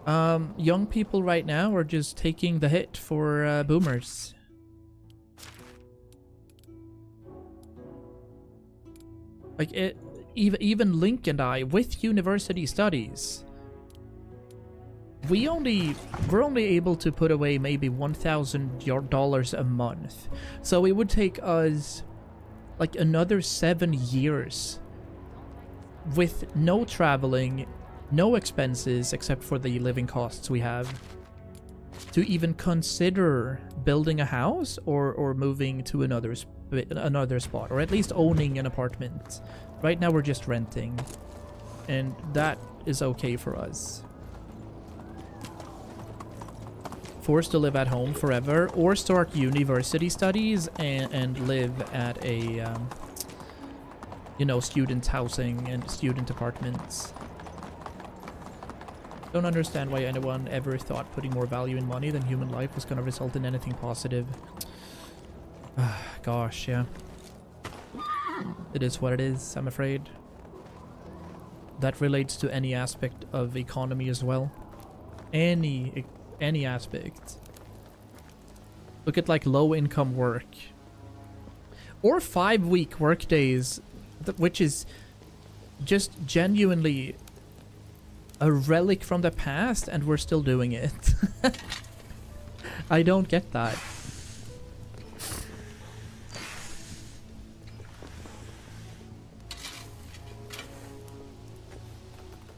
Young people right now are just taking the hit for boomers. Like even Link and I, with university studies, we're only able to put away maybe $1,000 a month. So it would take us like another 7 years with no traveling, no expenses except for the living costs we have, to even consider building a house or moving to another spot, or at least owning an apartment. Right now we're just renting, and that is okay for us. Forced to live at home forever, or start university studies and live at a you know, student housing and student apartments. Don't understand why anyone ever thought putting more value in money than human life was gonna result in anything positive. Gosh, yeah. It is what it is, I'm afraid. That relates to any aspect of economy as well. Any aspect. Look at like low income work. Or 5-week work days, which is just genuinely a relic from the past, and we're still doing it. I don't get that.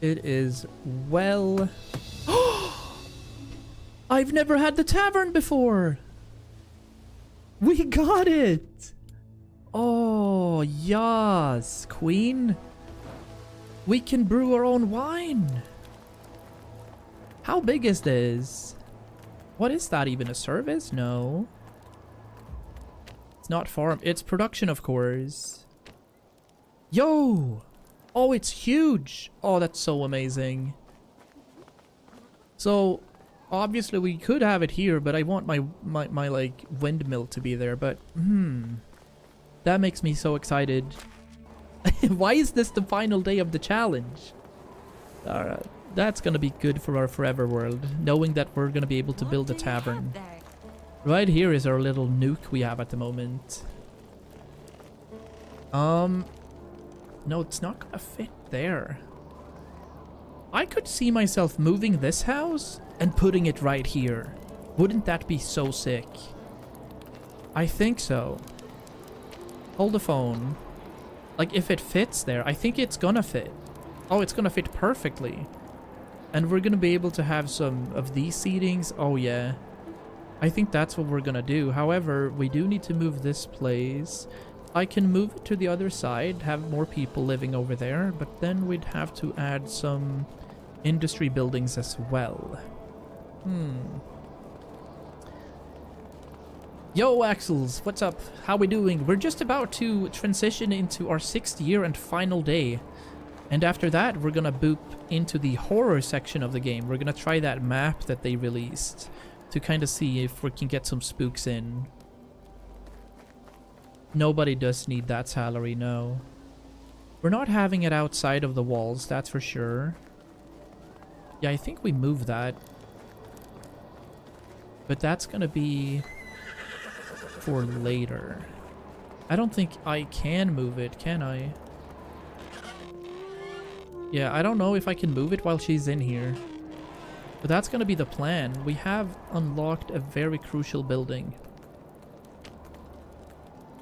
It is well... I've never had the tavern before! We got it! Oh, yes, Queen. We can brew our own wine. How big is this? What is that, even a service? No. It's not farm. It's production, of course. Yo! Oh, it's huge. Oh, that's so amazing. So, obviously we could have it here, but I want my like windmill to be there, but that makes me so excited. Why is this the final day of the challenge? Alright, that's gonna be good for our forever world, knowing that we're gonna be able to build a tavern. Right here is our little nuke we have at the moment. No, it's not gonna fit there. I could see myself moving this house and putting it right here. Wouldn't that be so sick? I think so. Hold the phone. Like, if it fits there, I think it's gonna fit. Oh, it's gonna fit perfectly. And we're gonna be able to have some of these seatings. Oh, yeah. I think that's what we're gonna do. However, we do need to move this place. I can move it to the other side, have more people living over there, but then we'd have to add some industry buildings as well. Yo, Axels, what's up? How we doing? We're just about to transition into our 6th year and final day. And after that, we're gonna boop into the horror section of the game. We're gonna try that map that they released to kind of see if we can get some spooks in. Nobody does need that salary, no. We're not having it outside of the walls, that's for sure. Yeah, I think we move that. But that's gonna be for later. I don't think I can move it, can I? Yeah, I don't know if I can move it while she's in here. But that's gonna be the plan. We have unlocked a very crucial building.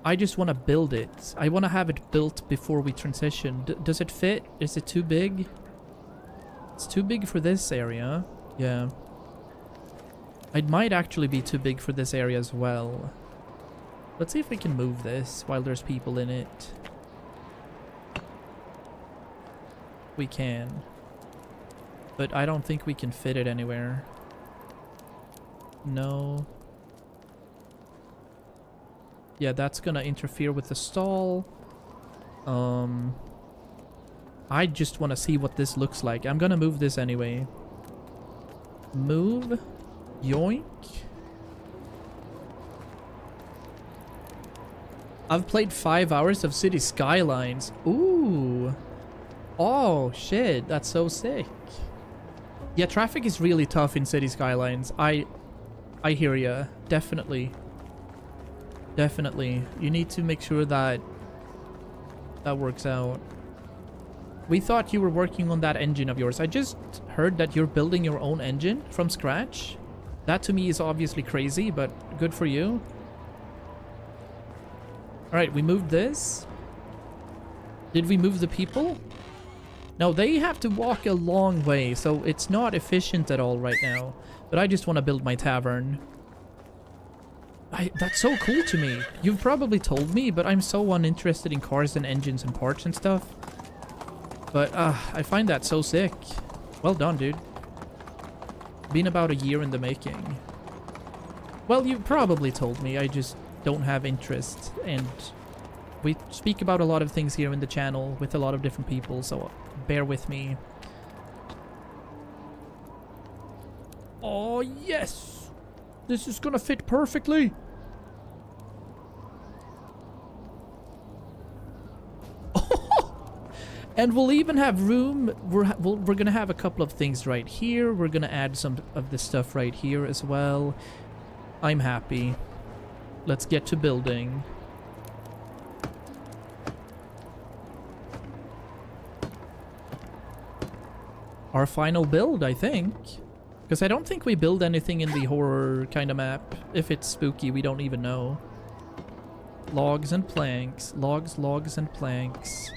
I just want to build it. I want to have it built before we transition. Does it fit? Is it too big? It's too big for this area. Yeah. It might actually be too big for this area as well. Let's see if we can move this while there's people in it. We can. But I don't think we can fit it anywhere. No. Yeah, that's gonna interfere with the stall. I just want to see what this looks like. I'm gonna move this anyway. Move. Yoink. I've played 5 hours of City Skylines. Ooh. Oh, shit. That's so sick. Yeah, traffic is really tough in City Skylines. I hear ya. Definitely. Definitely. You need to make sure that that works out. We thought you were working on that engine of yours. I just heard that you're building your own engine from scratch. That to me is obviously crazy, but good for you. Alright, we moved this. Did we move the people? No, they have to walk a long way, so it's not efficient at all right now. But I just want to build my tavern. That's so cool to me. You've probably told me, but I'm so uninterested in cars and engines and parts and stuff. But I find that so sick. Well done, dude. Been about a year in the making. Well, you probably told me. I just don't have interest. And we speak about a lot of things here in the channel with a lot of different people, so bear with me. Oh, yes! This is gonna fit perfectly! And we'll even have room. We're gonna have a couple of things right here. We're gonna add some of this stuff right here as well. I'm happy. Let's get to building. Our final build, I think. Because I don't think we build anything in the horror kind of map. If it's spooky, we don't even know. Logs and planks. Logs and planks.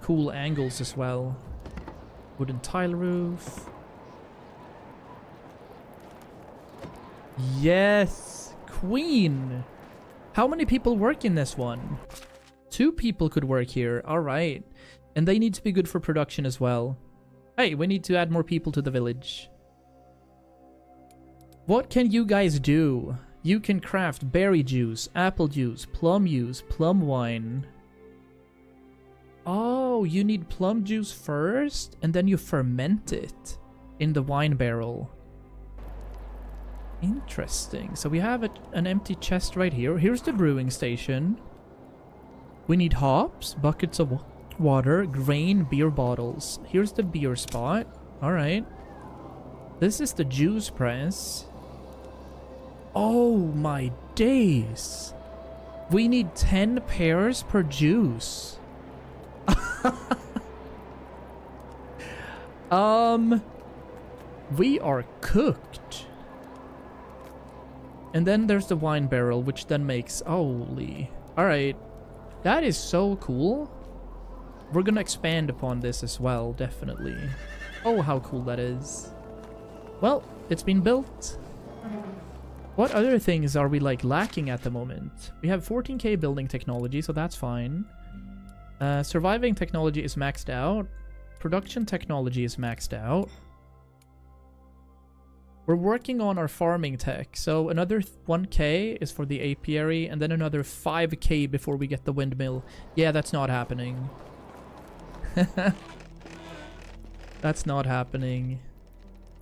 Cool angles as well. Wooden tile roof. Yes! Queen! How many people work in this one? 2 people could work here. Alright. And they need to be good for production as well. Hey, we need to add more people to the village. What can you guys do? You can craft berry juice, apple juice, plum wine. Oh, you need plum juice first, and then you ferment it in the wine barrel. Interesting. So we have an empty chest right here. Here's the brewing station. We need hops, buckets of water, grain, beer bottles. Here's the beer spot. Alright. This is the juice press. Oh my days. We need 10 pairs per juice. We are cooked. And then there's the wine barrel, which then makes... Holy. Alright. That is so cool. We're gonna expand upon this as well, definitely. Oh, how cool that is. Well, it's been built. What other things are we, like, lacking at the moment? We have 14k building technology, so that's fine. Surviving technology is maxed out. Production technology is maxed out. We're working on our farming tech, so another 1k is for the apiary, and then another 5k before we get the windmill. Yeah, that's not happening. That's not happening.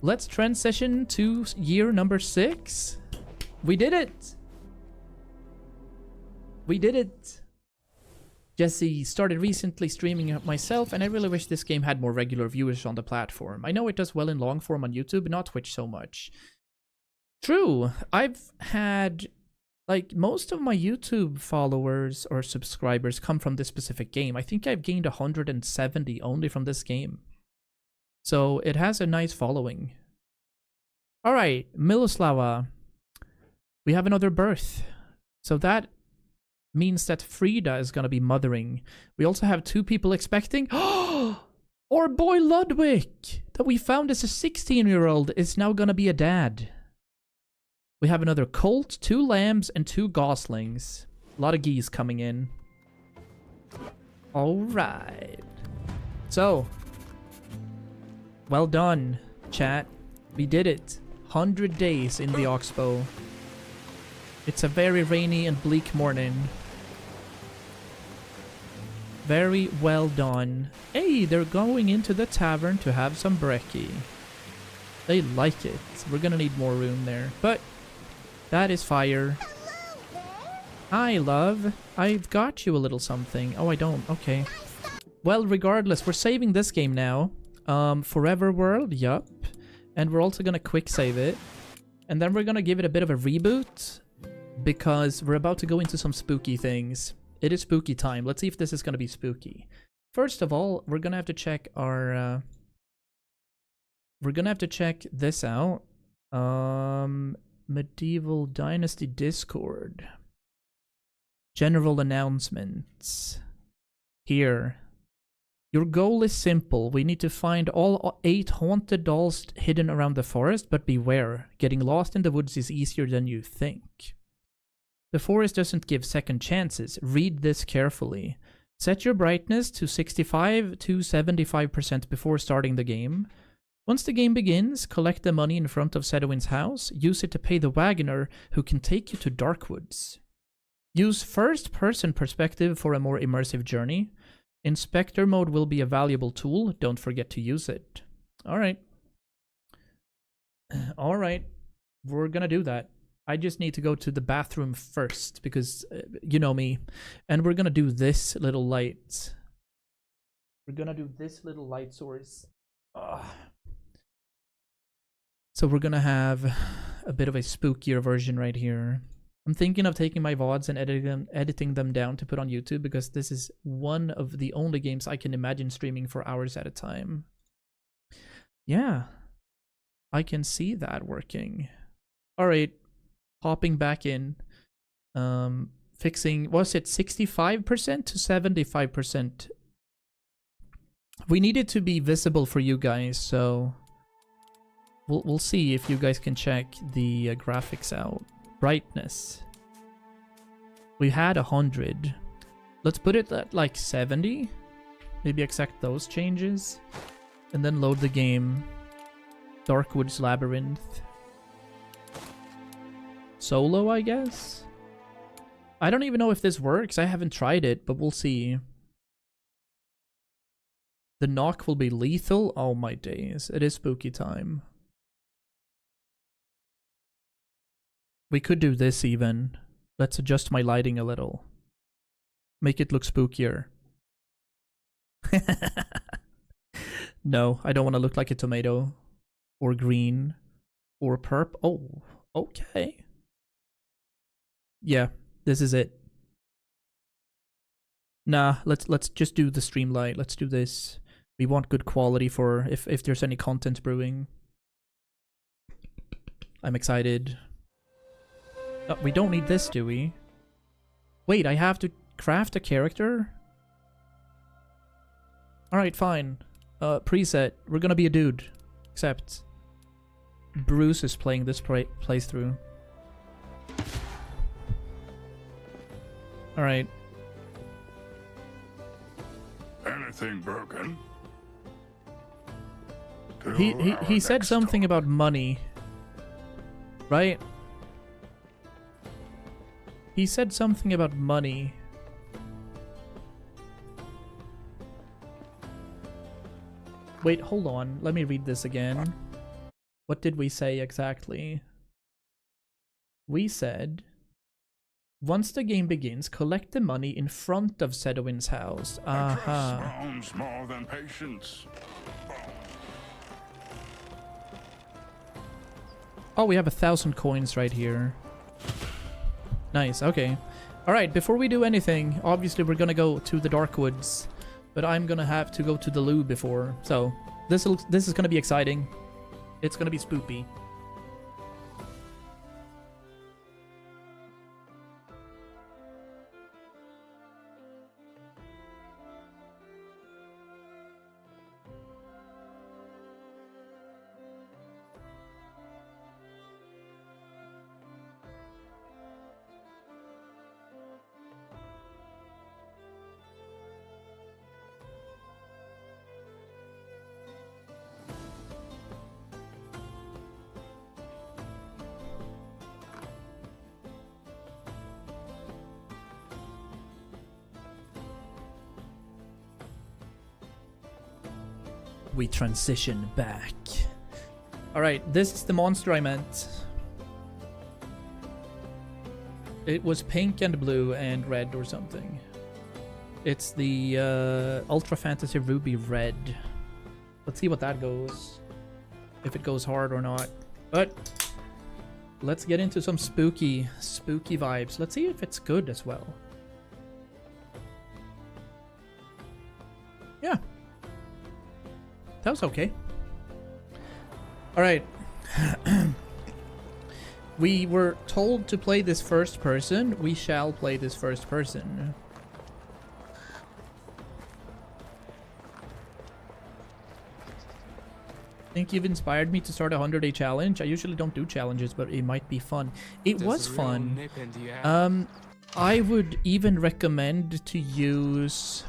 Let's transition to year number 6. We did it! We did it! Jesse started recently streaming myself, and I really wish this game had more regular viewers on the platform. I know it does well in long form on YouTube, but not Twitch so much. True. I've had, like, most of my YouTube followers or subscribers come from this specific game. I think I've gained 170 only from this game. So it has a nice following. Alright, Miloslava. We have another birth. So that means that Frida is going to be mothering. We also have 2 people expecting. Our boy Ludwig, that we found as a 16-year-old, is now going to be a dad. We have another colt, 2 lambs, and 2 goslings. A lot of geese coming in. Alright. So, well done, chat. We did it. 100 days in the Oxbow. It's a very rainy and bleak morning. Very well done. Hey, they're going into the tavern to have some brekkie. They like it. We're gonna need more room there. But that is fire. Hi, love. I've got you a little something. Oh, I don't. Okay. Well, regardless, we're saving this game now. Forever World, yup. And we're also gonna quick save it. And then we're gonna give it a bit of a reboot, because we're about to go into some spooky things. It is spooky time. Let's see if this is going to be spooky. First of all, we're going to have to check our... we're going to have to check this out. Medieval Dynasty Discord. General announcements. Here. Your goal is simple. We need to find all 8 haunted dolls hidden around the forest, but beware. Getting lost in the woods is easier than you think. The forest doesn't give second chances. Read this carefully. Set your brightness to 65 to 75% before starting the game. Once the game begins, collect the money in front of Sedowin's house. Use it to pay the wagoner who can take you to Darkwoods. Use first-person perspective for a more immersive journey. Inspector mode will be a valuable tool. Don't forget to use it. Alright. Alright. We're gonna do that. I just need to go to the bathroom first because you know me. And we're gonna do this little light. We're gonna do this little light source. Ugh. So we're gonna have a bit of a spookier version right here. I'm thinking of taking my VODs and editing them down to put on YouTube because this is one of the only games I can imagine streaming for hours at a time. Yeah, I can see that working. Alright, hopping back in. Fixing, was it 65% to 75%? We need it to be visible for you guys, so we'll see if you guys can check the graphics out. Brightness. We had 100. Let's put it at like 70. Maybe accept those changes. And then load the game. Darkwoods Labyrinth. Solo, I guess? I don't even know if this works. I haven't tried it, but we'll see. The knock will be lethal. Oh my days. It is spooky time. We could do this even. Let's adjust my lighting a little. Make it look spookier. No, I don't want to look like a tomato. Or green. Or purple. Oh, okay. Yeah, this is it. Nah, let's just do the streamlight. Let's do this. We want good quality for if there's any content brewing. I'm excited. Oh, we don't need this, do we? Wait, I have to craft a character? Alright, fine. Preset. We're gonna be a dude. Except Bruce is playing this playthrough. Alright. Anything broken? He said something about money. Right? He said something about money. Wait, hold on. Let me read this again. What did we say exactly? We said, once the game begins, collect the money in front of Sedowin's house. Trust more than patience. Oh, we have 1,000 coins right here. Nice, okay. Alright, before we do anything, obviously we're gonna go to the Darkwoods. But I'm gonna have to go to the loo before. So, this is gonna be exciting. It's gonna be spoopy. We transition back. Alright, this is the monster I meant. It was pink and blue and red or something. It's the Ultra Fantasy Ruby Red. Let's see what that goes. If it goes hard or not. But let's get into some spooky vibes. Let's see if it's good as well. Yeah. That was okay. Alright. We were told to play this first person. We shall play this first person. I think you've inspired me to start a 100-day challenge. I usually don't do challenges, but it might be fun. It was fun. I would even recommend to use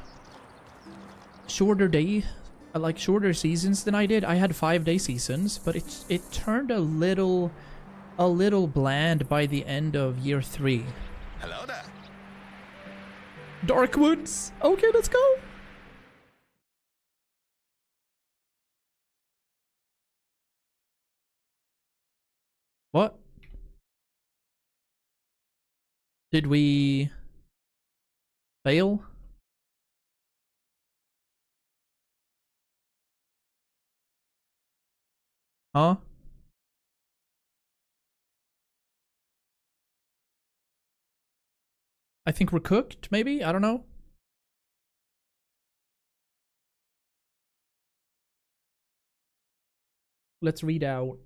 shorter day, like shorter seasons than I did. I had 5-day seasons, but it turned a little bland by the end of year 3. Hello there. Darkwoods. Okay, let's go. What? Did we fail? Huh? I think we're cooked, maybe? I don't know. Let's read out.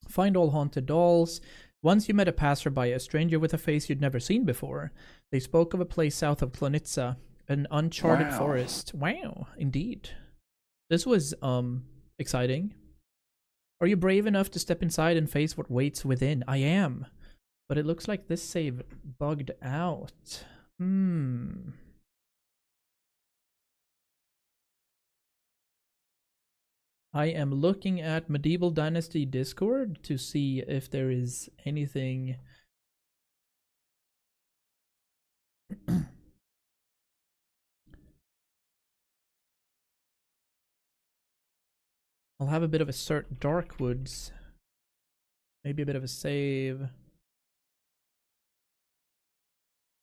Find all haunted dolls. Once you met a passerby, a stranger with a face you'd never seen before. They spoke of a place south of Klonitsa, an uncharted forest. Wow, indeed. This was, exciting. Are you brave enough to step inside and face what waits within? I am. But it looks like this save bugged out. I am looking at Medieval Dynasty Discord to see if there is anything. I'll have a bit of a search. Darkwoods. Maybe a bit of a save.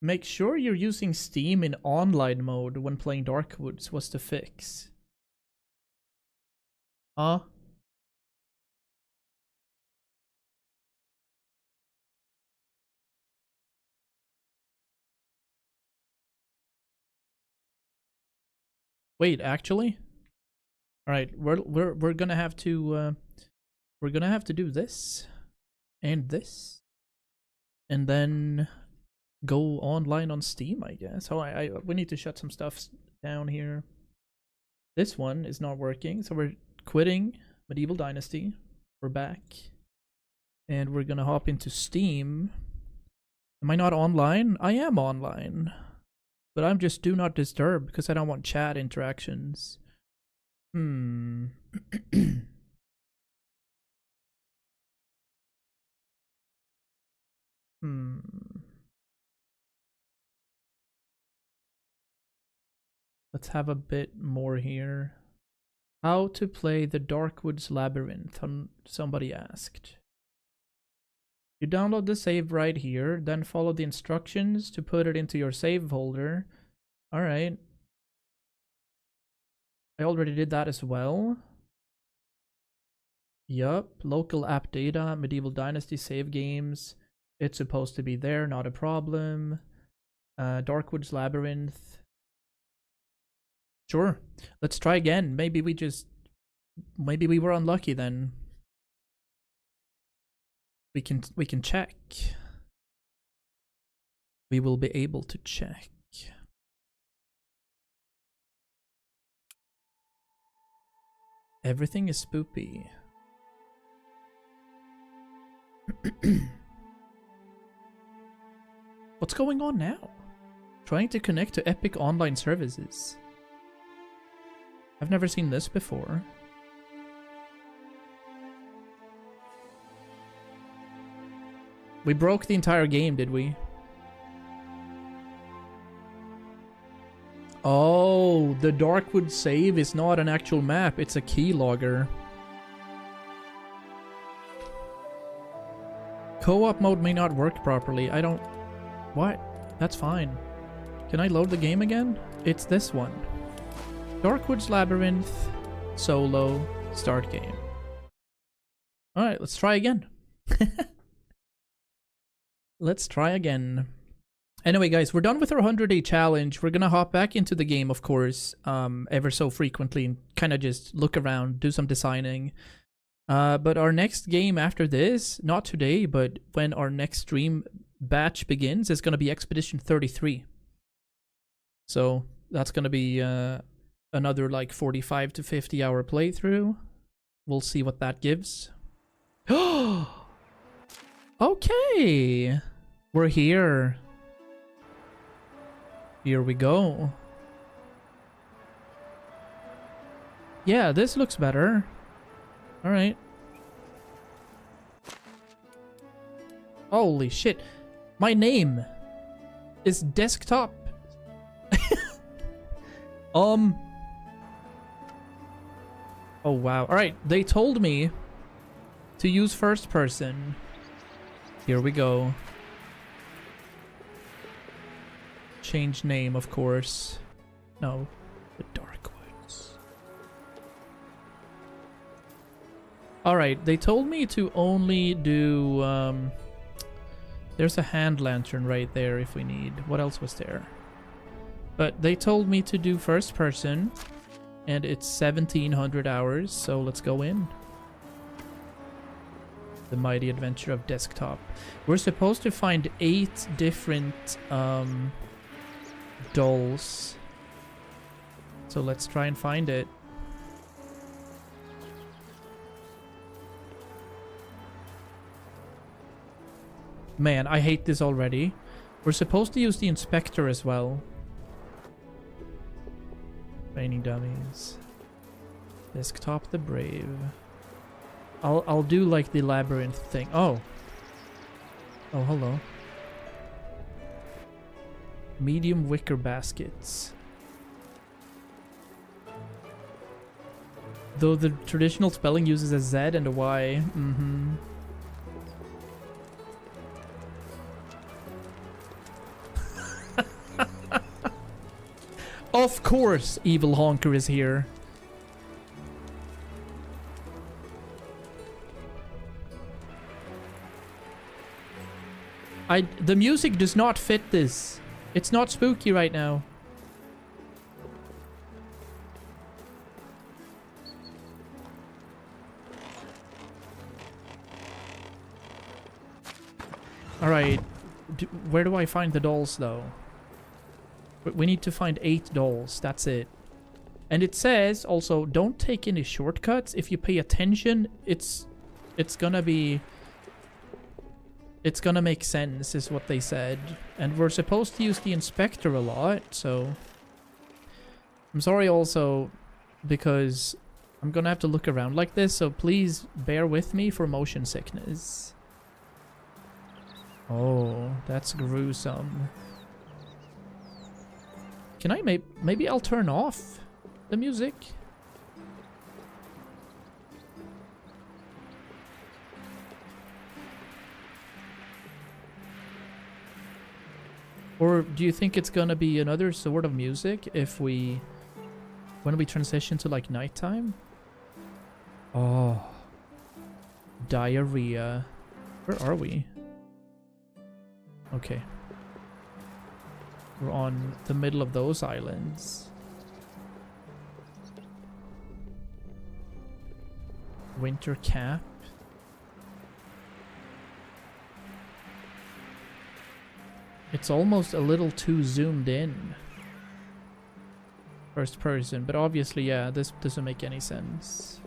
Make sure you're using Steam in online mode when playing Darkwoods. What's the fix? Huh? Wait, actually? All right, we're gonna have to do this and this, and then go online on Steam, I guess. So we need to shut some stuff down here. This one is not working, so we're quitting Medieval Dynasty. We're back, and we're gonna hop into Steam. Am I not online? I am online, but I'm just do not disturb because I don't want chat interactions. Let's have a bit more here. How to play the Darkwoods Labyrinth, somebody asked. You download the save right here, then follow the instructions to put it into your save folder. Alright. I already did that as well. Yup, local app data, Medieval Dynasty save games. It's supposed to be there, not a problem. Darkwoods Labyrinth. Sure, let's try again. Maybe we were unlucky then. We can check. We will be able to check. Everything is spoopy. What's going on now? Trying to connect to Epic Online Services. I've never seen this before. We broke the entire game, did we? Oh, the Darkwood save is not an actual map, it's a keylogger. Co-op mode may not work properly. I don't... What? That's fine. Can I load the game again? It's this one. Darkwoods Labyrinth, solo, start game. Alright, let's try again. Let's try again. Anyway, guys, we're done with our 100-day challenge. We're gonna hop back into the game, of course, ever so frequently, and kind of just look around, do some designing. But our next game after this, not today, but when our next stream batch begins, is gonna be Expedition 33. So that's gonna be another like 45 to 50 hour playthrough. We'll see what that gives. Okay, we're here. Here we go. Yeah, this looks better. All right. Holy shit. My name is Desktop. Oh wow. All right, they told me to use first person. Here we go. Change name, of course. No, the Dark Woods. Alright, they told me to only do... there's a hand lantern right there if we need. What else was there? But they told me to do first person. And it's 1700 hours, so let's go in. The Mighty Adventure of Desktop. We're supposed to find 8 different dolls. So let's try and find it. Man, I hate this already. We're supposed to use the inspector as well. Training dummies. Desktop the Brave. I'll do like the labyrinth thing. Oh. Oh, hello. Medium wicker baskets. Though the traditional spelling uses a Z and a Y. Mm-hmm. Of course, Evil Honker is here. The music does not fit this. It's not spooky right now. Alright. Where do I find the dolls, though? We need to find 8 dolls. That's it. And it says, also, don't take any shortcuts. If you pay attention, it's gonna be... It's gonna make sense, is what they said. And we're supposed to use the inspector a lot, so... I'm sorry also, because I'm gonna have to look around like this, so please bear with me for motion sickness. Oh, that's gruesome. Can I maybe I'll turn off the music? Or do you think it's gonna be another sort of music if when we transition to like nighttime? Oh. Diarrhea. Where are we? Okay. We're on the middle of those islands. Winter cap. It's almost a little too zoomed in. First person, but obviously, yeah, this doesn't make any sense.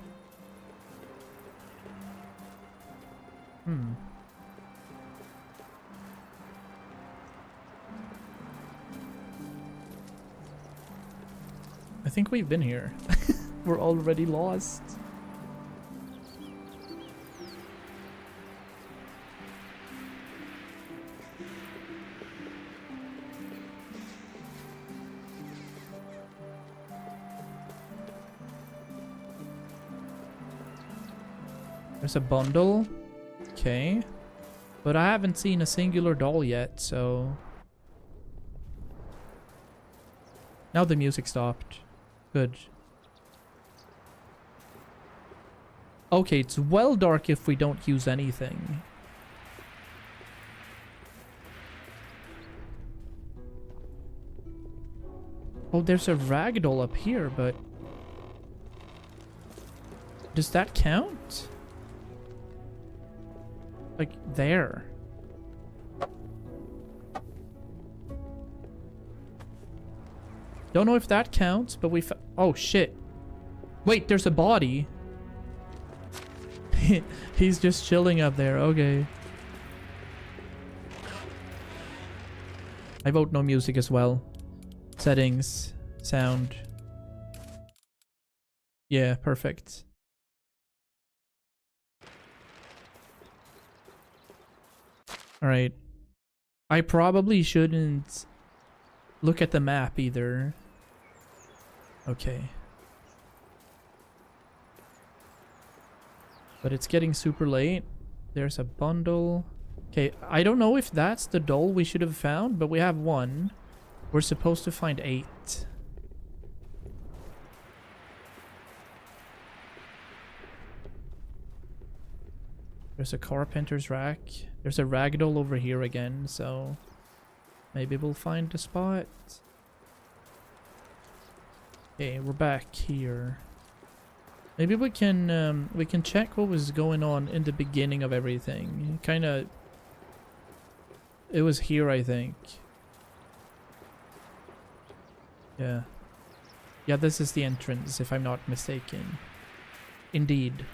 I think we've been here. We're already lost. There's a bundle. Okay. But I haven't seen a singular doll yet, so... Now the music stopped. Good. Okay, it's well dark if we don't use anything. Oh, there's a ragdoll up here, but... Does that count? Like, there. Don't know if that counts, but we oh, shit. Wait, there's a body. He's just chilling up there. Okay. I vote no music as well. Settings. Sound. Yeah, perfect. Alright. I probably shouldn't look at the map either. Okay. But it's getting super late. There's a bundle. Okay, I don't know if that's the doll we should have found, but we have one. We're supposed to find 8. There's a carpenter's rack. There's a ragdoll over here again, so maybe we'll find the spot. Okay, we're back here. Maybe we can check what was going on in the beginning of everything. Kinda... It was here, I think. Yeah. Yeah, this is the entrance, if I'm not mistaken. Indeed.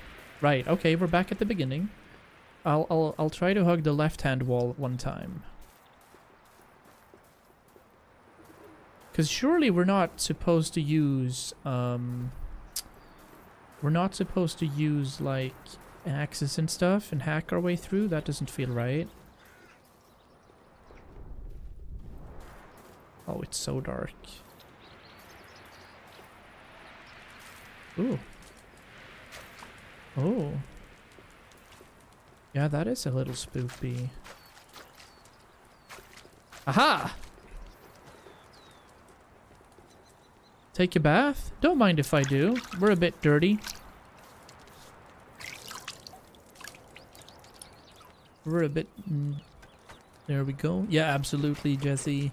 Right, okay, we're back at the beginning. I'll try to hug the left-hand wall one time. Because surely we're not supposed to use, we're not supposed to use, like, axes and stuff and hack our way through? That doesn't feel right. Oh, it's so dark. Ooh. Oh. Yeah, that is a little spoopy. Aha! Take a bath? Don't mind if I do. We're a bit dirty. We're a bit... there we go. Yeah, absolutely, Jesse.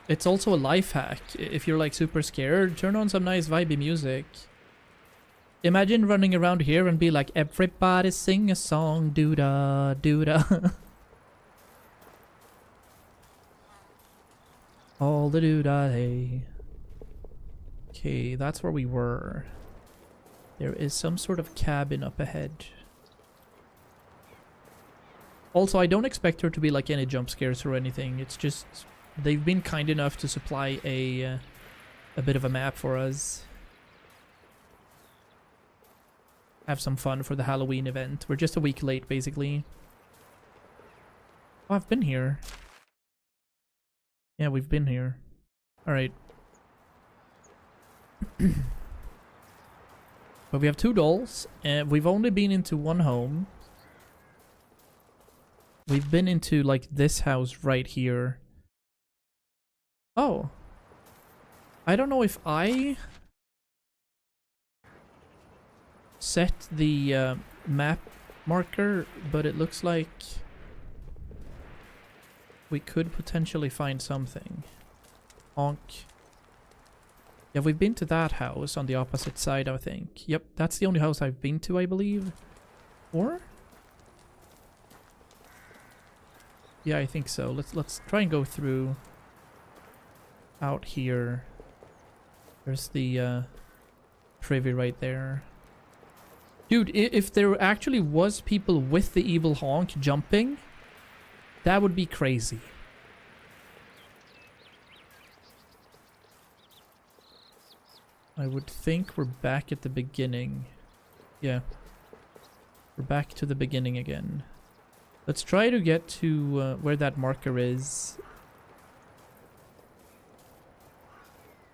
It's also a life hack. If you're like super scared, turn on some nice vibey music. Imagine running around here and be like, everybody sing a song, doo-da, doo-da. All the doo-da, hey. Okay, that's where we were. There is some sort of cabin up ahead. Also, I don't expect there to be like any jump scares or anything. It's just... they've been kind enough to supply a bit of a map for us. Have some fun for the Halloween event. We're just a week late, basically. Oh, I've been here. Yeah, we've been here. Alright. But we have 2 dolls, and we've only been into one home. We've been into, like, this house right here. Oh. I don't know if I set the map marker, but it looks like we could potentially find something. Honk. Yeah, we've been to that house on the opposite side, I think. Yep, that's the only house I've been to, I believe. Or? Yeah, I think so. Let's try and go through out here. There's the privy right there. Dude, if there actually was people with the evil honk jumping, that would be crazy. I would think we're back at the beginning. Yeah. We're back to the beginning again. Let's try to get to where that marker is.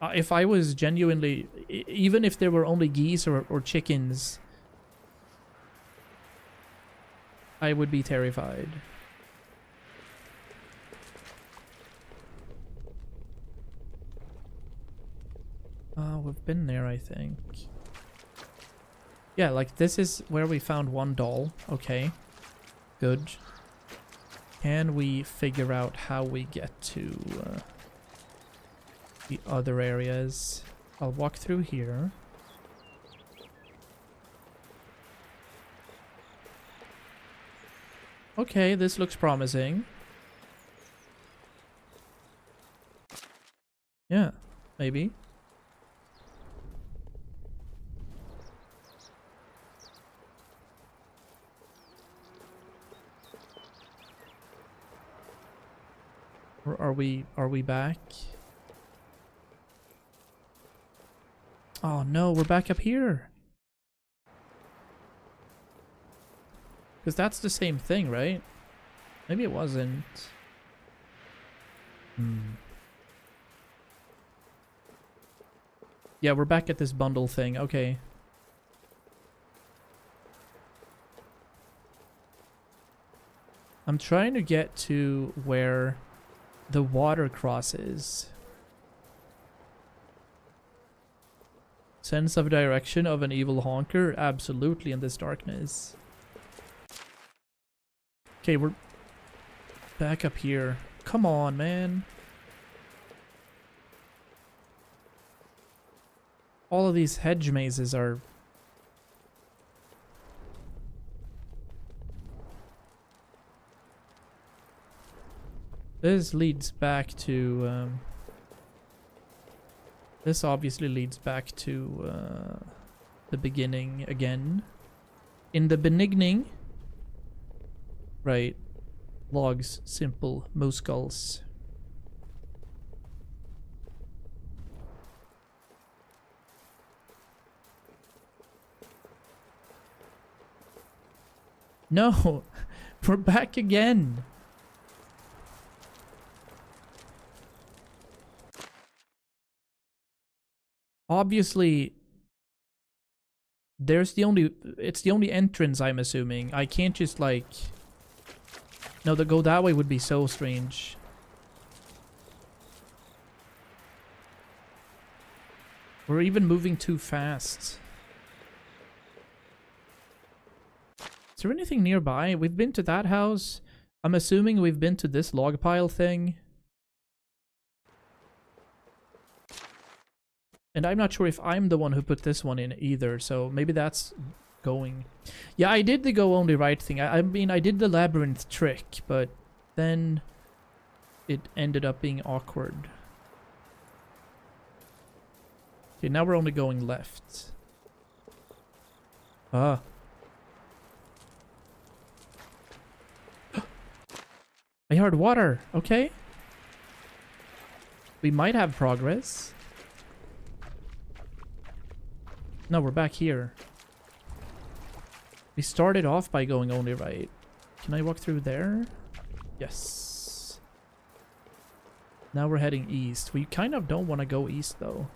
If I was genuinely... even if there were only geese or chickens, I would be terrified. We've been there, I think. Yeah, like this is where we found one doll. Okay. Good. Can we figure out how we get to the other areas? I'll walk through here. Okay, this looks promising. Yeah, maybe. Are we back? Oh no, we're back up here. Because that's the same thing, right? Maybe it wasn't. Yeah, we're back at this bundle thing. Okay. I'm trying to get to where the water crosses. Sense of direction of an evil honker? Absolutely in this darkness. Okay, we're back up here. Come on, man. All of these hedge mazes are... This leads back to... This obviously leads back to the beginning again. In the beginning... Right. Logs, simple, moose skulls. No! We're back again! Obviously, it's the only entrance, I'm assuming. I can't just like... No, to go that way would be so strange. We're even moving too fast. Is there anything nearby? We've been to that house. I'm assuming we've been to this log pile thing. And I'm not sure if I'm the one who put this one in either, so maybe that's going. Yeah, I did the go only right thing. I mean, I did the labyrinth trick, but then it ended up being awkward. Okay, now we're only going left. Ah. I heard water. Okay. We might have progress. No, we're back here. We started off by going only right. Can I walk through there? Yes. Now we're heading east. We kind of don't want to go east though.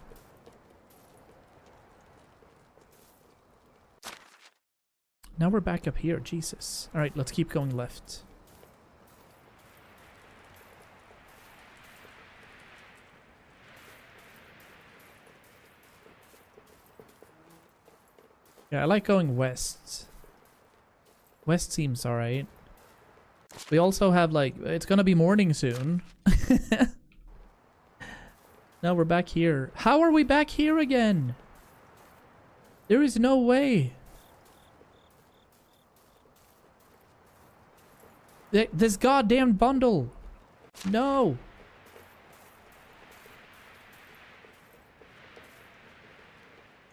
Now we're back up here. Jesus. Alright, let's keep going left. Yeah, I like going west. West seems alright. We also have like... It's gonna be morning soon. Now we're back here. How are we back here again? There is no way. This goddamn bundle. No.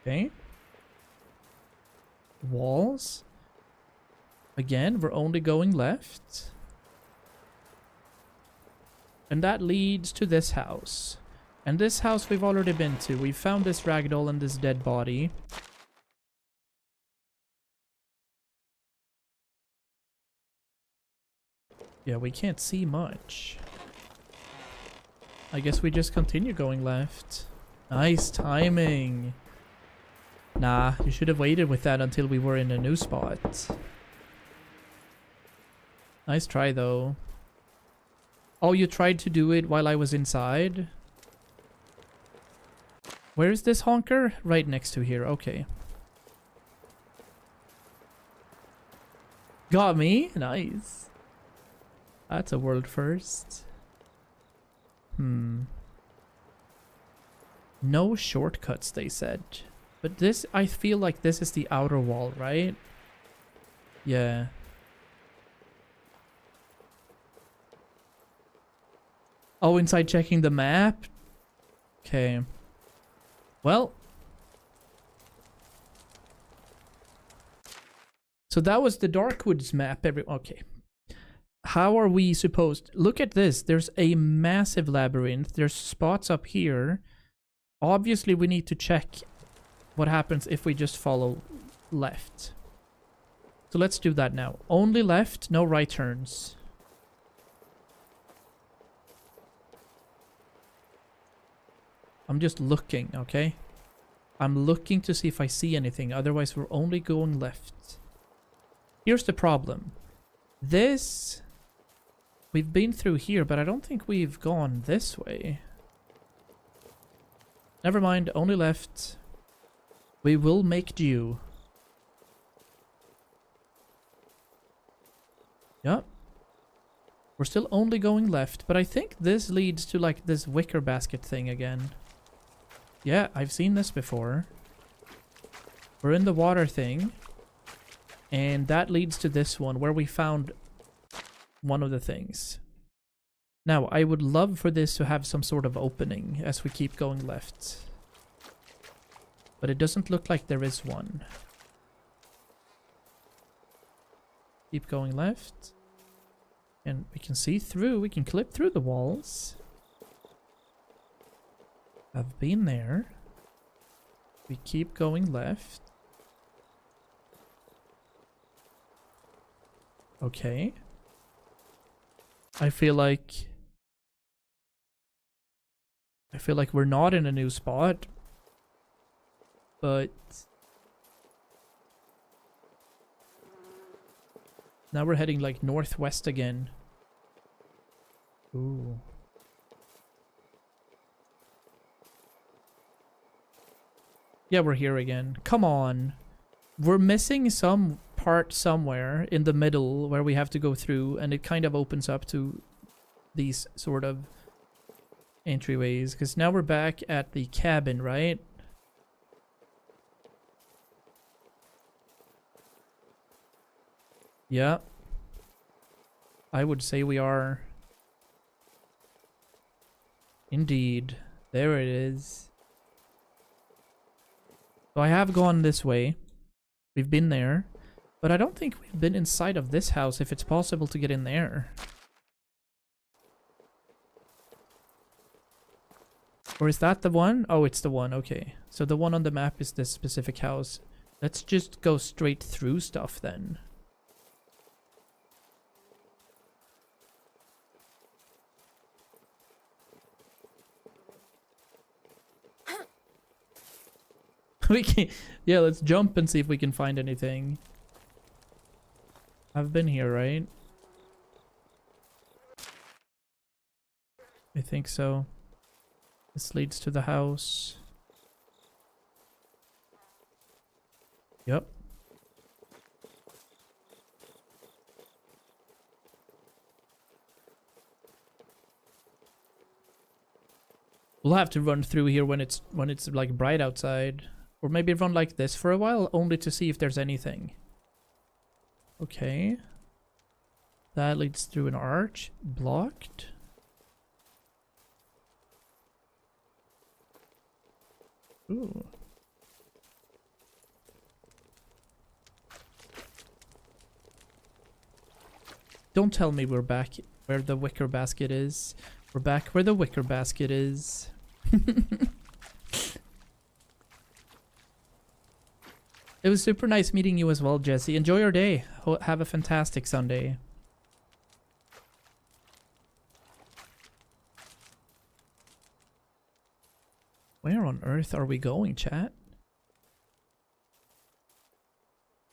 Okay. Walls. Again, we're only going left. And that leads to this house. And this house we've already been to. We found this ragdoll and this dead body. Yeah, we can't see much. I guess we just continue going left. Nice timing. Nah, you should have waited with that until we were in a new spot. Nice try, though. Oh, you tried to do it while I was inside? Where is this honker? Right next to here. Okay. Got me? Nice. That's a world first. No shortcuts, they said. But this, I feel like this is the outer wall, right? Yeah. Oh, inside checking the map? Okay. Well. So that was the Darkwoods map. Okay. How are we supposed... Look at this. There's a massive labyrinth. There's spots up here. Obviously, we need to check what happens if we just follow left. So let's do that now. Only left, no right turns. I'm just looking, okay? I'm looking to see if I see anything. Otherwise, we're only going left. Here's the problem. This We've been through here, but I don't think we've gone this way. Never mind, only left. We will make do. Yep. We're still only going left, but I think this leads to like this wicker basket thing again. Yeah, I've seen this before. We're in the water thing. And that leads to this one where we found one of the things. Now, I would love for this to have some sort of opening as we keep going left. But it doesn't look like there is one. Keep going left. And we can see through, we can clip through the walls. I've been there. We keep going left. Okay. I feel like we're not in a new spot. But now we're heading like northwest again. Ooh. Yeah, we're here again. Come on. We're missing some part somewhere in the middle where we have to go through, and it kind of opens up to these sort of entryways. Because now we're back at the cabin, right? Yeah. I would say we are. Indeed. There it is. So I have gone this way. We've been there. But I don't think we've been inside of this house if it's possible to get in there. Or is that the one? Oh, it's the one. Okay. So the one on the map is this specific house. Let's just go straight through stuff then. We can, yeah, let's jump and see if we can find anything. I've been here, right? I think so. This leads to the house. Yep. We'll have to run through here when it's like bright outside. Or maybe run like this for a while, only to see if there's anything. Okay. That leads through an arch. Blocked. Ooh. Don't tell me we're back where the wicker basket is. We're back where the wicker basket is. It was super nice meeting you as well, Jesse. Enjoy your day. Have a fantastic Sunday. Where on earth are we going, chat?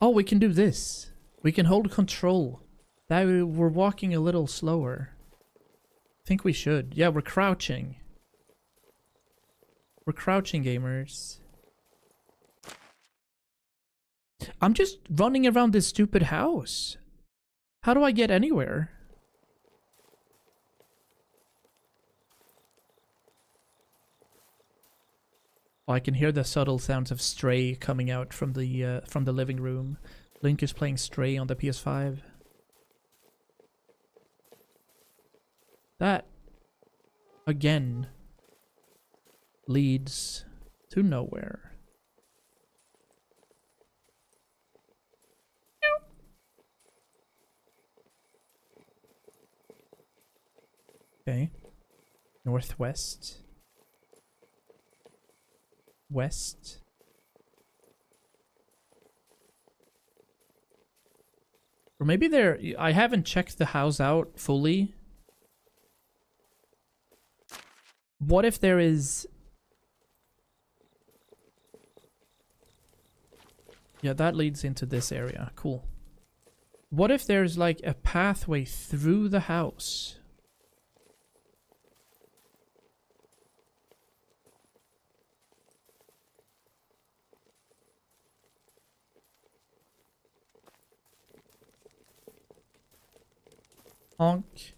Oh, we can do this. We can hold control. That we're walking a little slower. I think we should. Yeah, we're crouching. We're crouching, gamers. I'm just running around this stupid house. How do I get anywhere? Oh, I can hear the subtle sounds of Stray coming out from the living room. Link is playing Stray on the PS5. That again leads to nowhere. Okay. Northwest. West. Or maybe there... I haven't checked the house out fully. What if there is... Yeah, that leads into this area. Cool. What if there's like a pathway through the house? Honk.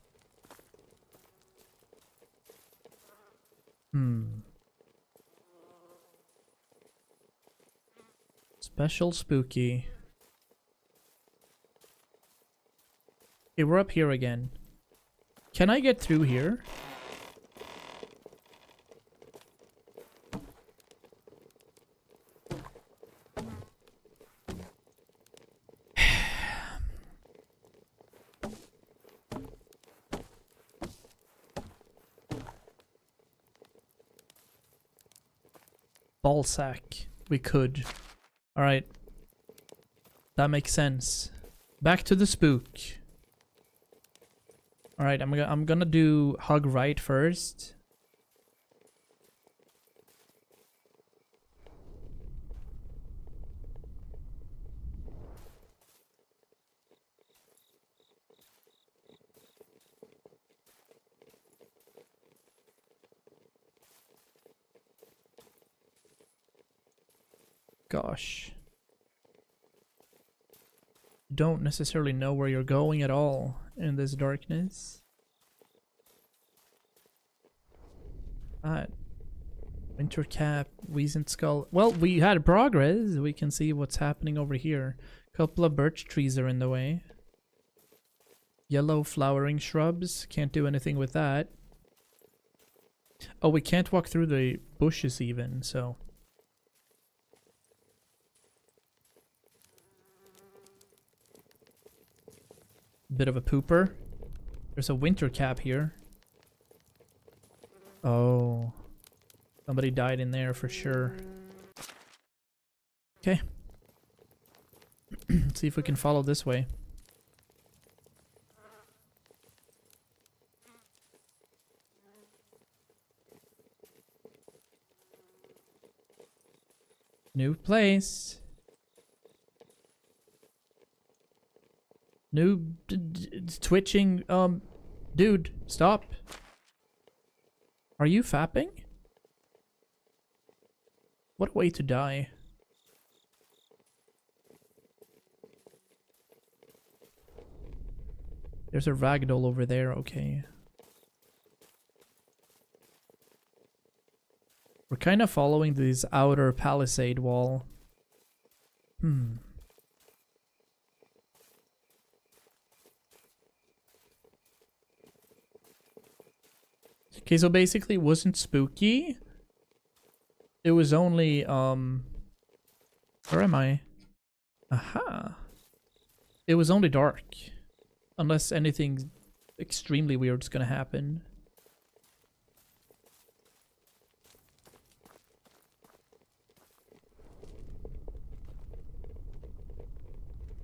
Special spooky. Okay, we're up here again. Can I get through here? Ballsack. We could. Alright. That makes sense. Back to the spook. Alright, I'm gonna do hug right first. Gosh. Don't necessarily know where you're going at all in this darkness. Winter cap, Weasant skull. Well, we had progress. We can see what's happening over here. Couple of birch trees are in the way. Yellow flowering shrubs. Can't do anything with that. Oh, we can't walk through the bushes even, so... Bit of a pooper. There's a winter cap here. Oh. Somebody died in there for sure. Okay. Let's see if we can follow this way. New place. New twitching. Dude, stop. Are you fapping? What a way to die. There's a ragdoll over there, okay. We're kind of following this outer palisade wall. Okay, so basically it wasn't spooky. It was only, where am I? Aha. It was only dark. Unless anything extremely weird is gonna happen.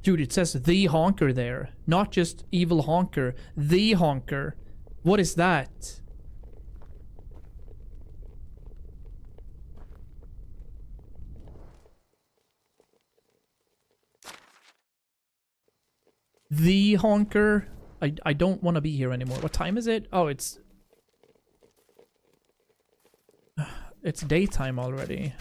Dude, it says the honker there. Not just evil honker. The honker. What is that? The honker. I don't want to be here anymore. What time is it? Oh, it's daytime already.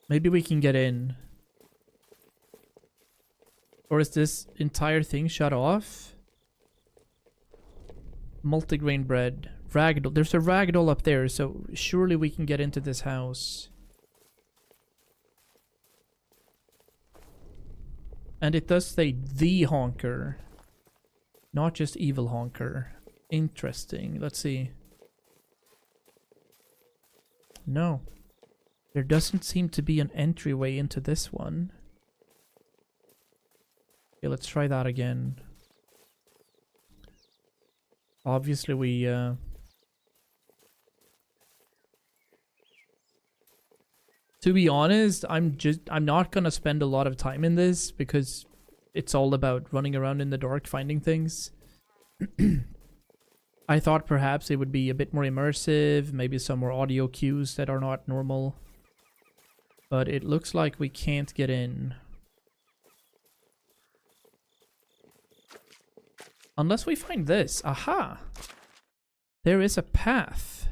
Maybe we can get in. Or is this entire thing shut off? Multigrain bread. Ragdoll. There's a ragdoll up there, so surely we can get into this house. And it does say the honker. Not just evil honker. Interesting. Let's see. No. There doesn't seem to be an entryway into this one. Okay, let's try that again. Obviously we to be honest, I'm not gonna spend a lot of time in this because it's all about running around in the dark finding things. I thought perhaps it would be a bit more immersive, maybe some more audio cues that are not normal. But it looks like we can't get in. Unless we find this. Aha! There is a path.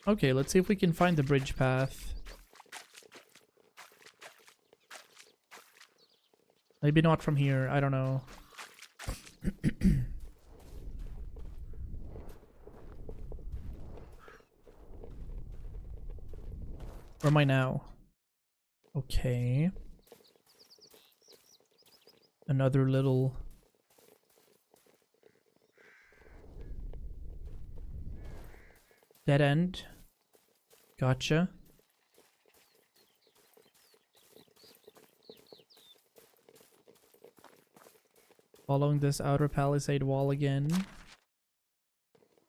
Okay, let's see if we can find the bridge path. Maybe not from here, I don't know. Where am I now? Okay. Another little... dead end. Gotcha. Following this outer palisade wall again.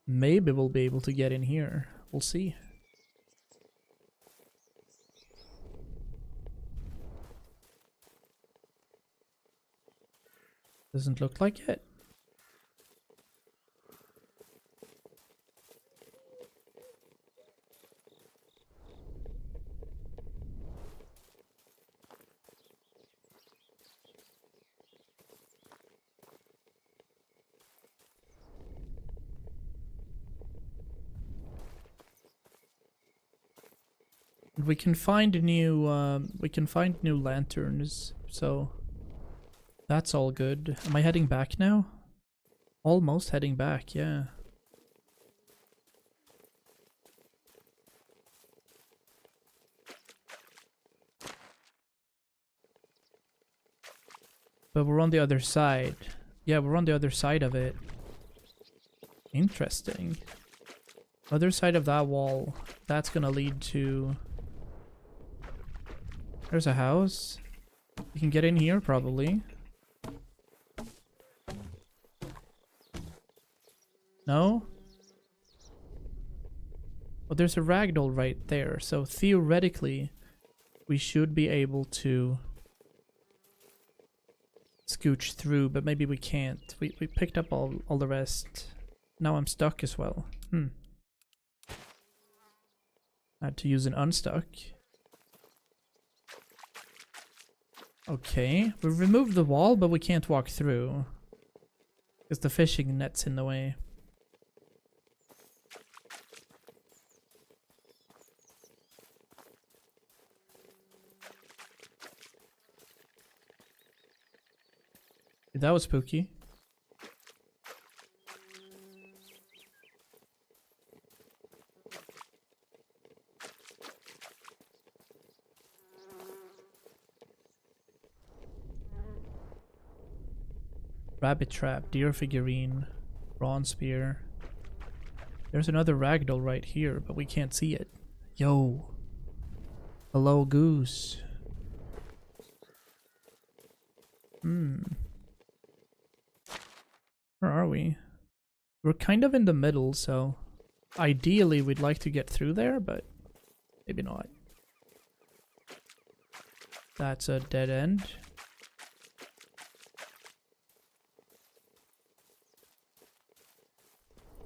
Maybe we'll be able to get in here. We'll see. Doesn't look like it. We can find new lanterns, so that's all good. Am I heading back now? Almost heading back, yeah. But we're on the other side. Yeah, we're on the other side of it. Interesting. Other side of that wall. That's gonna lead to... There's a house. You can get in here, probably. No? Well, there's a ragdoll right there, so theoretically, we should be able to scooch through, but maybe we can't. We picked up all the rest. Now I'm stuck as well. I had to use an unstuck. Okay, we removed the wall, but we can't walk through. Because the fishing net's in the way. That was spooky. Rabbit trap, deer figurine, bronze spear. There's another ragdoll right here, but we can't see it. Yo. Hello, goose. Where are we? We're kind of in the middle, so ideally we'd like to get through there, but maybe not. That's a dead end.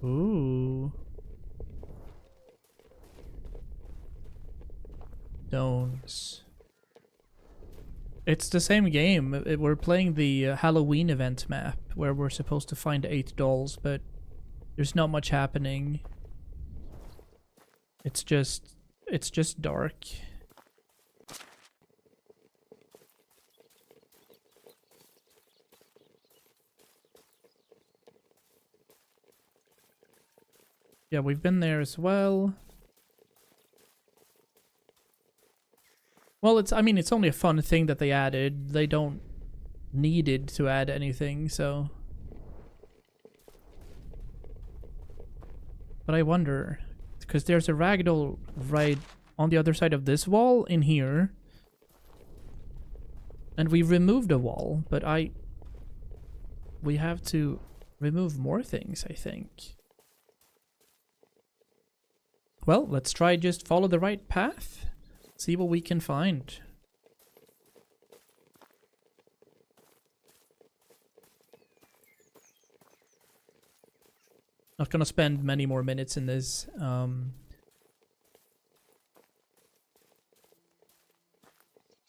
Ooh. Stones. It's the same game. We're playing the Halloween event map where we're supposed to find 8 dolls, but there's not much happening. It's just dark. Yeah, we've been there as well. Well, I mean, it's only a fun thing that they added. They don't needed to add anything, so. But I wonder, because there's a ragdoll right on the other side of this wall in here. And we removed a wall, but we have to remove more things, I think. Well, let's try just follow the right path. See what we can find. Not gonna spend many more minutes in this.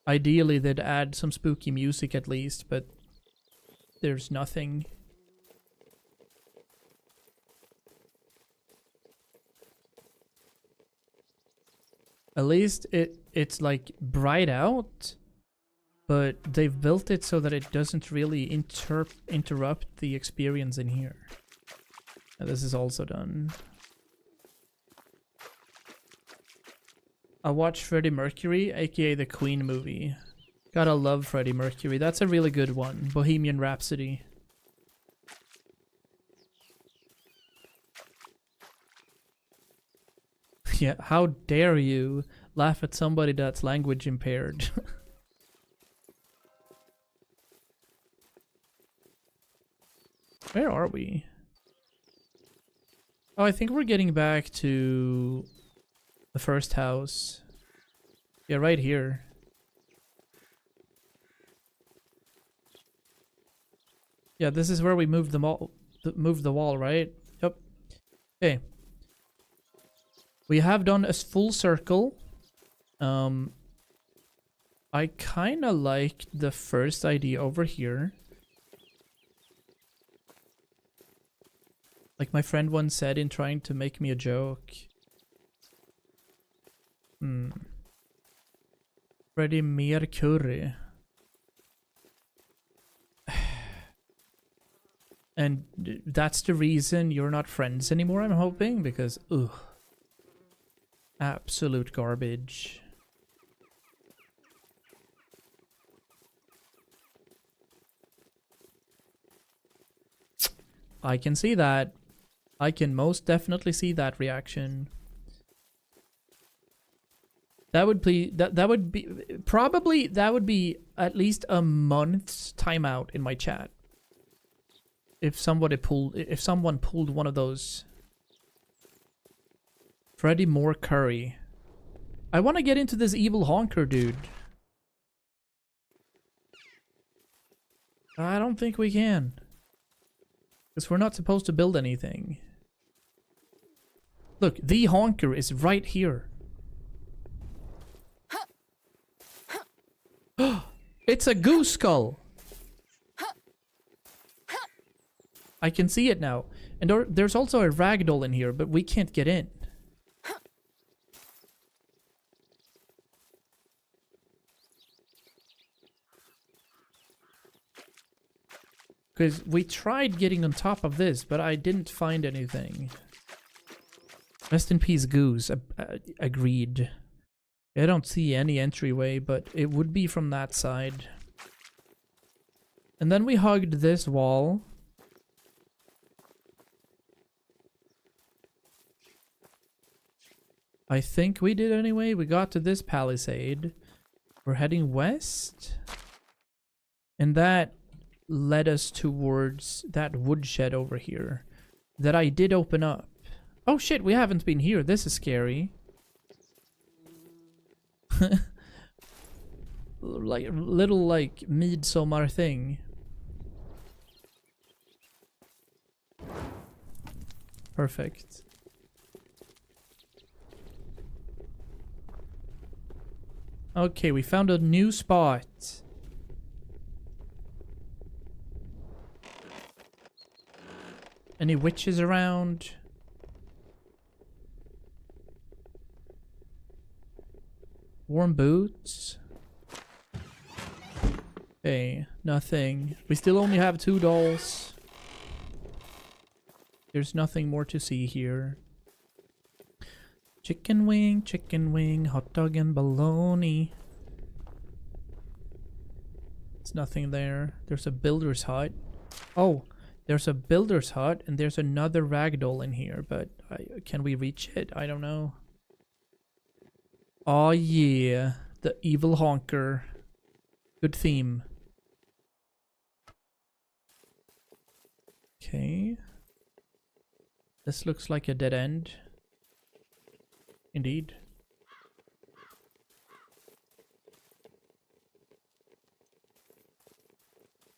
Ideally, they'd add some spooky music at least, but there's nothing. At least it's like bright out, but they've built it so that it doesn't really interrupt the experience in here. And this is also done. I watched Freddie Mercury, aka the Queen movie. Gotta love Freddie Mercury. That's a really good one. Bohemian Rhapsody. Yeah, how dare you laugh at somebody that's language impaired. Where are we? Oh, I think we're getting back to the first house. Yeah, right here. Yeah, this is where we moved the wall, right? Yep. Okay. We have done a full circle. I kind of like the first idea over here. Like my friend once said in trying to make me a joke. Freddie Mercury. And that's the reason you're not friends anymore, I'm hoping, because ugh. Absolute garbage. I can see that. I can most definitely see that reaction. That would be probably at least a month's timeout in my chat. If someone pulled one of those. Freddie Mercury. I want to get into this evil honker dude. I don't think we can. Because we're not supposed to build anything. Look, the honker is right here. It's a goose skull. I can see it now. And there's also a ragdoll in here, but we can't get in. Because we tried getting on top of this, but I didn't find anything. Rest in peace, Goose. Agreed. I don't see any entryway, but it would be from that side. And then we hugged this wall. I think we did anyway. We got to this palisade. We're heading west. And that led us towards that woodshed over here that I did open up. Oh shit, we haven't been here. This is scary. Like little like midsommar thing. Perfect. Okay, we found a new spot. Any witches around? Warm boots? Okay, nothing. We still only have 2 dolls. There's nothing more to see here. Chicken wing, hot dog and bologna. There's nothing there. There's a builder's hut. Oh, there's a builder's hut and there's another ragdoll in here, but can we reach it? I don't know. Oh yeah, the evil honker. Good theme. Okay. This looks like a dead end. Indeed.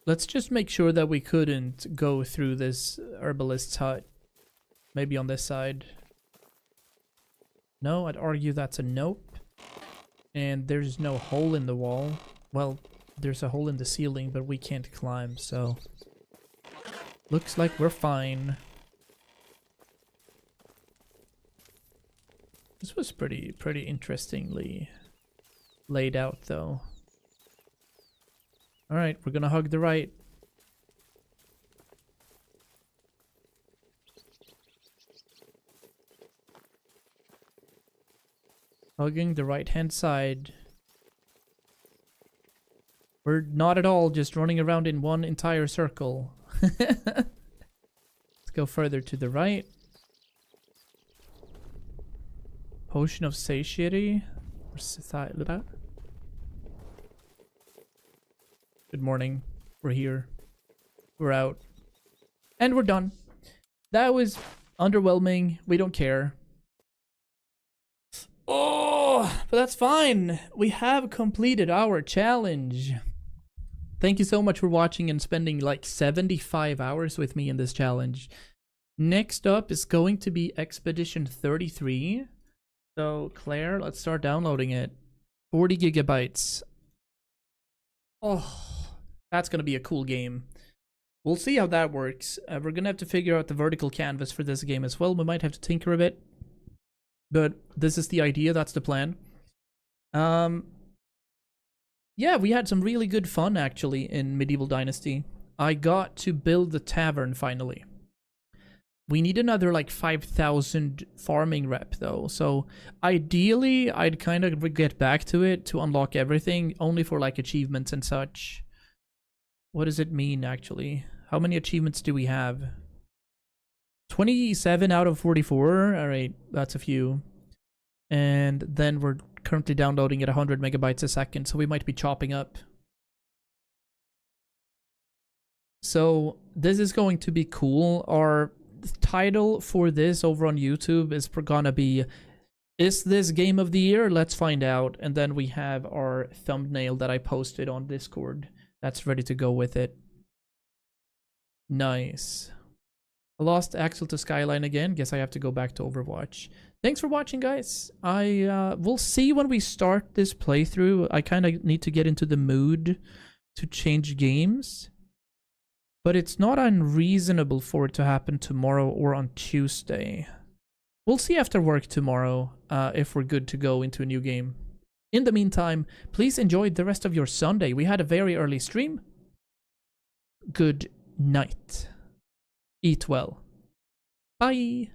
Let's just make sure that we couldn't go through this herbalist's hut. Maybe on this side. No, I'd argue that's a nope. And there's no hole in the wall. Well, there's a hole in the ceiling, but we can't climb, so... Looks like we're fine. This was pretty interestingly laid out, though. Alright, we're gonna hug the right. Hugging the right-hand side. We're not at all just running around in one entire circle. Let's go further to the right. Potion of satiety. Good morning. We're here. We're out. And we're done. That was underwhelming. We don't care. Oh, but that's fine. We have completed our challenge. Thank you so much for watching and spending like 75 hours with me in this challenge. Next up is going to be Expedition 33. So, Claire, let's start downloading it. 40 gigabytes. Oh, that's going to be a cool game. We'll see how that works. We're going to have to figure out the vertical canvas for this game as well. We might have to tinker a bit. But this is the idea, that's the plan. Yeah, we had some really good fun actually in Medieval Dynasty. I got to build the tavern finally. We need another like 5,000 farming rep though. So ideally, I'd kind of get back to it to unlock everything, only for like achievements and such. What does it mean actually? How many achievements do we have? 27 out of 44. Alright, that's a few. And then we're currently downloading at 100 megabytes a second, so we might be chopping up. So this is going to be cool. Our title for this over on YouTube is gonna be, is this game of the year? Let's find out. And then we have our thumbnail that I posted on Discord. That's ready to go with it. Nice. I lost Axel to Skyline again. Guess I have to go back to Overwatch. Thanks for watching, guys. We'll see when we start this playthrough. I kind of need to get into the mood to change games. But it's not unreasonable for it to happen tomorrow or on Tuesday. We'll see after work tomorrow if we're good to go into a new game. In the meantime, please enjoy the rest of your Sunday. We had a very early stream. Good night. Eat well. Bye.